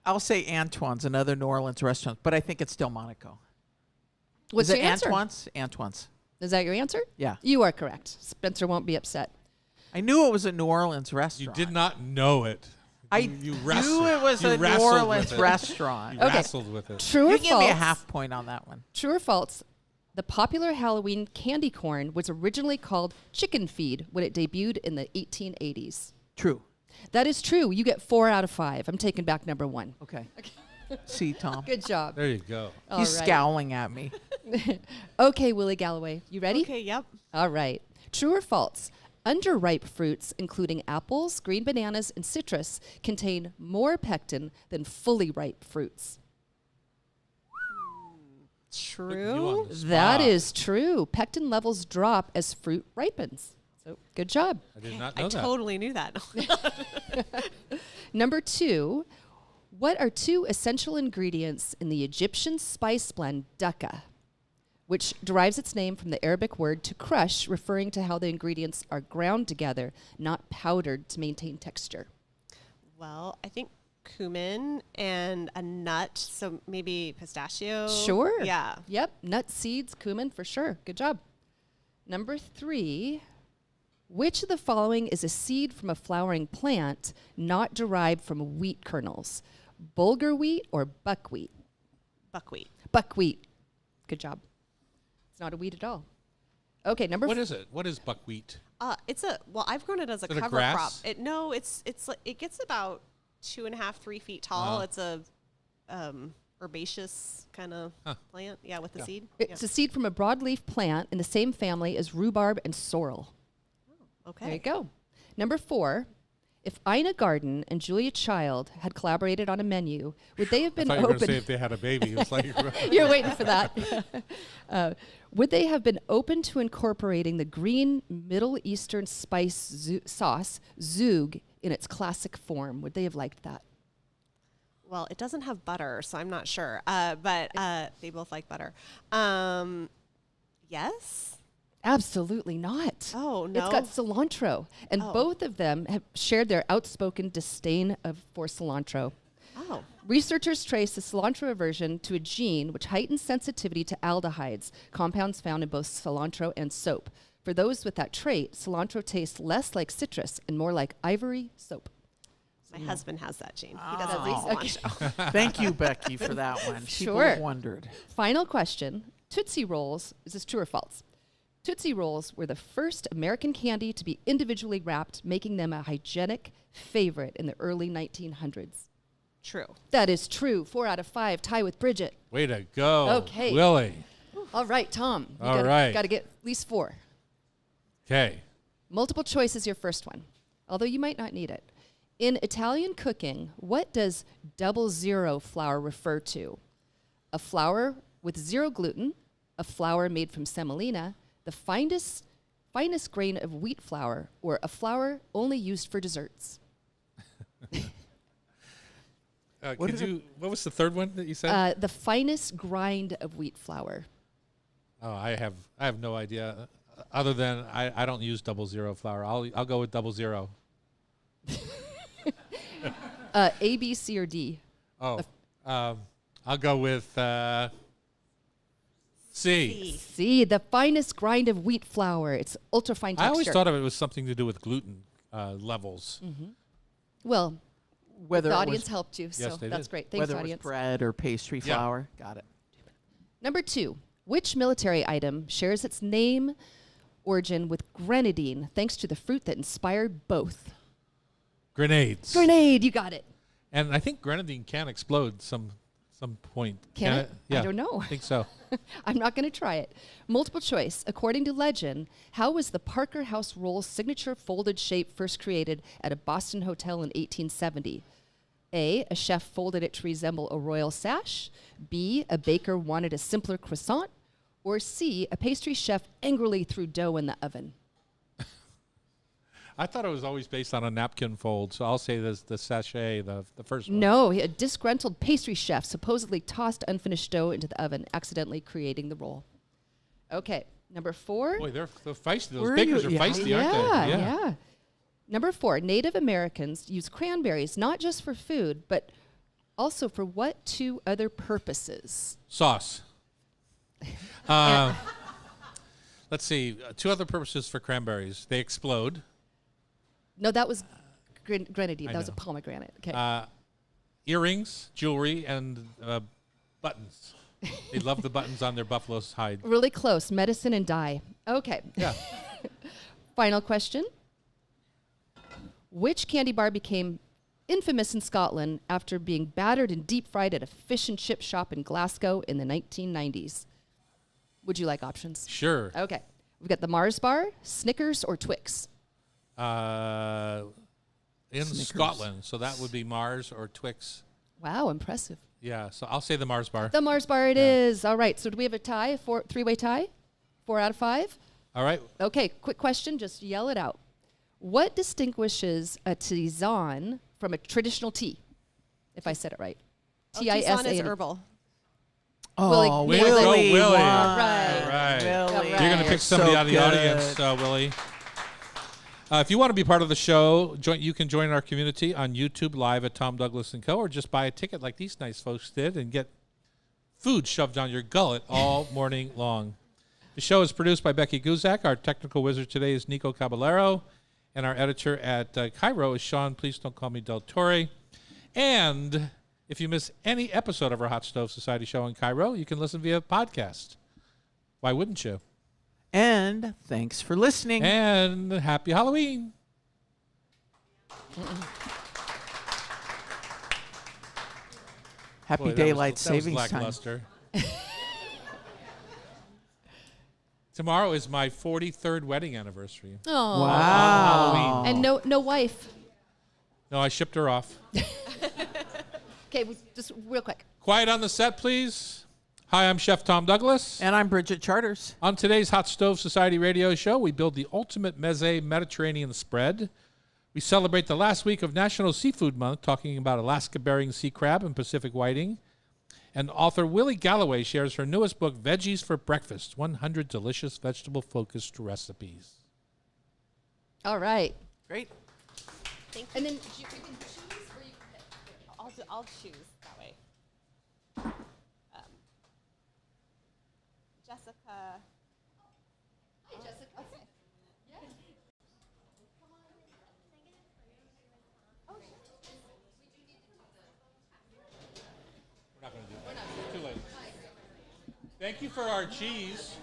I'll say Antoine's, another New Orleans restaurant, but I think it's Delmonico. What's Is your it answer? Antoine's? Antoine's. Is that your answer? Yeah. You are correct. Spencer won't be upset. I knew it was a New Orleans you restaurant. did not know it. I you knew it was you a New wrestled with Orleans it. restaurant. You Okay. wrestled with it. True or You false? give me a half point on that one. True or false? The popular Halloween candy corn was originally called Chicken Feed when it debuted in the 1880s. True. That is true. You get 4 out of 5. I'm taking back number 1. Okay. See, Tom. Good job. There you go. All He's right. scowling at me. Okay, Willie Galloway. You ready? Okay, yep. All right. True or false? Underripe fruits, including apples, green bananas, and citrus, contain more pectin than fully ripe fruits. Putting you on the That spot. is true. Pectin levels drop as fruit ripens. So good job. I did not know I that. totally knew that. Number 2, what are 2 essential ingredients in the Egyptian spice blend dakka, which derives its name from the Arabic word to crush, referring to how the ingredients are ground together, not powdered to maintain texture? Well, I think cumin and a nut, so maybe pistachio. Sure. Yeah. Yep. Nut seeds, cumin for sure. Good job. Number 3, which of the following is a seed from a flowering plant not derived from wheat kernels? Bulgur wheat or buckwheat? Buckwheat. Buckwheat. Good job. It's not a wheat at all. Okay, number What is it? What is buckwheat? It's I've grown it as a Is it a cover crop. grass? It's like it gets about 2.5, 3 feet tall. Uh-huh. It's a herbaceous kind of plant. Yeah, with the Yeah. seed. It's a seed from a broadleaf plant in the same family as rhubarb and sorrel. Okay. There you go. Number 4, if Ina Garden and Julia Child had collaborated on a menu, would they have I been thought you were going to say open? if they had a baby. It's like You're waiting for that. Would they have been open to incorporating the green Middle Eastern spice sauce, zoug, in its classic form? Would they have liked that? Well, it doesn't have butter, so I'm not sure. But they both like butter. Yes. Absolutely not. Oh, It's got no? cilantro, and Oh. both of them have shared their outspoken disdain for cilantro. Oh. Researchers trace the cilantro aversion to a gene which heightens sensitivity to aldehydes, compounds found in both cilantro and soap. For those with that trait, cilantro tastes less like citrus and more like ivory soap. My husband has that gene. He Oh. doesn't like cilantro. Thank you, Becky, for that one. People Sure. have wondered. Final question. Tootsie Rolls, is this true or false? Tootsie Rolls were the first American candy to be individually wrapped, making them a hygienic favorite in the early 1900s. True. That is true. 4 out of 5. Tie with Bridget. Way to go. Okay. Willie. All right, Tom. You All right. Got to get at least 4. Okay. Multiple choice is your first one, although you might not need it. In Italian cooking, what does 00 flour refer to? A flour with 0 gluten, a flour made from semolina, the finest grain of wheat flour, or a flour only used for desserts? What was the third one that you said? The finest grind of wheat flour. Oh, I have no idea. Other than I don't use 00 flour. I'll go with 00. A, B, C, or D? Oh, I'll go with C. C, the finest grind of wheat flour. It's ultra fine texture. I always thought of it was something to do with gluten levels. Well, Whether the it audience was, helped you, so Yes, they that's did. great. Thanks, whether it was audience. bread or pastry Yeah. flour. Got it. Number 2, which military item shares its name origin with grenadine, thanks to the fruit that inspired both? Grenades. Grenade, you got it. And I think grenadine can explode some point. Can it? Yeah. I don't know. I think so. I'm not going to try it. Multiple choice. According to legend, how was the Parker House roll signature folded shape first created at a Boston hotel in 1870? A chef folded it to resemble a royal sash. B, a baker wanted a simpler croissant. Or C, a pastry chef angrily threw dough in the oven. I thought it was always based on a napkin fold, so I'll say this: the sachet, the first one. No, a disgruntled pastry chef supposedly tossed unfinished dough into the oven, accidentally creating the roll. Okay, number 4. Boy, they're feisty. Those Where are bakers you? are Yeah. feisty, aren't they? Yeah. Number 4, Native Americans use cranberries not just for food, but also for what 2 other purposes? Sauce. Let's see. 2 other purposes for cranberries. They explode. No, that was grenadine. I That was a know. pomegranate. Okay. Earrings, jewelry, and buttons. They love the buttons on their buffalo's hide. Really close. Medicine and dye. Okay. Yeah. Final question. Which candy bar became infamous in Scotland after being battered and deep fried at a fish and chip shop in Glasgow in the 1990s? Would you like options? Sure. Okay. We've got the Mars bar, Snickers, or Twix. In Snickers. Scotland, so that would be Mars or Twix. Wow, impressive. Yeah, so I'll say the Mars bar. The Mars bar it is. All right. So do we have a tie? A 3-way tie? 4 out of 5? All right. Okay, quick question. Just yell it out. What distinguishes a tisane from a traditional tea? If I said it right. Tisane is T-I-S-A-N-E. herbal. Oh, Way to go, Willie. won. Right. All right. Willie. You're going to pick So somebody out of the good. audience, Willie. If you want to be part of the show, you can join our community on YouTube Live at Tom Douglas & Co. or just buy a ticket like these nice folks did and get food shoved down your gullet all morning long. The show is produced by Becky Guzak. Our technical wizard today is Nico Caballero. And our editor at Cairo is Sean. Please don't call me Del Torre. And if you miss any episode of our Hot Stove Society show in Cairo, you can listen via podcast. Why wouldn't you? And thanks for listening. And happy Halloween. Happy Boy, that Daylight was, that was Savings Time. lackluster. Tomorrow is my 43rd wedding anniversary. Oh. Wow. And no wife. No, I shipped her off. Okay, just real quick. Quiet on the set, please. Hi, I'm Chef Tom Douglas. And I'm Bridget Charters. On today's Hot Stove Society radio show, we build the ultimate meze Mediterranean spread. We celebrate the last week of National Seafood Month, talking about Alaska Bering sea crab and Pacific whiting. And author Willie Galloway shares her newest book, Veggies for Breakfast, 100 Delicious Vegetable-Focused Recipes. All right. Great. Thank you. And then you can choose or you can pick. I'll choose that way. Jessica. Hi, Jessica. Okay. Yeah. We're not going to do that. Too late. Thank you for our cheese.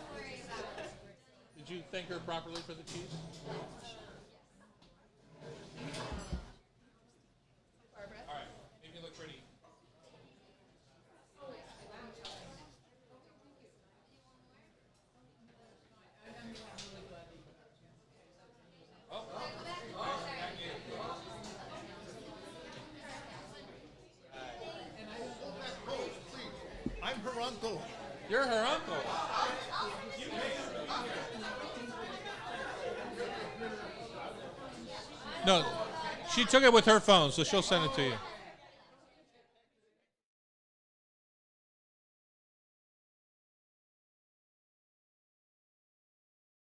Did you thank her properly for the cheese? All right. Make it look pretty. I'm her uncle. You're her uncle. No, she took it with her phone, so she'll send it to you.